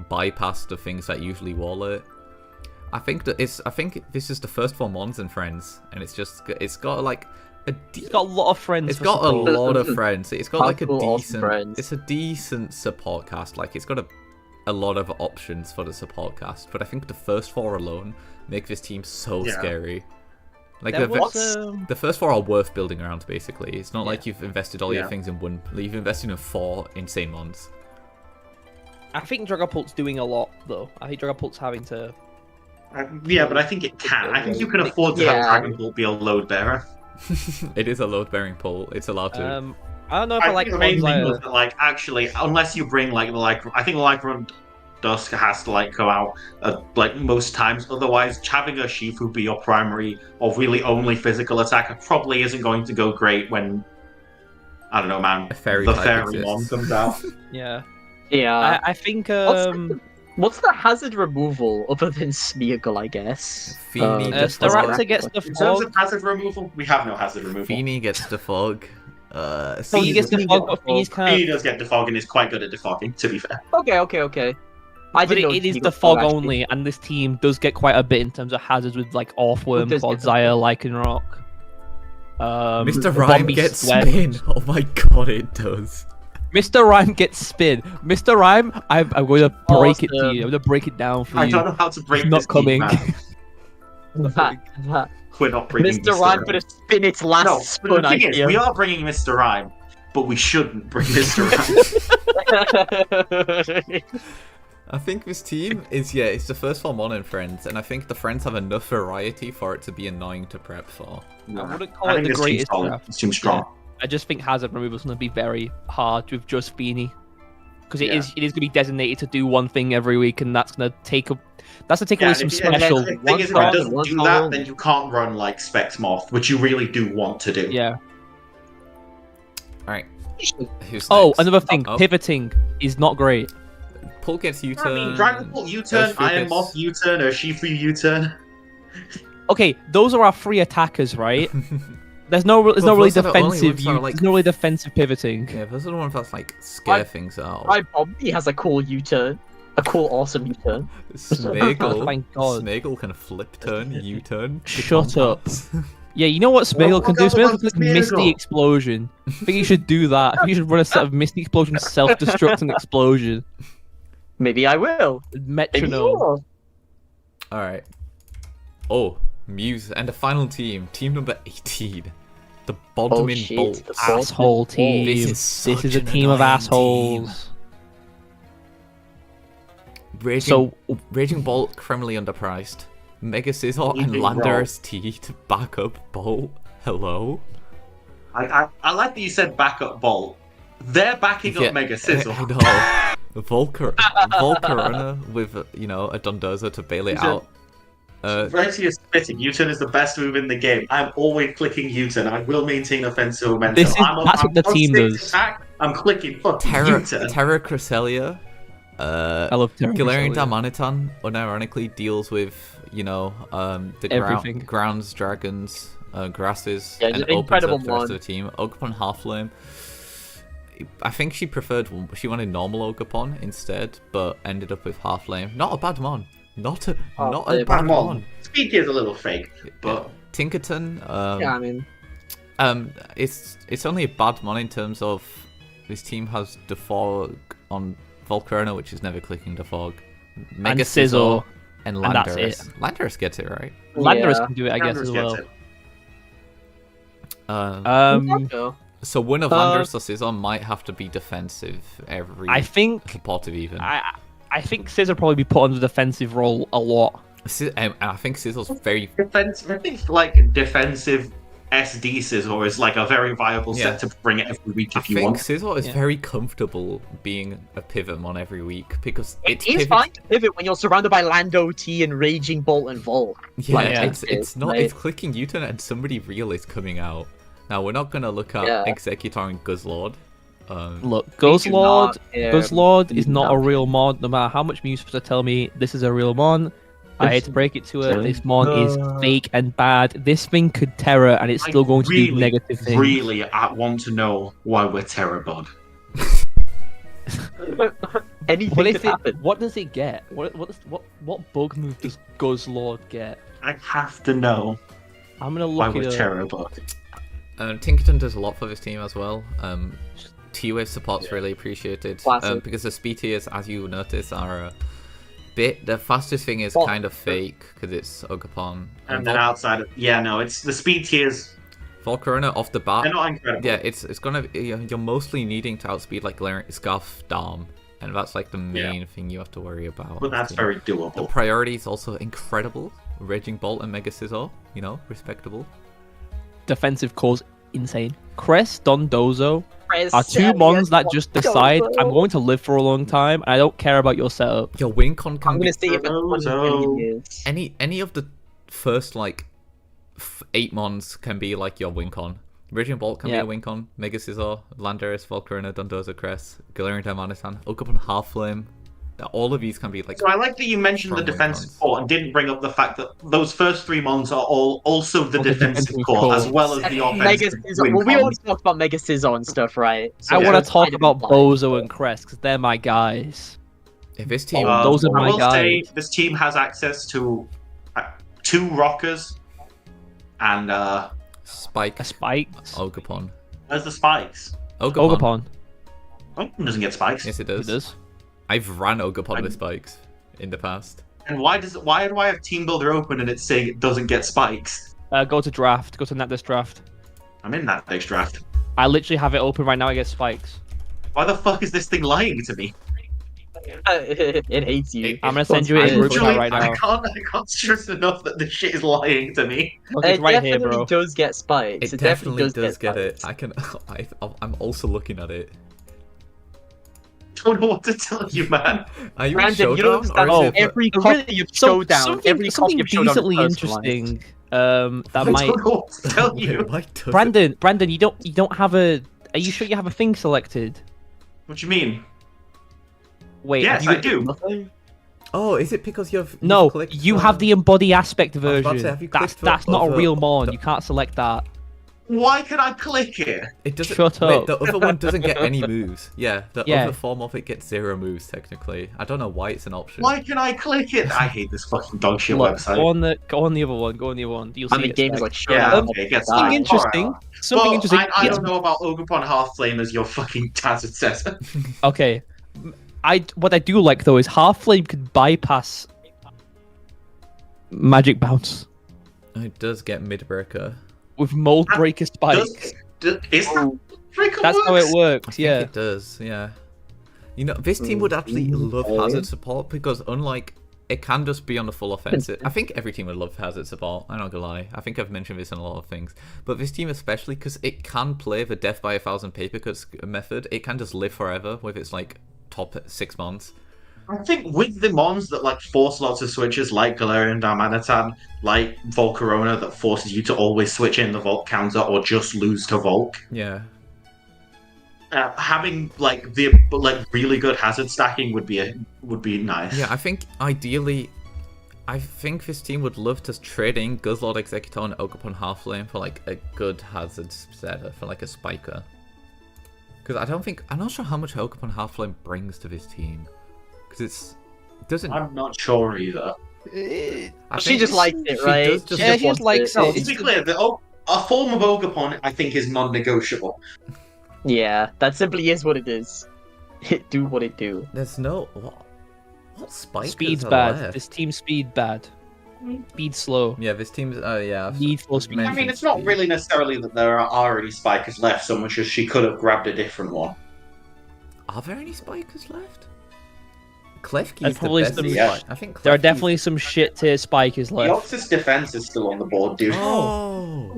bypass the things that usually wall it. I think this is the first 4 mons and friends, and it's got it's got a lot of friends. It's got a lot of friends. It's got it's a decent support cast. It's got a lot of options for the support cast, but I think the first 4 alone make this team so scary. The first 4 are worth building around, basically. It's not like you've invested all your things in one. You've invested in 4 insane mons. I think Dragapult's doing a lot, though. I think Dragapult's having to... but I think it can. I think you can afford to have Dragapult be a load bearer. It is a load-bearing pull. It's allowed to. I don't know if I like the main thing was that, actually, unless you bring, I think Lycanroc Dusk has to, go out, most times. Otherwise, having a Shifu be your primary or really only physical attacker probably isn't going to go great when, I don't know, man, the Fairy Mon comes out. Yeah. Yeah. I think, What's the hazard removal other than Smeargle, I guess? Staraptor gets the fog. In terms of hazard removal, we have no hazard removal. Feeny gets the fog. Feeny gets the fog, but Feeny's kind of... Feeny does get defog and is quite good at defogging, to be fair. Okay. But it is the fog only, and this team does get quite a bit in terms of hazards with Orthworm, Clodsire, Lycanroc. Mr. Rhyme gets spin. Oh my god, it does. Mr. Rhyme gets spin. Mr. Rhyme, I'm going to break it to you. I'm going to break it down for you. I don't know how to break this not coming. We're not bringing Mr. Rhyme for to spin its last spin. The thing is, we are bringing Mr. Rhyme, but we shouldn't bring Mr. Rhyme. I think this team is, it's the first 4 mon and friends, and I think the friends have enough variety for it to be annoying to prep for. I wouldn't call it the greatest draft. It's too strong. I just think hazard removal is going to be very hard with just Feeny, because it is going to be designated to do one thing every week, and that's going to take away some special. The thing is, if it doesn't do that, then you can't run Specs Moth, which you really do want to do. Yeah. All right. Who's next? Another thing, pivoting is not great. Pull gets U-turn. I mean, Dragapult U-turn, Iron Moth U-turn, or Shifu U-turn. Okay, those are our 3 attackers, right? There's no really defensive. There's no really defensive pivoting. Yeah, those are the ones that scare things out. Ribombee has a cool U-turn, a cool, awesome U-turn. Smeargle, thank God. Smeargle can flip turn, U-turn. Shut up. Yeah, you know what Smeargle can do? Smeargle can click Misty Explosion. I think you should do that. I think you should run a set of Misty Explosion, Self-Destruct, and Explosion. Maybe I will. Metronome. Alright. Muse, and the final team number 18. The Bodmin Bolts. Asshole team. This is a team of assholes. Raging Bolt, criminally underpriced. Mega Scizor and Landorus T to back up Bolt. Hello? I like that you said back up Bolt. They're backing up Mega Scizor. I know. Volcarona with, a Dundoza to bail it out. Variety is spitting. U-turn is the best move in the game. I'm always clicking U-turn. I will maintain offensive momentum. That's what the team does. Attack, I'm clicking fucking U-turn. Terra Cresselia. I love Terra Galarian Cresselia. Darmanitan unironically deals with, the grounds, dragons, grasses, and opens up the rest of the team. Ogerpon Halflame. I think she wanted normal Ogerpon instead, but ended up with Halflame. Not a bad mon. Not a bad mon. Speed is a little fake, but Tinkerton. I It's only a bad mon in terms of this team has Defog on Volcarona, which is never clicking Defog. Mega Scizor and Landorus. Landorus gets it right. Landorus can do it, I guess, as well. So one of Landorus or Scizor might have to be defensive every support of even. I think Scizor probably be put on the defensive role a lot. I think Scizor's very defensive. I think like defensive SD Scizor is like a very viable set to bring it every week if you want. I think Scizor is very comfortable being a pivot mon every week because it's fine to pivot when you're surrounded by Lando T and Raging Bolt and Volt. It's clicking U-turn and somebody real is coming out. Now we're not gonna look at Executor and Guzzlord. Look, Guzzlord is not a real mod. No matter how much Mew's supposed to tell me this is a real mon, I hate to break it to her. This mon is fake and bad. This thing could Terra, and it's still going to do negative things. Really, I want to know why we're Terra bod. Anything could happen. What does it get? What bug move does Guzzlord get? I have to know. I'm gonna look why it we're up. Terra bod. Tinkerton does a lot for this team as well. T-Wave support's really appreciated because the speed tiers, as you notice, are a bit. The fastest thing is kind of fake because it's Ogerpon. And then outside of it's the speed tiers. Volcarona off the bat. They're not incredible. Yeah, it's gonna. You're mostly needing to outspeed like Galarian, Scarf, Darm, and that's like the main thing you have to worry about. But that's very doable. The priority is also incredible. Raging Bolt and Mega Scizor, respectable. Defensive cores insane. Crest, Dondozo are two mons that just decide I'm going to live for a long time. And I don't care about your setup. Your Wincon can be see any of the first 8 mons can be like your Wincon. Raging Bolt can be a Wincon. Mega Scizor, Landorus, Volcarona, Dondozo, Crest, Galarian Darmanitan, Ogerpon Halflame. All of these can be like. So I like that you mentioned the defensive core and didn't bring up the fact that those first 3 mons are all also the defensive core as well as the offensive. Well, we already talked about Mega Scizor and stuff, right? So I want to talk about Bozo and Crest because they're my guys. If this team, those are my guys. This team has access to 2 Rockers and Spikes. Ogerpon. Where's the Spikes? Ogerpon. Ogerpon doesn't get Spikes. Yes, it does. It does. I've ran Ogerpon with Spikes in the past. And why do I have Team Builder open and it's saying it doesn't get Spikes? Go to draft. Go to NatDesk draft. I'm in that next draft. I literally have it open right now. I get Spikes. Why the fuck is this thing lying to me? It hates you. I'm gonna send you it in group chat right now. I can't stress enough that this shit is lying to me. Okay, it's right here, bro. It does get Spikes. It definitely does get it. I'm also looking at it. Don't know what to tell you, man. Are you Brandon, you don't understand. Every copy you've showdown, something decently interesting. That might. I don't know what to tell you. Brandon, you don't have a. Are you sure you have a thing selected? What do you mean? Wait. Yes, I do. Oh, is it because you've no? clicked You have the embody aspect version. That's not a real mon. You can't select that. Why can I click it? It doesn't. Shut up. Wait, the other one doesn't get any moves. Yeah, the other form of it gets 0 moves technically. I don't know why it's an option. Why can I click it? I hate this fucking dog shit website. Go on the other one. Go on the other one. You'll see. The game's like shit. Yeah, okay, get something interesting. Right. Something interesting. I don't know about Ogerpon Halflame as your fucking Tazard says. Okay. What I do like though is Halflame could bypass Magic Bounce. It does get Midbreaker. With Mold Breaker Spikes. That's how it works, I think it does, yeah. This team would actually love Hazard support because unlike it can just be on the full offensive. I think every team would love Hazard support, I'm not gonna lie. I think I've mentioned this in a lot of things. But this team especially because it can play the death by 1,000 paper cuts method. It can just live forever with its top 6 months. I think with the mons that like force lots of switches, like Galarian Darmanitan, like Volcarona, that forces you to always switch in the Volk counter or just lose to Volk. Yeah. Having like really good hazard stacking would be nice. Yeah, I think ideally, I think this team would love to trade in Guzzlord, Exeggutor, and Ogerpon Halflane for like a good hazard setter for like a spiker. Because I'm not sure how much Ogerpon Halflane brings to this team. Because it doesn't. I'm not sure either. She just likes it, right? She just likes it. No, to be clear, a form of Ogerpon I think is non-negotiable. Yeah, that simply is what it is. It do what it do. There's no what spikers Speed's are bad. left? This team's speed bad. Speed slow. Yeah, this team's Need for speed. I mean, it's not really necessarily that there are already spikers left, so much as she could have grabbed a different one. Are there any spikers left? Klefki's the probably best. some- Yeah. I think There are Klefki's- definitely some shit tier spikers left. Deoxys defense is still on the board, dude. Oh,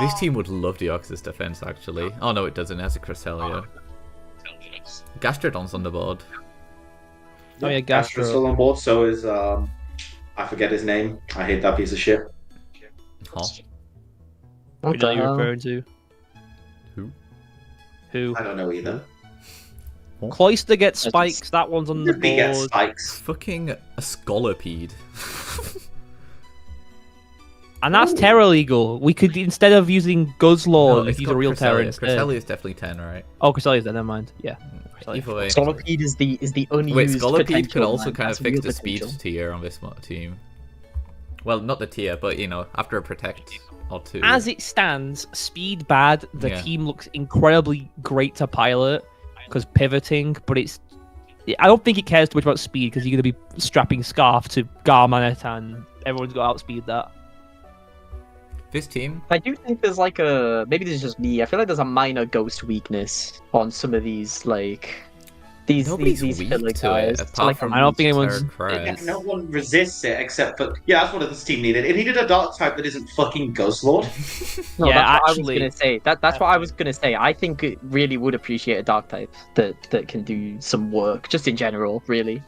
this team would love Deoxys defense actually. Oh no, it doesn't. It has a Cresselia. Gastrodon's on the board. Oh yeah, Gastro's still on board, so is I forget his name. I hate that piece of shit. Huh? What are you referring to? Who? I don't know either. Cloyster gets spikes. That one's on the He gets board. spikes. Fucking a Scolipede. And that's Terra legal. We could, instead of using Guzzlord, it's use got a real Terra Cresselia. instead. Cresselia is definitely 10, right? Oh, Cresselia's there, never mind. Yeah. Either way. Scolipede is the unused Wait, Scolipede potential, could also man. kind of That's fix real the speed potential. tier on this team. Well, not the tier, but you know, after a protect or two. As it stands, speed bad. The Yeah. team looks incredibly great to pilot because pivoting, but I don't think it cares too much about speed because you're going to be strapping Scarf to Garmanet and everyone's got to outspeed that. This team, I do think there's like maybe this is just me. I feel like there's a minor ghost weakness on some of these these nobody's weak filler to guys. it, So, apart like, from I don't think anyone's- Darkrai. No one resists it except for that's what this team needed. It needed a dark type that isn't fucking Guzzlord. No, Yeah, that's what actually- I was gonna say. That's what I was gonna say. I think it really would appreciate a dark type that can do some work, just in general, really.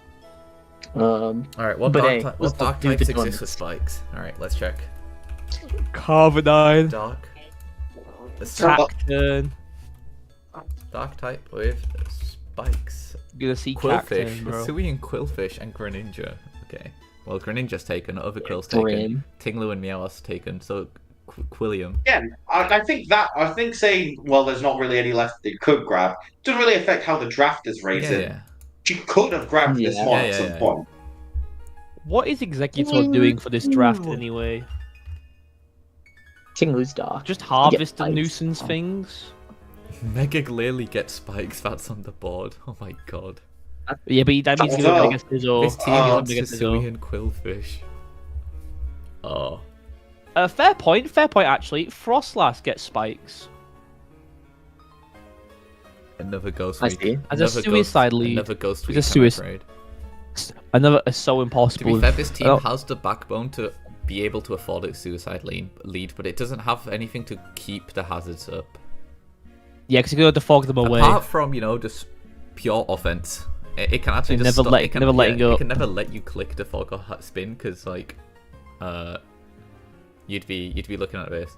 Alright, what But dark, hey, what let's dark do the types exist ones. with spikes? Alright, let's check. Carbonine. Dark. Cacturn. Dark type with spikes. You're gonna see Quillfish. Cacturn, bro. Sui and Quillfish and Greninja. Okay. Well, Greninja's taken, other Quill's taken. Brim. Tinglu and Meowth's taken, so Quilliam. Again, I think saying there's not really any left that you could grab doesn't really affect how the draft is rated. Yeah. You could have grabbed this Yeah. one Yeah, at some yeah. point. What is Exeggutor doing for this draft anyway? Tinglu's dark. Just harvest the spikes. nuisance things? Mega clearly gets spikes, that's on the board. Oh my god. Yeah, but that means he's Oh, going against his own. This team Oh, wants against his Sui own. and Quillfish. Oh. Fair point actually. Frostlass gets spikes. Another ghost I week. see. As a Another suicide ghost, lead. Another ghost It's week, a I'm suicide- afraid. Another is so To impossible. be fair, this team Oh. has the backbone to be able to afford its suicide lead, but it doesn't have anything to keep the hazards up. Yeah, because you're going to fog them away. Apart from, just pure offense. It can actually And just never stop, let- it can, never letting go. It can never let you click the fog or spin, because, you'd be looking at this.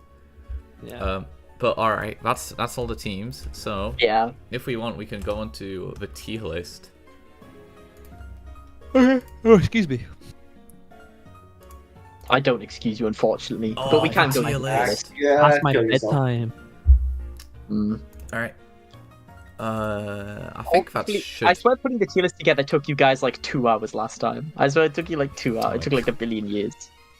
Yeah. But alright, that's all the teams. So, Yeah. if we want, we can go on to the tier list. Oh, excuse me. I don't excuse you, unfortunately, but we can go tier down the list. list. Yeah, Past my kill yourself. bedtime. Alright. I think that Hopefully- should... I swear putting the tier list together took you guys like 2 hours last time. I swear it took you like 2 hours. It took like a billion years.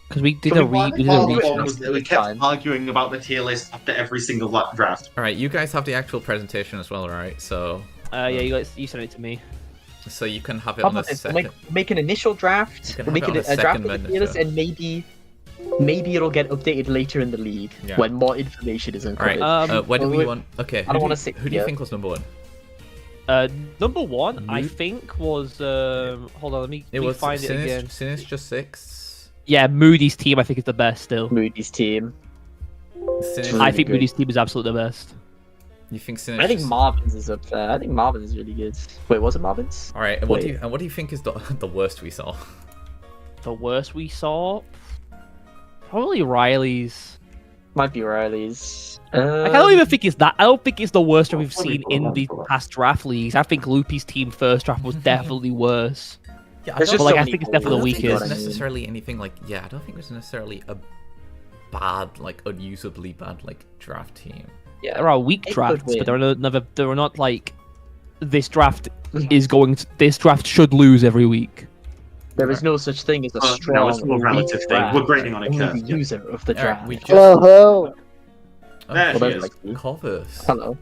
Because we did But a what we did the a problem recap. was that we kept arguing about the tier list after every single draft. Alright, you guys have the actual presentation as well, right? So Yeah, you sent it to me. you can have it How on the about this? We'll second... make an initial draft. You can We'll make have it it on a the draft second of the tier list, miniature. and maybe it'll get updated later in the league Yeah. when more information is uncovered. Alright, where do we wait. want... Okay, I don't wanna say- who do you yeah. think was number one? Number one, I Mood? think was hold on, let me find it again. Sinistcha Six. Yeah, Moody's team I think is the best still. Moody's team. Sinistcha, I think good. Moody's team is absolutely the best. You think Sinistcha? I think Marvin's is up there. I think Marvin's is really good. Wait, was it Marvin's? All right, and what do you think is the worst we saw? The worst we saw? Probably Riley's. Might be Riley's. I don't even think it's that. I don't think it's the worst we've seen in the past draft leagues. I think Loopy's team first draft was definitely worse. Yeah, I think it's definitely the weakest. There's necessarily anything like I don't think there's necessarily a bad, like unusably bad, like draft team. Yeah, there are weak drafts, but there are not like this draft this draft should lose every week. There is no such thing as a strong. No, it's more relative thing. We're grading on a curve. User of the draft. Hello. There she is. Corvus. Hello.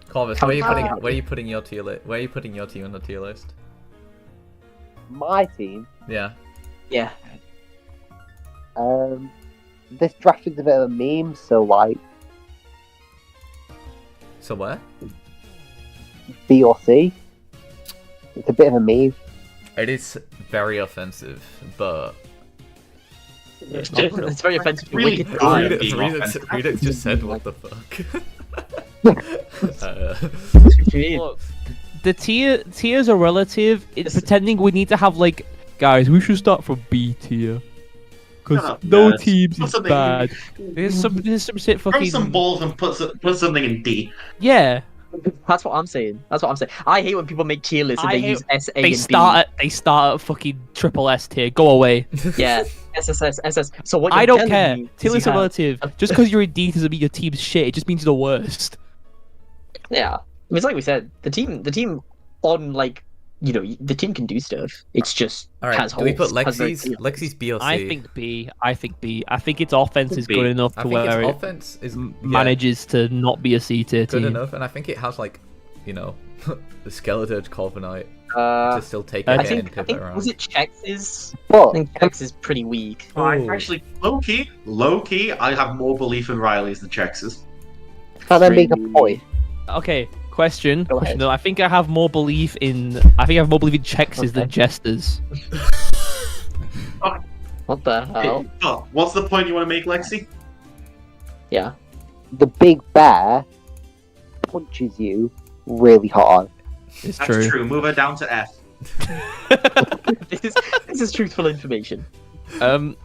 Corvus, where are you putting your tier list? Where are you putting your team on the tier list? My team. Yeah. Yeah. This draft is a bit of a meme, so like. So where? B or C. It's a bit of a meme. It is very offensive, but It's very offensive. Read it just said what the fuck. Look, the tiers are relative. It's pretending we need to have like, guys, we should start from B tier. Because no teams is bad. There's some shit fucking. Throw some balls and put something in D. Yeah. That's what I'm saying. I hate when people make tier lists and they use S, A, and B. They start at fucking triple S tier. Go away. Yeah. SSS, SS. So what I don't care. Tier lists are relative. Just because you're in D doesn't mean your team's shit. It just means you're the worst. Yeah. I mean, it's like we said. The team on like, you know, the team can do stuff. It's just has holes. Do we put Lexi's B or C? I think B. I think its offense is good enough to where its offense is manages to not be a C tier team. Good enough, and I think it has like, you know, the Skeleton Corviknight to still take it and pivot around. Was it Chex's? What? I think Chex is pretty weak. Actually, low key, I have more belief in Riley's than Chex's. Can I make a point? Okay. Question. No, I think I have more belief in Chex's than Jester's. What the hell? Oh, what's the point you want to make, Lexi? Yeah. The big bear punches you really hard. It's That's true. Move her down to F. This is truthful information. I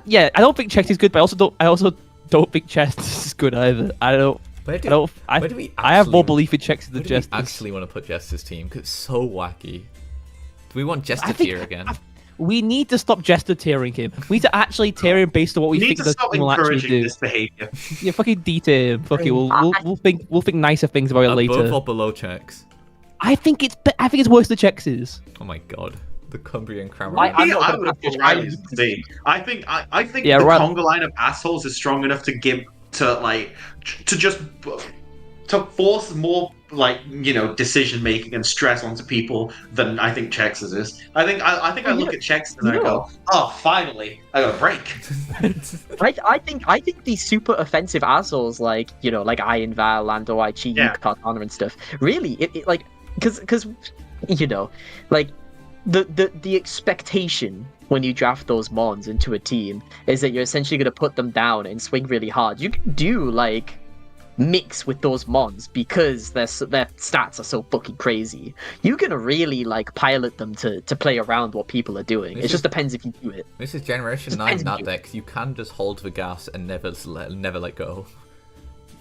don't think Chex is good, but I also don't think Chess is good either. I have more belief in Chex than Jester. I actually want to put Jester's team because it's so wacky. Do we want Jester tier again? We need to stop Jester tiering him. We need to actually tier him based on what we think the team will actually do. This behavior. Yeah, fucking D-tier him. Fuck it. We'll think nicer things about it later. Above or below Chex? I think it's worse than Chex's. Oh my god. The Cumbrian Cramorants. I would have put Riley's D. I think the conga line of assholes is strong enough to give to force more decision making and stress onto people than I think Chex's is. I think I look at Chex and I go, oh, finally I got a break. I think these super offensive assholes like Iron Val, Lando, Chi, Cartana and stuff. Really, because the expectation when you draft those mons into a team is that you're essentially going to put them down and swing really hard. You can do mix with those mons because their stats are so fucking crazy. You can really pilot them to play around what people are doing. It just depends if you do it. This is Generation 9 that deck. You can just hold the gas and never let go.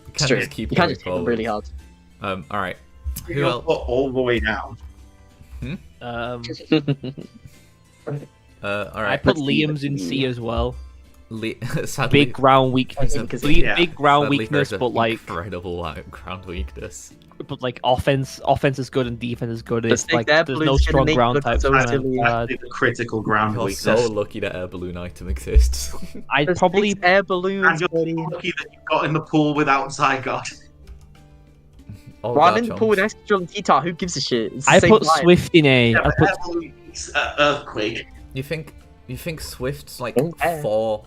You can just keep going forward. Really hard. All right. Who else? All the way down. All right. I put Liam's in C as well. Sadly, big ground weakness. Big ground weakness, but incredible ground weakness. But offense is good and defense is good. It's there's no strong ground type. Critical ground weakness. You're so lucky that Air Balloon item exists. I'd probably Air Balloon. And you're lucky that you got in the pool without Zygarde. Well, I'm in the pool with Extra Guitar. Who gives a shit? I put Swift in A. Yeah, Air Balloon Earthquake. You think Swift's four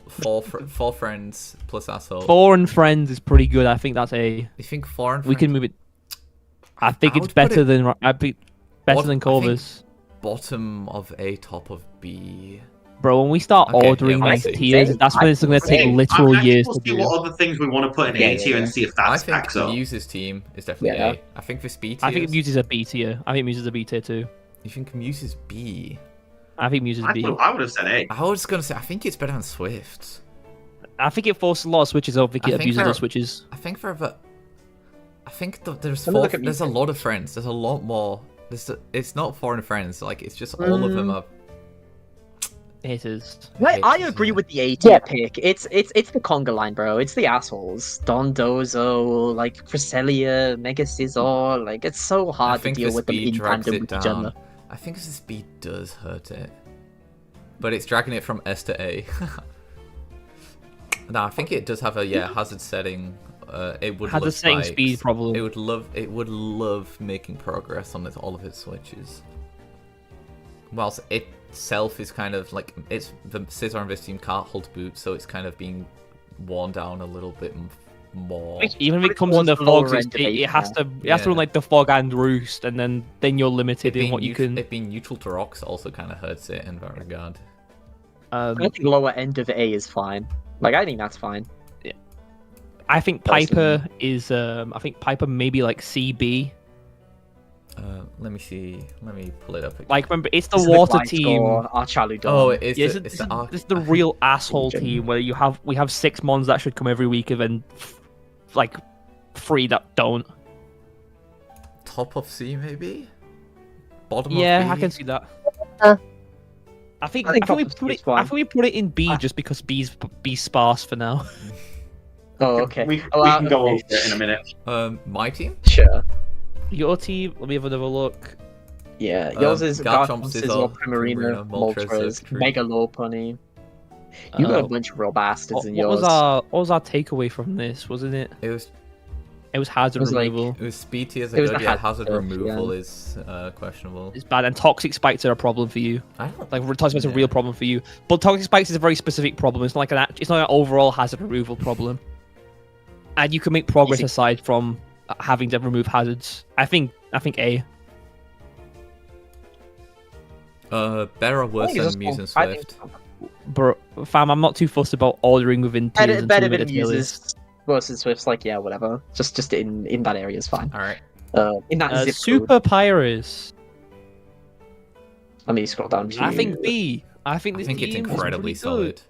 friends plus asshole? 4 and friends is pretty good. I think that's A. You think 4 and friends? We can move it. I think it's better than Corvus. Bottom of A, top of B. Bro, when we start ordering like tiers, that's when it's going to take literal years to do. See what other things we want to put in A tier and see if that stacks up. I think Muse's team is definitely A. I think this B tier. I think Muse is a B tier. I think Muse is a B tier too. You think Muse is B? I think Muse is B. I would have said A. I was going to say, I think it's better than Swift. I think it forces a lot of switches. I don't think it abuses the switches. I think there's a lot of friends. There's a lot more. It's not foreign friends. Like, it's just all of them are haters. I agree with the A tier pick. It's the conga line, bro. It's the assholes. Dondozo, like Cresselia, Mega Scizor. Like, it's so hard to deal with them in tandem with each other. I think the speed does hurt it, but it's dragging it from S to A. No, I think it does have a hazard setting. It would hazard setting speed problem. It would love making progress on all of its switches. Whilst itself is kind of like the Scizor and this team can't hold boots, so it's kind of being worn down a little bit more. Even if it comes in the fogs, it has to run like the fog and roost, and then you're limited in what you can. It being neutral to rocks also kind of hurts it in that regard. I think lower end of A is fine. Like, I think that's fine. Yeah. I think Piper is. I think Piper maybe like CB. Let me see. Let me pull it up again. Like, remember, it's the water team. Oh, it is. Yeah, this is the real asshole team where we have 6 mons that should come every week, and then like 3 that don't. Top of C maybe. Bottom of B? B? I can see that. I think we put it in B just because B's sparse for now. Oh, okay. We can go over it in a minute. My team? Sure. Your team? Let me have another look. Yeah, yours is Garchomp, Scizor, Primarina, Moltres, Mega Lopunny. You got a bunch of real bastards in yours. What was our takeaway from this? Wasn't it? It was hazard removal. It was speed tiers are good. Yeah, hazard removal is questionable. It's bad, and toxic spikes are a problem for you. Toxic spikes are a real problem for you. But toxic spikes is a very specific problem. It's not like it's not an overall hazard removal problem. And you can make progress aside from having to remove hazards. I think A. Better or worse than Muse and Swift? Bro, fam, I'm not too fussed about ordering within tiers. Better than Muses. Worse than Swift's, like, yeah, whatever. Just in that area is fine. Alright. In that zip Superpyris. Let me scroll down. I think B. I think it's incredibly solid.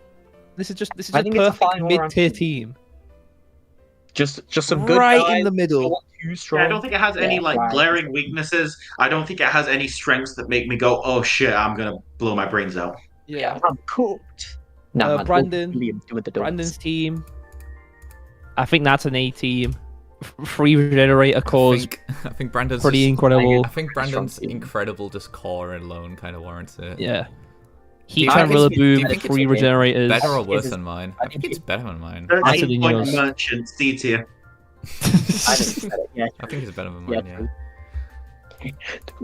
This is a perfect mid-tier team. Just some good right in the middle. I don't think it has any glaring weaknesses. I don't think it has any strengths that make me go, "Oh shit, I'm gonna blow my brains out." Yeah, I'm cooked. No, Brandon's team. I think that's an A team. Free regenerator cause. I think Brandon's pretty incredible. I think Brandon's incredible just core alone kind of warrants it. Yeah. Heat and Rillaboom, free regenerators. Better or worse than mine? I think it's better than mine. 13-point merchant, C tier. I think it's better than mine, yeah.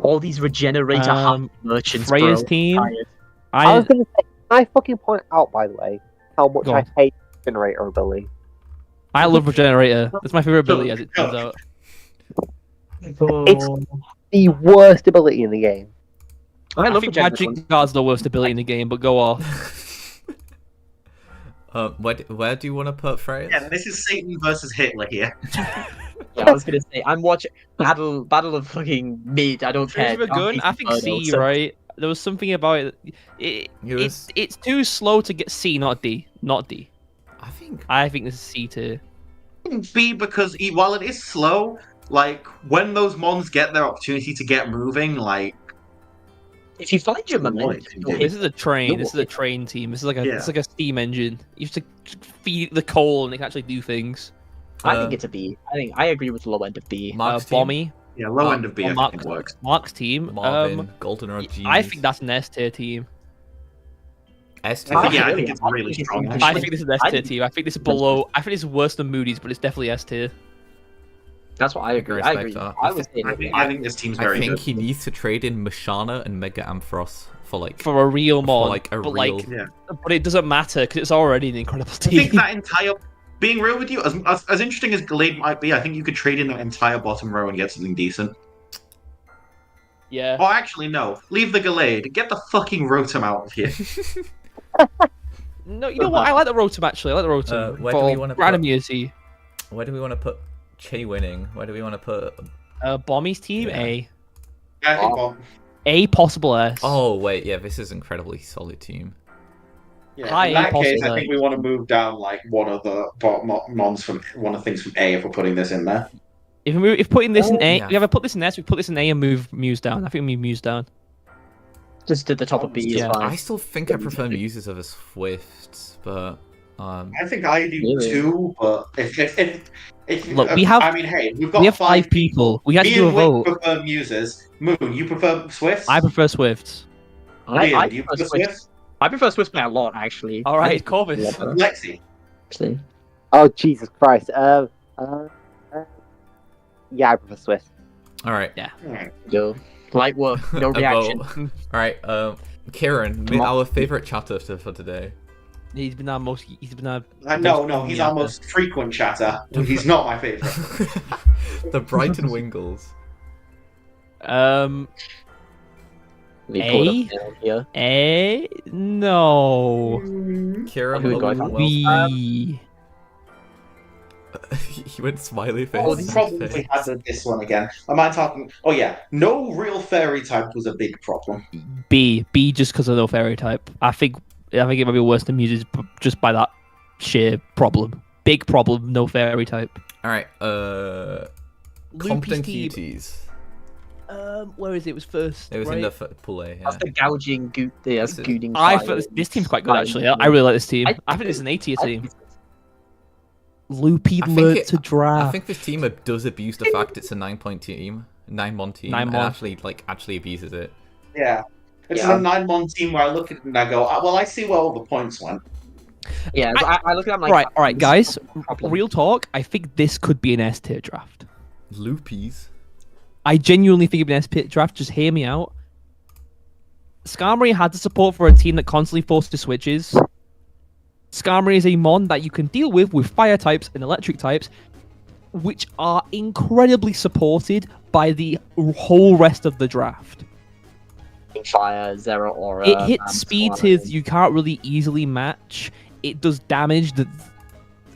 All these regenerator merchants, Freya's team. I was going to say, can I fucking point out, by the way, how much I hate generator ability? I love regenerator. That's my favorite ability, as it turns out. It's the worst ability in the game. I think Magic Guard's the worst ability in the game, but go off. Where do you want to put Freya? Yeah, this is Satan versus Hitler here. Yeah, I was gonna say I'm watching battle of fucking mid. I don't care. I think C, right? There was something about it. It's too slow to get C, not D, I think this is C tier. B, because while it is slow, like when those mons get their opportunity to get moving, like. If you find your momentum, this is a train. This is a train team. This is like a steam engine. You have to feed the coal, and they can actually do things. I think it's a B. I agree with the low end of B. Bommy. Yeah, low end of B. I think works. Mark's team. Marvin, Goldenrod Genies. I think that's an S tier team. S tier. I think it's really strong. I think this is an S tier team. I think this is below. I think this is worse than Moody's, but it's definitely S tier. That's what I agree. I think this team's very good. I think he needs to trade in Mashana and Mega Ampharos for a real mod. But it doesn't matter because it's already an incredible team. I think that entire, being real with you, as interesting as Glade might be, I think you could trade in that entire bottom row and get something decent. Yeah. Or actually, no. Leave the Glade. Get the fucking Rotom out of here. No, you know what? I like the Rotom actually. I like the Rotom. Where do we want to random put? immunity. Where do we want to put Chaewinning? Where do we want to put? Bommy's team Yeah. A. Yeah, I think Bomb. A possible S. Oh wait, yeah, this is an incredibly solid team. Yeah, High in that A case, I possible. think we want to move down like one of the mons from one of the things from A if we're putting this in there. If putting this in A, Yeah. we ever put this in S, we put this in A and move Muse down. I think we move Muse down. Just at the top of B Yeah. is fine. I still think I prefer Muses over Swifts, but I think I do Really? too, but if Look, we have- I mean, hey, we've got We have 5 people. We had to Me do a and Wick vote. prefer Muses. Moon, you prefer Swifts? I prefer Swifts. Liam, do you prefer Swift. Swifts? I prefer Swift by a lot, actually. All right, Corvus. Lexi. Actually. Oh Jesus Christ. Yeah, I prefer Swift. all right. Alright. Yo. Light work, no A reaction. vote. All right, Kieran, Come on. our favorite chatter for today. He's been our most. He's been our. No, he's our most frequent chatter. He's not my favorite. The Brighton Wingulls. We A? put it down here. A? No. Kieran, Who we got? Wilson, B. he went smiley face. Oh, the problem we had with this one again. Am I talking? Oh yeah, no real fairy type was a big problem. B. B just because of no fairy type. I think it might be worse than Muses just by that sheer problem. Big problem, no fairy type. All right, Compton team. Cuties. Where is it? It was first. It was right? in the pool A. Yeah. That's the gouging goot. That's Is it- gooting. I fire. thought this team's quite good Fire. actually. I really like this team. I think it's an A tier team. Loopy I think learnt it- to I draft. think this team abuse the fact it's a 9-point team, 9-mon team, and 9-mon. actually abuses it. Yeah. It's Yeah. a 9-mon team where I look at it and I go, well, I see where all the points went. Yeah, I look at them like. All right, guys. Problem. Real talk. I think this could be an S tier draft. Loopies. I genuinely think it'd be an S tier draft. Just hear me out. Skarmory had the support for a team that constantly forces switches. Skarmory is a mon that you can deal with fire types and electric types, which are incredibly supported by the whole rest of the draft. Fire, Zero Aura. It hits speed tiers you can't really easily match. It does damage that.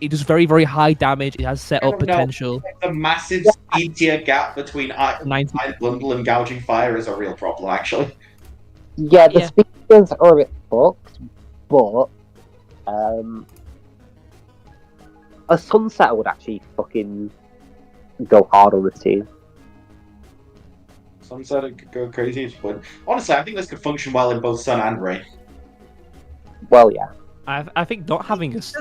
It does very, very high damage. It has setup No. potential. The massive speed tier gap between Ice 90. Bundle and Gouging Fire is a real problem, actually. Yeah, the Yeah. speakers are a bit fucked, but a Sunset would actually fucking go hard on this team. Sunset could go crazy, but honestly, I think this could function well in both Sun and Rain. Well, yeah. I think not having a is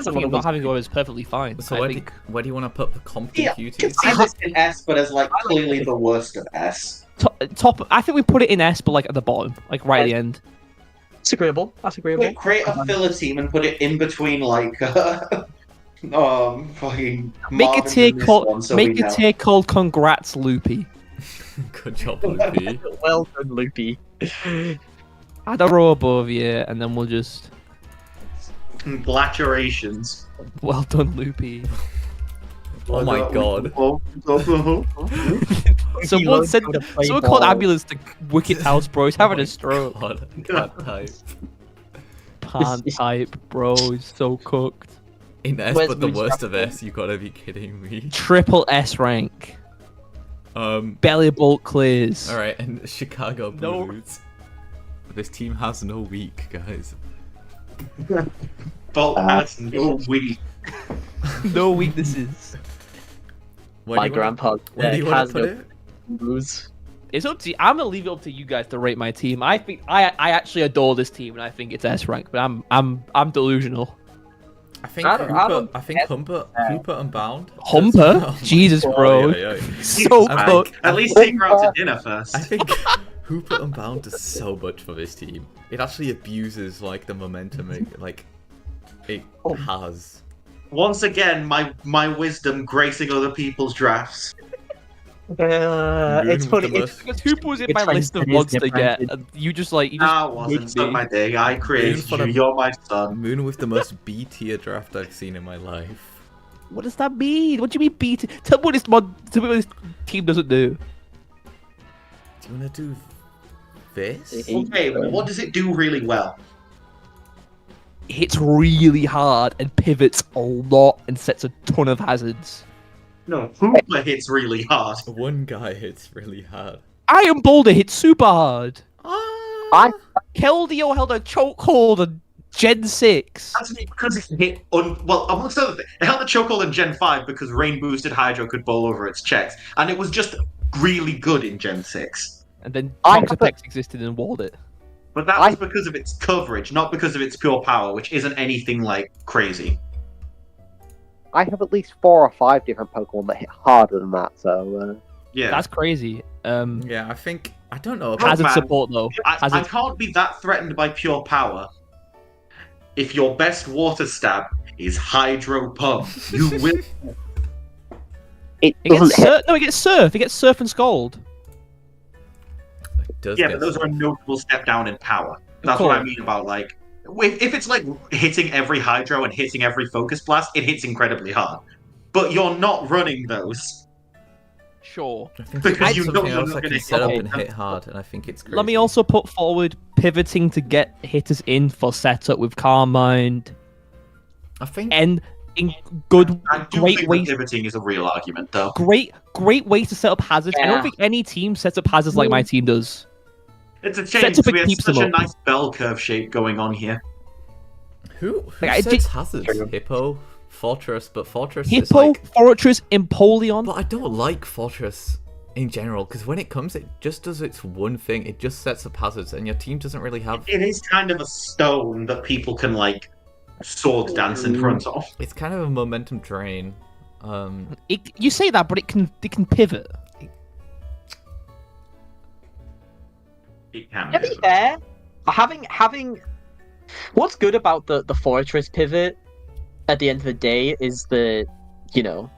perfectly fine. So I where think do you want to put the Compton Yeah, I Cuties? can see this in S, but as like clearly the worst of S. top. I think we put it in S, but like at the bottom, like right at the end. That's agreeable. That's agreeable. Wait, create a filler team and put it in between like fucking Make a Marvin's tier in this called one, so we make a know. tier called Congrats Loopy. Good job, Loopy. Well done, Loopy. Add a row above you, and then we'll just Glaturations. well done, Loopy. Oh my god. Someone said someone called ambulance to Wicked House, bro. He's having a stroke. God, can't type. Can't type, bro. He's so cooked. In S, Where's but the Moon's worst Draft of S, you gotta be kidding me. Triple S rank. Belly Bolt clears. Alright, and Chicago No. Blues. This team has no weak, guys. Bolt has no weak. No weaknesses. Where My do you wanna- grandpa Where do you want has to put no it? blues. It's up to you. I'm gonna leave it up to you guys to rate my team. I think I actually adore this team, and I think it's S rank. But I'm delusional. I think I don't- Humper and Bound. Humper? Oh my Jesus, God, bro. yeah. So I cooked. At least take her out to dinner first. I think Hooper and Bound does so much for this team. It actually abuses like the momentum it has. Once again, my wisdom gracing other people's drafts. It's funny. Because Hooper was in It's my like list of it is mods to different. get, and you just like you just I wasn't. would Suck be. my dick. I created for you. the- You're my son. Moon with the most B tier draft I've seen in my life. What does that mean? What do you mean beat? Tell me what this mod. Tell me what this team doesn't do. Do you want to do this? Okay, what does it do really well? hits really hard and pivots a lot and sets a ton of hazards. No, Hooper hits really hard. One guy hits really hard. Iron Boulder hits super hard. Ah. Keldeo held a chokehold on Gen 6. That's because it hit well, amongst other things, it held a chokehold in Gen 5 because Rain Boosted Hydro could bowl over its checks, and it was just really good in Gen 6. And then Toxapex existed and walled it. But that was because of its coverage, not because of its pure power, which isn't anything like crazy. I have at least 4 or 5 different Pokemon that hit harder than that, so... Yeah. That's crazy. Yeah, I don't know. Hazard support, though. I can't be that threatened by pure power if your best water stab is Hydro Pump. You will... It gets Surf. It gets Surf and Scald. But those are a notable step down in power. That's what I mean about, like... If it's like hitting every Hydro and hitting every Focus Blast, it hits incredibly hard. But you're not running those. Sure. Because you know something else I can set up and hit hard, and I think it's crazy. Let me also put forward pivoting to get hitters in for setup with Calm Mind. I think... And in good, great ways. Pivoting is a real argument, though. Great ways to set up hazards. Yeah. I don't think any team sets up hazards like my team does. It's a shame because we have such a nice bell curve shape going on here. Who sets hazards? Hippo, Fortress, but Fortress is Hippo, like... Fortress, Empoleon. But I don't like Fortress in general, because when it comes, it just does its one thing. It just sets up hazards, and your team doesn't really have... It is kind of a stone that people can, like, sword dance in front of. It's kind of a momentum drain. You say that, but it can pivot. It can To be fair, having what's good about the Fortress pivot at the end of the day is that, you know,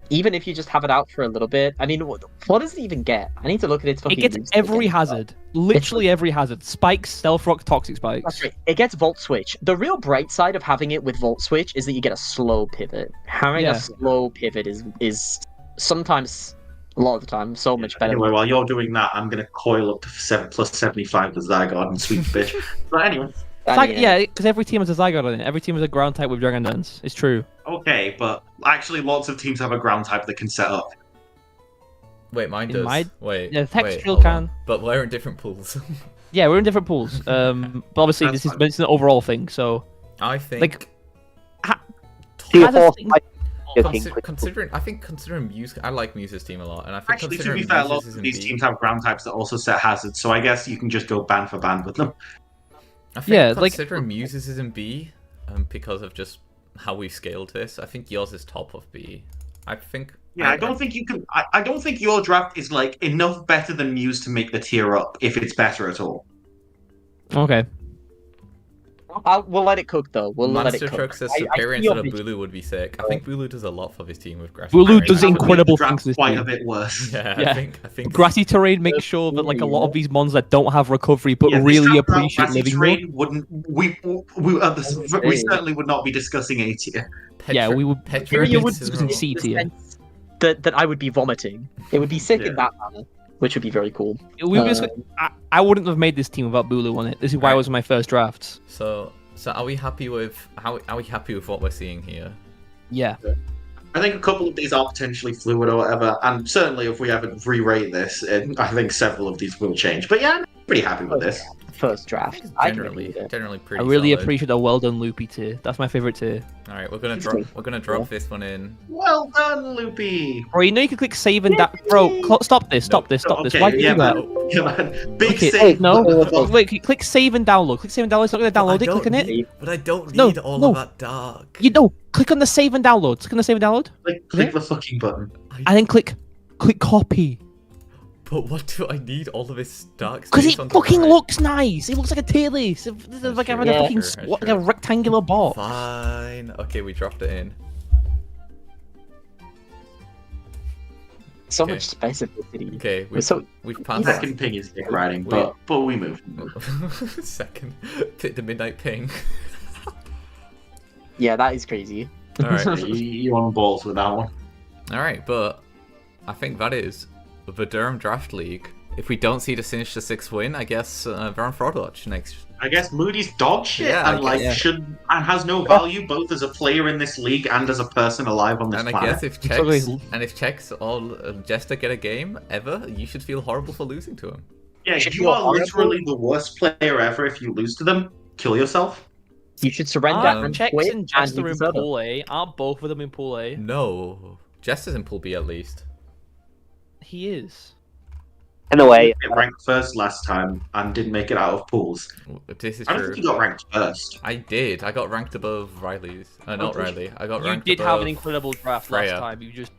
even if you just have it out for a little bit, I mean, what does it even get? I need to look at its fucking... It gets every hazard. Literally every hazard. Spikes, Stealth Rock, Toxic Spikes. That's right. It gets Volt Switch. The real bright side of having it with Volt Switch is that you get a slow pivot. Having a slow pivot is sometimes, a lot of the time, so much better. Anyway, while you're doing that, I'm going to coil up to 7 plus 75 the Zygarde and sweep the bitch. But anyway... Yeah, because every team has a Zygarde on it. Every team has a ground type with Dragon Dance. It's true. Okay, but actually lots of teams have a ground type that can set up. Wait, mine does. Wait, yeah, Textile hold can. on. But we're in different pools. Yeah, we're in different pools. But obviously it's an overall thing, so... I think... Like... Considering Muse, I like Muse's team a lot, and I think actually, to be fair, lots of these teams have ground types that also set hazards, so I guess you can just go band for band with them. I think considering Muse's is in B, because of just how we scaled this, I think yours is top of B. I think. Yeah, I don't think you can. I don't think your draft is like enough better than Muse to make the tier up, if it's better at all. Okay. We'll let it cook, though. We'll let it cook. Truck says Superior instead of Bulu would be sick. I think Bulu does a lot for his team with Grassy. Bulu does incredible things this quite team. a bit worse. Yeah. I think Grassy Terrain makes sure that like a lot of these mons that don't have recovery but really appreciate living terrain we certainly would not be discussing A tier. We would. You would discussing C tier. That I would be vomiting. It would be sick in that manner, which would be very cool. I wouldn't have made this team without Bulu on it. This is why it was my first draft. So are we happy with what we're seeing here? Yeah. I think a couple of these are potentially fluid or whatever, and certainly if we ever re-rate this, I think several of these will change. But yeah, I'm pretty happy with this. First draft. Generally pretty. I really solid. appreciate a well done Loopy tier. That's my favorite tier. All right, we're gonna drop this one in. Well done, Loopy. Bro, you know you can click save and that. Bro, stop this. Why do you do that? Yeah, man. Big save. No, wait. Click save and download. Click save and download. It's not gonna download it. Click on it. But I don't need all of that dark. You know, click on the save and download. Click on the save and download. Click the fucking button. And then click copy. But what do I need all of this dark? Because it fucking looks nice. It looks like a tier list. It's like having a fucking like a rectangular box. Fine. Okay, we dropped it in. So much specificity. Okay, we've passed. Second ping is dick riding, but we move. Second, the midnight ping. Yeah, that is crazy. All right, you on balls with that one. All right, but I think that is the Durham Draft League if we don't see the Sinistcha Six win, I guess they're on Fraud Watch next. I guess Moody's dog shit and has no value both as a player in this league and as a person alive on this planet. And I guess if Checks or Jester get a game ever, you should feel horrible for losing to him. Yeah, you are literally the worst player ever if you lose to them. Kill yourself. You should surrender. Checks and Jester in Pool A. Aren't both of them in Pool A? No. Jester's in Pool B at least. He is. In a way, he ranked first last time and didn't make it out of pools. This is I don't think he got ranked first. I did. I got ranked above Riley's. Not Riley. I got ranked above. You did have an incredible draft last time. You just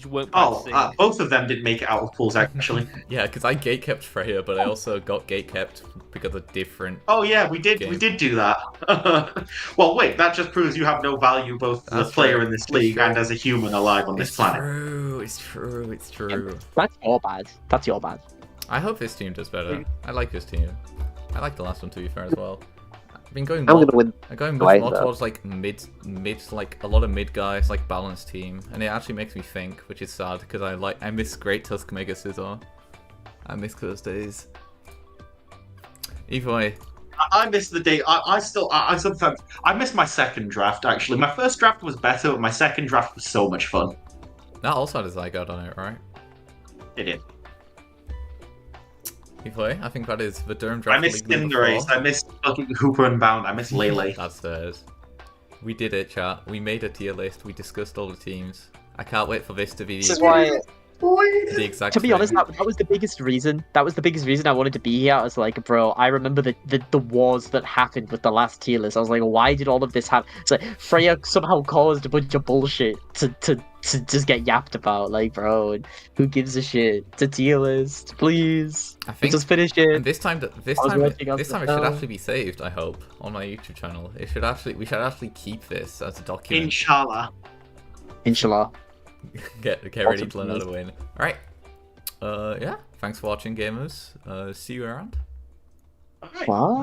weren't practicing. Both of them didn't make it out of pools actually. Yeah, because I gatekept Freya, but I also got gatekept because of different. Oh yeah, we did do that. Well, wait, that just proves you have no value both as a player in this league and as a human alive on this planet. It's true. That's your bad. That's your bad. I hope this team does better. I like this team. I like the last one to be fair as well. I've been going more towards like mid, like a lot of mid guys, like balanced team, and it actually makes me think, which is sad because I miss Great Tusk Mega Scizor. I miss those days. Either way, I miss the day. I sometimes miss my second draft actually. My first draft was better, but my second draft was so much fun. That also had a Zygarde on it, right? It did. I think that is the Durham Draft League. I miss Cinderace, I miss fucking Hooper and Bound, I miss Lele. That's theirs. We did it, chat. We made a tier list, we discussed all the teams. I can't wait for this to be the exact To be honest, that was the biggest reason. That was the biggest reason I wanted to be here. I was like, bro, I remember the wars that happened with the last tier list. I was like, why did all of this happen? It's like, Freya somehow caused a bunch of bullshit to just get yapped about. Like, bro, who gives a shit? It's a tier list, please. I think just finish it. And this time it should actually be saved. I hope on my YouTube channel. We should actually keep this as a document. Inshallah. Get ready to learn how to win. Alright. Yeah. Thanks for watching, gamers. See you around. Wow.